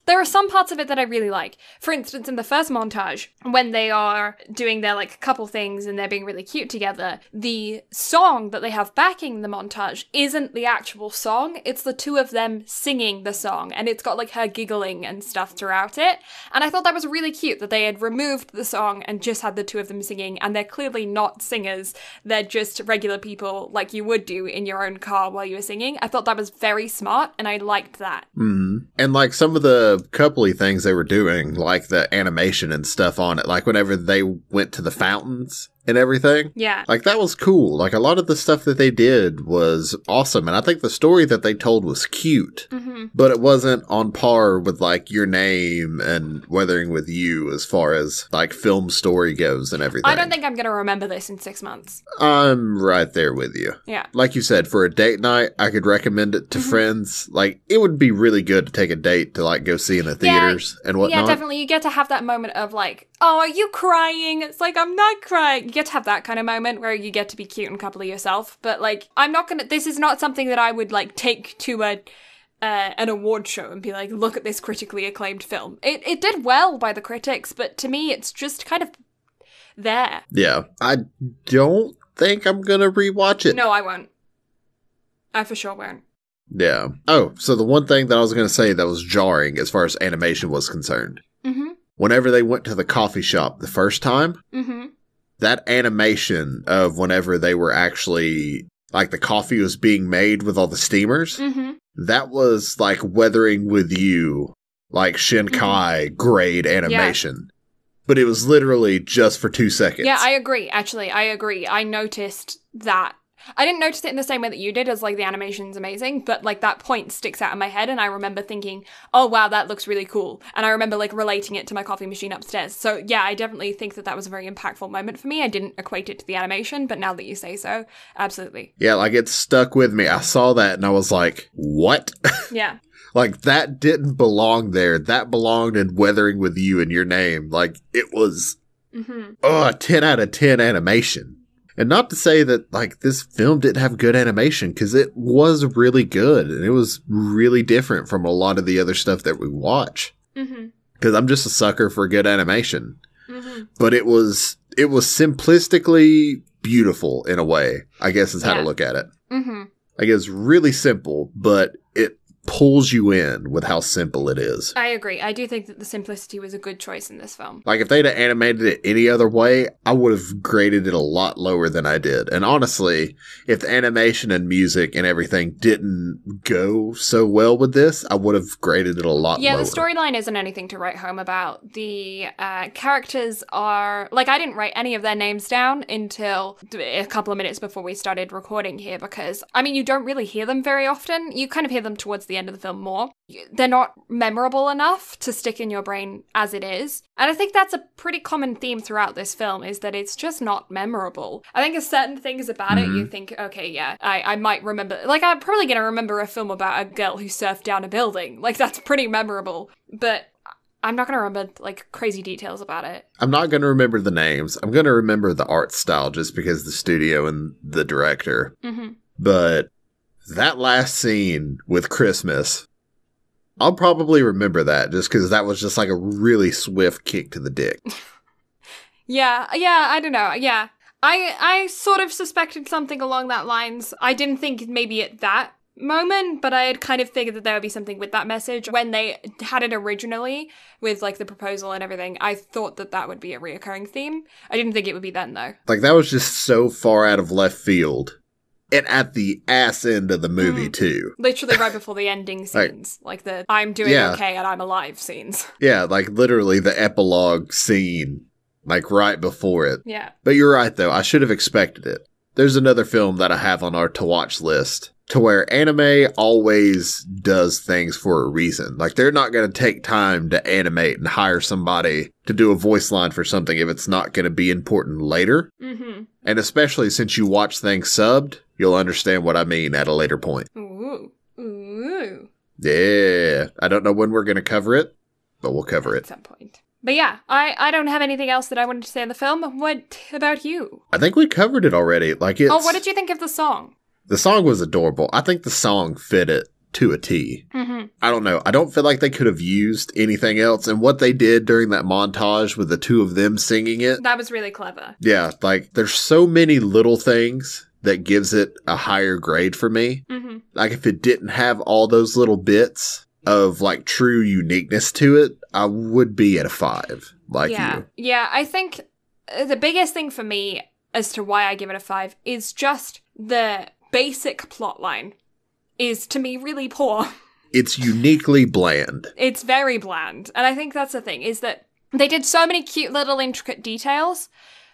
there are some parts of it that I really like. For instance, in the first montage, when they are doing their, like, couple things and they're being really cute together, the song that they have backing the montage isn't the actual song, it's the two of them singing the song, and it's got, like, her giggling and stuff throughout it. And I thought that was really cute, that they had removed the song and just had the two of them singing, and they're clearly not singers, they're just regular people, like you would do in your own car while you were singing. I thought that was very smart, and I liked that. Mm-hmm. And, like, some of the coupley things they were doing, like the animation and stuff on it, like whenever they went to the fountains and everything. Yeah. Like, that was cool. Like, a lot of the stuff that they did was awesome. And I think the story that they told was cute. Mm-hmm. But it wasn't on par with, like, Your Name and Weathering with You as far as, like, film story goes and everything. I don't think I'm going to remember this in 6 months. I'm right there with you. Yeah. Like you said, for a date night, I could recommend it to friends. Like, it would be really good to take a date to, like, go see in the theaters and whatnot. Yeah, definitely. You get to have that moment of, like, oh, are you crying? It's like, I'm not crying. You get to have that kind of moment where you get to be cute and coupley yourself. But, like, this is not something that I would, like, take to an award show and be like, look at this critically acclaimed film. It did well by the critics, but to me, it's just kind of there. Yeah. I don't think I'm gonna rewatch it. No, I won't. I for sure won't. Yeah. Oh, so the one thing that I was gonna say that was jarring as far as animation was concerned. Mm-hmm. Whenever they went to the coffee shop the first time, that animation of whenever they were actually, like, the coffee was being made with all the steamers, that was like Weathering with You, like Shinkai grade animation. Yeah. But it was literally just for 2 seconds. Yeah, I agree. Actually, I agree. I noticed that. I didn't notice it in the same way that you did, as, like, the animation's amazing, but, like, that point sticks out in my head, and I remember thinking, oh, wow, that looks really cool. And I remember, like, relating it to my coffee machine upstairs. So, yeah, I definitely think that was a very impactful moment for me. I didn't equate it to the animation, but now that you say so, absolutely. Yeah, like, it stuck with me. I saw that, and I was like, what? Yeah. Like, that didn't belong there. That belonged in Weathering with You and Your Name. Like, it was, a 10 out of 10 animation. And not to say that, like, this film didn't have good animation, because it was really good, and it was really different from a lot of the other stuff that we watch. Because I'm just a sucker for good animation. But it was simplistically beautiful in a way, I guess is how to look at it. Like, it's really simple, but it pulls you in with how simple it is. I agree. I do think that the simplicity was a good choice in this film. Like, if they'd have animated it any other way, I would have graded it a lot lower than I did. And honestly, if the animation and music and everything didn't go so well with this, I would have graded it a lot lower. Yeah, the storyline isn't anything to write home about. The characters are... Like, I didn't write any of their names down until a couple of minutes before we started recording here because, I mean, you don't really hear them very often. You kind of hear them towards the end of the film more. They're not memorable enough to stick in your brain as it is. And I think that's a pretty common theme throughout this film, is that it's just not memorable. I think there's certain things about it you think, okay, yeah, I might remember. Like, I'm probably going to remember a film about a girl who surfed down a building. Like, that's pretty memorable. But I'm not going to remember, like, crazy details about it. I'm not going to remember the names. I'm going to remember the art style just because the studio and the director. But that last scene with Christmas, I'll probably remember that just because that was just like a really swift kick to the dick. Yeah, I don't know. Yeah. I sort of suspected something along that lines. I didn't think maybe at that moment, but I had kind of figured that there would be something with that message. When they had it originally with like the proposal and everything, I thought that that would be a reoccurring theme. I didn't think it would be then though. Like, that was just so far out of left field. And at the ass end of the movie, too. Literally right before the ending scenes. Like the I'm doing okay and I'm alive scenes. Yeah, like literally the epilogue scene. Like right before it. Yeah. But you're right, though. I should have expected it. There's another film that I have on our to-watch list to where anime always does things for a reason. Like, they're not going to take time to animate and hire somebody to do a voice line for something if it's not going to be important later. And especially since you watch things subbed, you'll understand what I mean at a later point. Ooh. Yeah. I don't know when we're going to cover it, but we'll cover it. At some point. But yeah, I don't have anything else that I wanted to say in the film. What about you? I think we covered it already. Like, it's... Oh, what did you think of the song? The song was adorable. I think the song fit it to a T. I don't know. I don't feel like they could have used anything else. And what they did during that montage with the two of them singing it. That was really clever. Yeah. Like, there's so many little things that gives it a higher grade for me. Like, if it didn't have all those little bits of, like, true uniqueness to it, I would be at a 5, like you. Yeah, I think the biggest thing for me as to why I give it a 5 is just the basic plotline is, to me, really poor. It's uniquely bland. It's very bland. And I think that's the thing, is that they did so many cute little intricate details,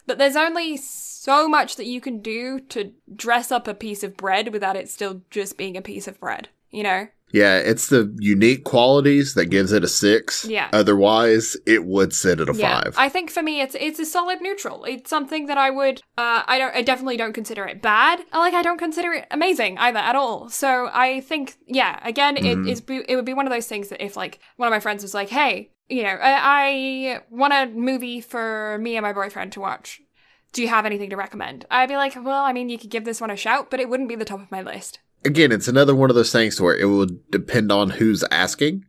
but there's only so much that you can do to dress up a piece of bread without it still just being a piece of bread, you know? Yeah, it's the unique qualities that gives it a 6. Yeah. Otherwise, it would sit at a 5. I think for me, it's a solid neutral. It's something that I would, I definitely don't consider it bad. I don't consider it amazing either at all. So I think, yeah, again, it would be one of those things that if like one of my friends was like, hey, you know, I want a movie for me and my boyfriend to watch. Do you have anything to recommend? I'd be like, well, I mean, you could give this one a shout, but it wouldn't be the top of my list. Again, it's another one of those things to where it would depend on who's asking.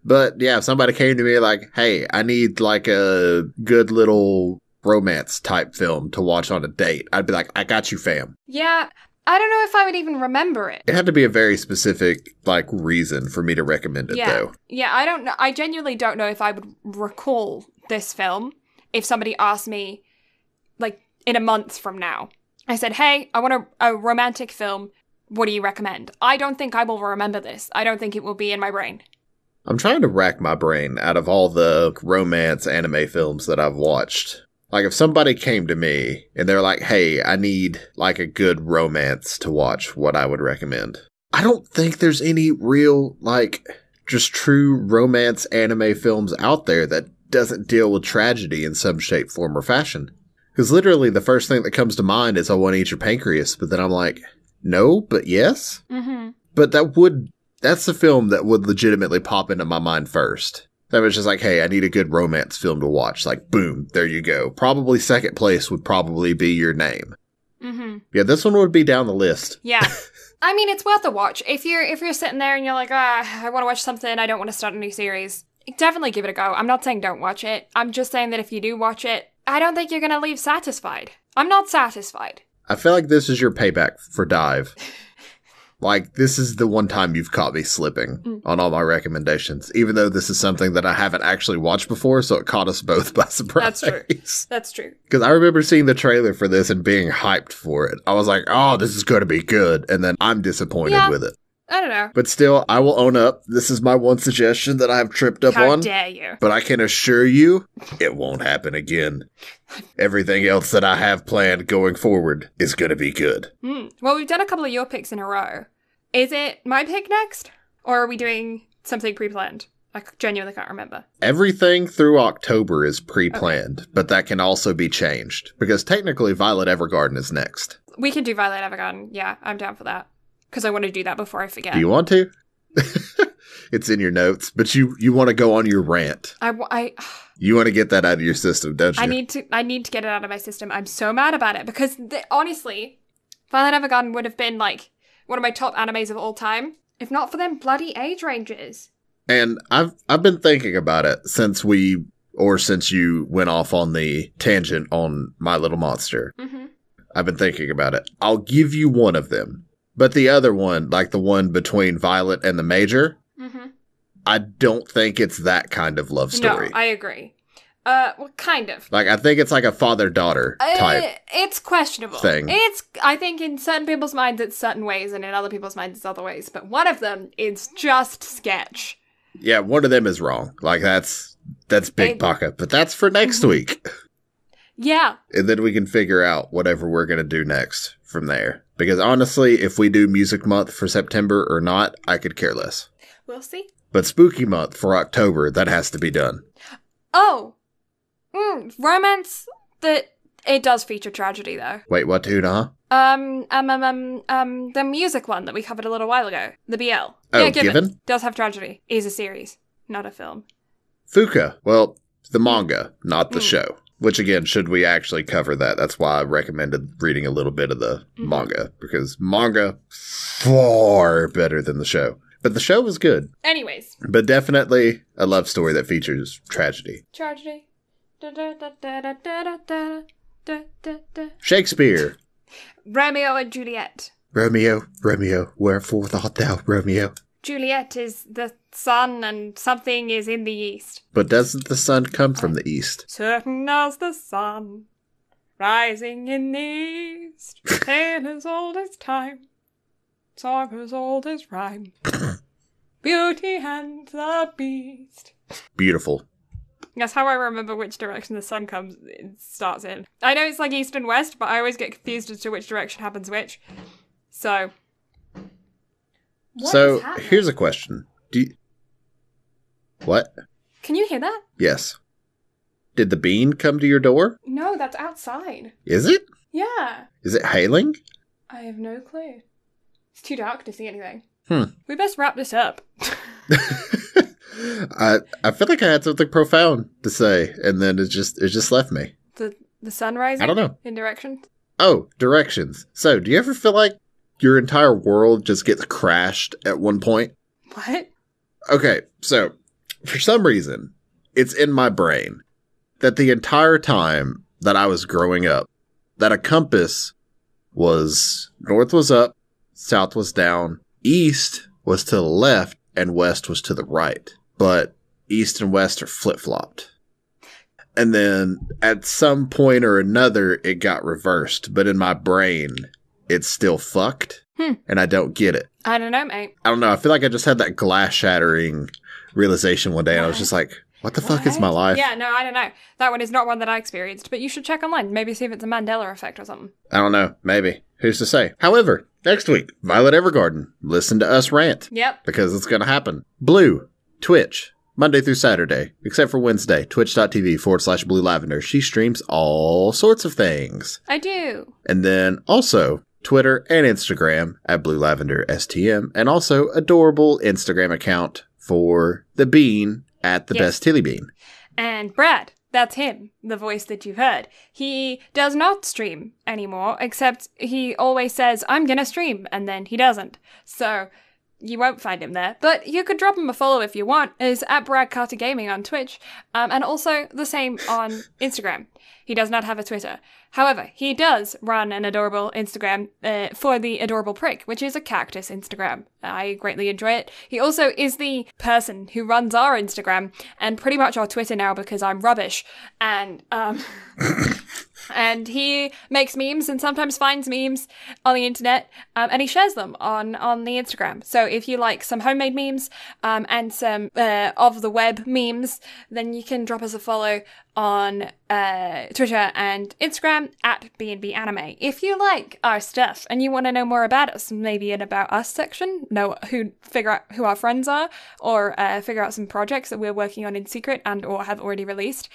But yeah, if somebody came to me like, hey, I need like a good little romance type film to watch on a date, I'd be like, I got you, fam. Yeah, I don't know if I would even remember it. It had to be a very specific like reason for me to recommend it though. Yeah, I don't know. I genuinely don't know if I would recall this film if somebody asked me like in a month from now. I said, hey, I want a romantic film. What do you recommend? I don't think I will remember this. I don't think it will be in my brain. I'm trying to rack my brain out of all the romance anime films that I've watched. Like, if somebody came to me and they're like, hey, I need like a good romance to watch, what I would recommend. I don't think there's any real, like, just true romance anime films out there that doesn't deal with tragedy in some shape, form, or fashion. Because literally the first thing that comes to mind is I Want to Eat Your Pancreas, but then I'm like, no, but yes. But that's the film that would legitimately pop into my mind first. That was just like, hey, I need a good romance film to watch. Like, boom, there you go. Probably second place would probably be Your Name. Mm-hmm. Yeah, this one would be down the list. Yeah. I mean, it's worth a watch. If you're sitting there and you're like, I want to watch something, I don't want to start a new series, definitely give it a go. I'm not saying don't watch it. I'm just saying that if you do watch it, I don't think you're going to leave satisfied. I'm not satisfied. I feel like this is your payback for Dive. Like, this is the one time you've caught me slipping on all my recommendations, even though this is something that I haven't actually watched before, so it caught us both by surprise. That's true. That's true. Because I remember seeing the trailer for this and being hyped for it. I was like, oh, this is going to be good. And then I'm disappointed with it. I don't know. But still, I will own up. This is my one suggestion that I have tripped up on. How dare you? But I can assure you, it won't happen again. Everything else that I have planned going forward is going to be good. Well, we've done a couple of your picks in a row. Is it my pick next? Or are we doing something pre-planned? I genuinely can't remember. Everything through October is pre-planned, but that can also be changed. Because technically, Violet Evergarden is next. We can do Violet Evergarden. Yeah, I'm down for that. Because I want to do that before I forget. Do you want to? It's in your notes, but you want to go on your rant. You want to get that out of your system, don't you? I need to get it out of my system. I'm so mad about it because honestly, Violet Evergarden would have been like one of my top animes of all time, if not for them bloody age ranges. And I've been thinking about it since you went off on the tangent on My Little Monster. Mm-hmm. I've been thinking about it. I'll give you one of them. But the other one, like the one between Violet and the Major, I don't think it's that kind of love story. No, I agree. Well, kind of. Like, I think it's like a father-daughter type it's questionable. Thing. I think in certain people's minds it's certain ways, and in other people's minds it's other ways. But one of them is just sketch. Yeah, one of them is wrong. Like, that's Big Baka. But that's for next week. Yeah. And then we can figure out whatever we're going to do next from there. Because honestly, if we do Music Month for September or not, I could care less. We'll see. But Spooky Month for October, that has to be done. Oh. Romance, it does feature tragedy, though. Wait, what tune, huh? The music one that we covered a little while ago. The BL. Oh, yeah, Given? Does have tragedy. Is a series, not a film. Fuka. Well, the manga, not the show. Which, again, should we actually cover that? That's why I recommended reading a little bit of the manga. Because manga, far better than the show. But the show was good. Anyways. But definitely a love story that features tragedy. Tragedy. Shakespeare. Romeo and Juliet. Romeo, Romeo, wherefore art thou, Romeo? Juliet is the sun and something is in the east. But doesn't the sun come from the east? Certain as the sun, rising in the east, tale as old as time, song as old as rhyme, Beauty and the Beast. Beautiful. That's how I remember which direction the sun starts in. I know it's like east and west, but I always get confused as to which direction happens which. So... here's a question. What? Can you hear that? Yes. Did the bean come to your door? No, that's outside. Is it? Yeah. Is it hailing? I have no clue. It's too dark to see anything. We best wrap this up. I feel like I had something profound to say, and then it just left me. The sun rising? I don't know. In directions? Oh, directions. So, do you ever feel like your entire world just gets crashed at one point? What? Okay, so, for some reason, it's in my brain that the entire time that I was growing up, that a compass was north was up, south was down, east was to the left, and west was to the right. But east and west are flip-flopped. And then at some point or another, it got reversed. But in my brain, it's still fucked. And I don't get it. I don't know, mate. I don't know. I feel like I just had that glass-shattering realization one day. And I was just like, what the fuck is my life? Yeah, no, I don't know. That one is not one that I experienced. But you should check online. Maybe see if it's a Mandela effect or something. I don't know. Maybe. Who's to say? However, next week, Violet Evergarden. Listen to us rant. Yep. Because it's going to happen. Blue. Twitch. Monday through Saturday. Except for Wednesday. Twitch.tv/Blue Lavender. She streams all sorts of things. I do. And then also Twitter and Instagram at Blue Lavender STM. And also adorable Instagram account for the Bean at the Best Tilly Bean. And Brad That's him, the voice that you've heard. He does not stream anymore, except he always says, I'm gonna stream, and then he doesn't. So you won't find him there. But you could drop him a follow if you want. It's at Brad Carter Gaming on Twitch, and also the same on Instagram. He does not have a Twitter. However, he does run an adorable Instagram for the Adorable Prick, which is a cactus Instagram. I greatly enjoy it. He also is the person who runs our Instagram and pretty much our Twitter now because I'm rubbish. And and he makes memes and sometimes finds memes on the internet, and he shares them on the Instagram. So if you like some homemade memes and some of the web memes, then you can drop us a follow on Twitter and Instagram at BnB Anime. If you like our stuff and you want to know more about us, maybe an About Us section, figure out who our friends are, or figure out some projects that we're working on in secret and or have already released,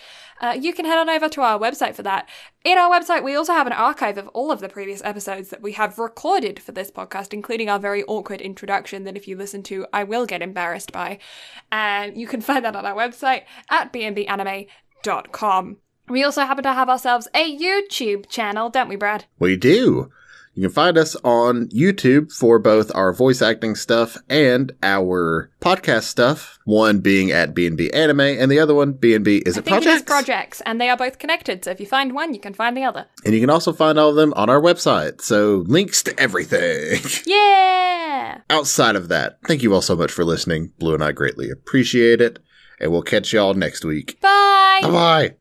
you can head on over to our website for that. In our website, we also have an archive of all of the previous episodes that we have recorded for this podcast, including our very awkward introduction that if you listen to, I will get embarrassed by. And you can find that on our website at bnbanime.com. We also happen to have ourselves a YouTube channel, don't we, Brad? We do. You can find us on YouTube for both our voice acting stuff and our podcast stuff. One being at BnB Anime, and the other one, BnB Is It Projects? It is Projects, and they are both connected, so if you find one, you can find the other. And you can also find all of them on our website, so links to everything. Yeah! Outside of that, thank you all so much for listening. Blue and I greatly appreciate it, and we'll catch y'all next week. Bye! Bye-bye!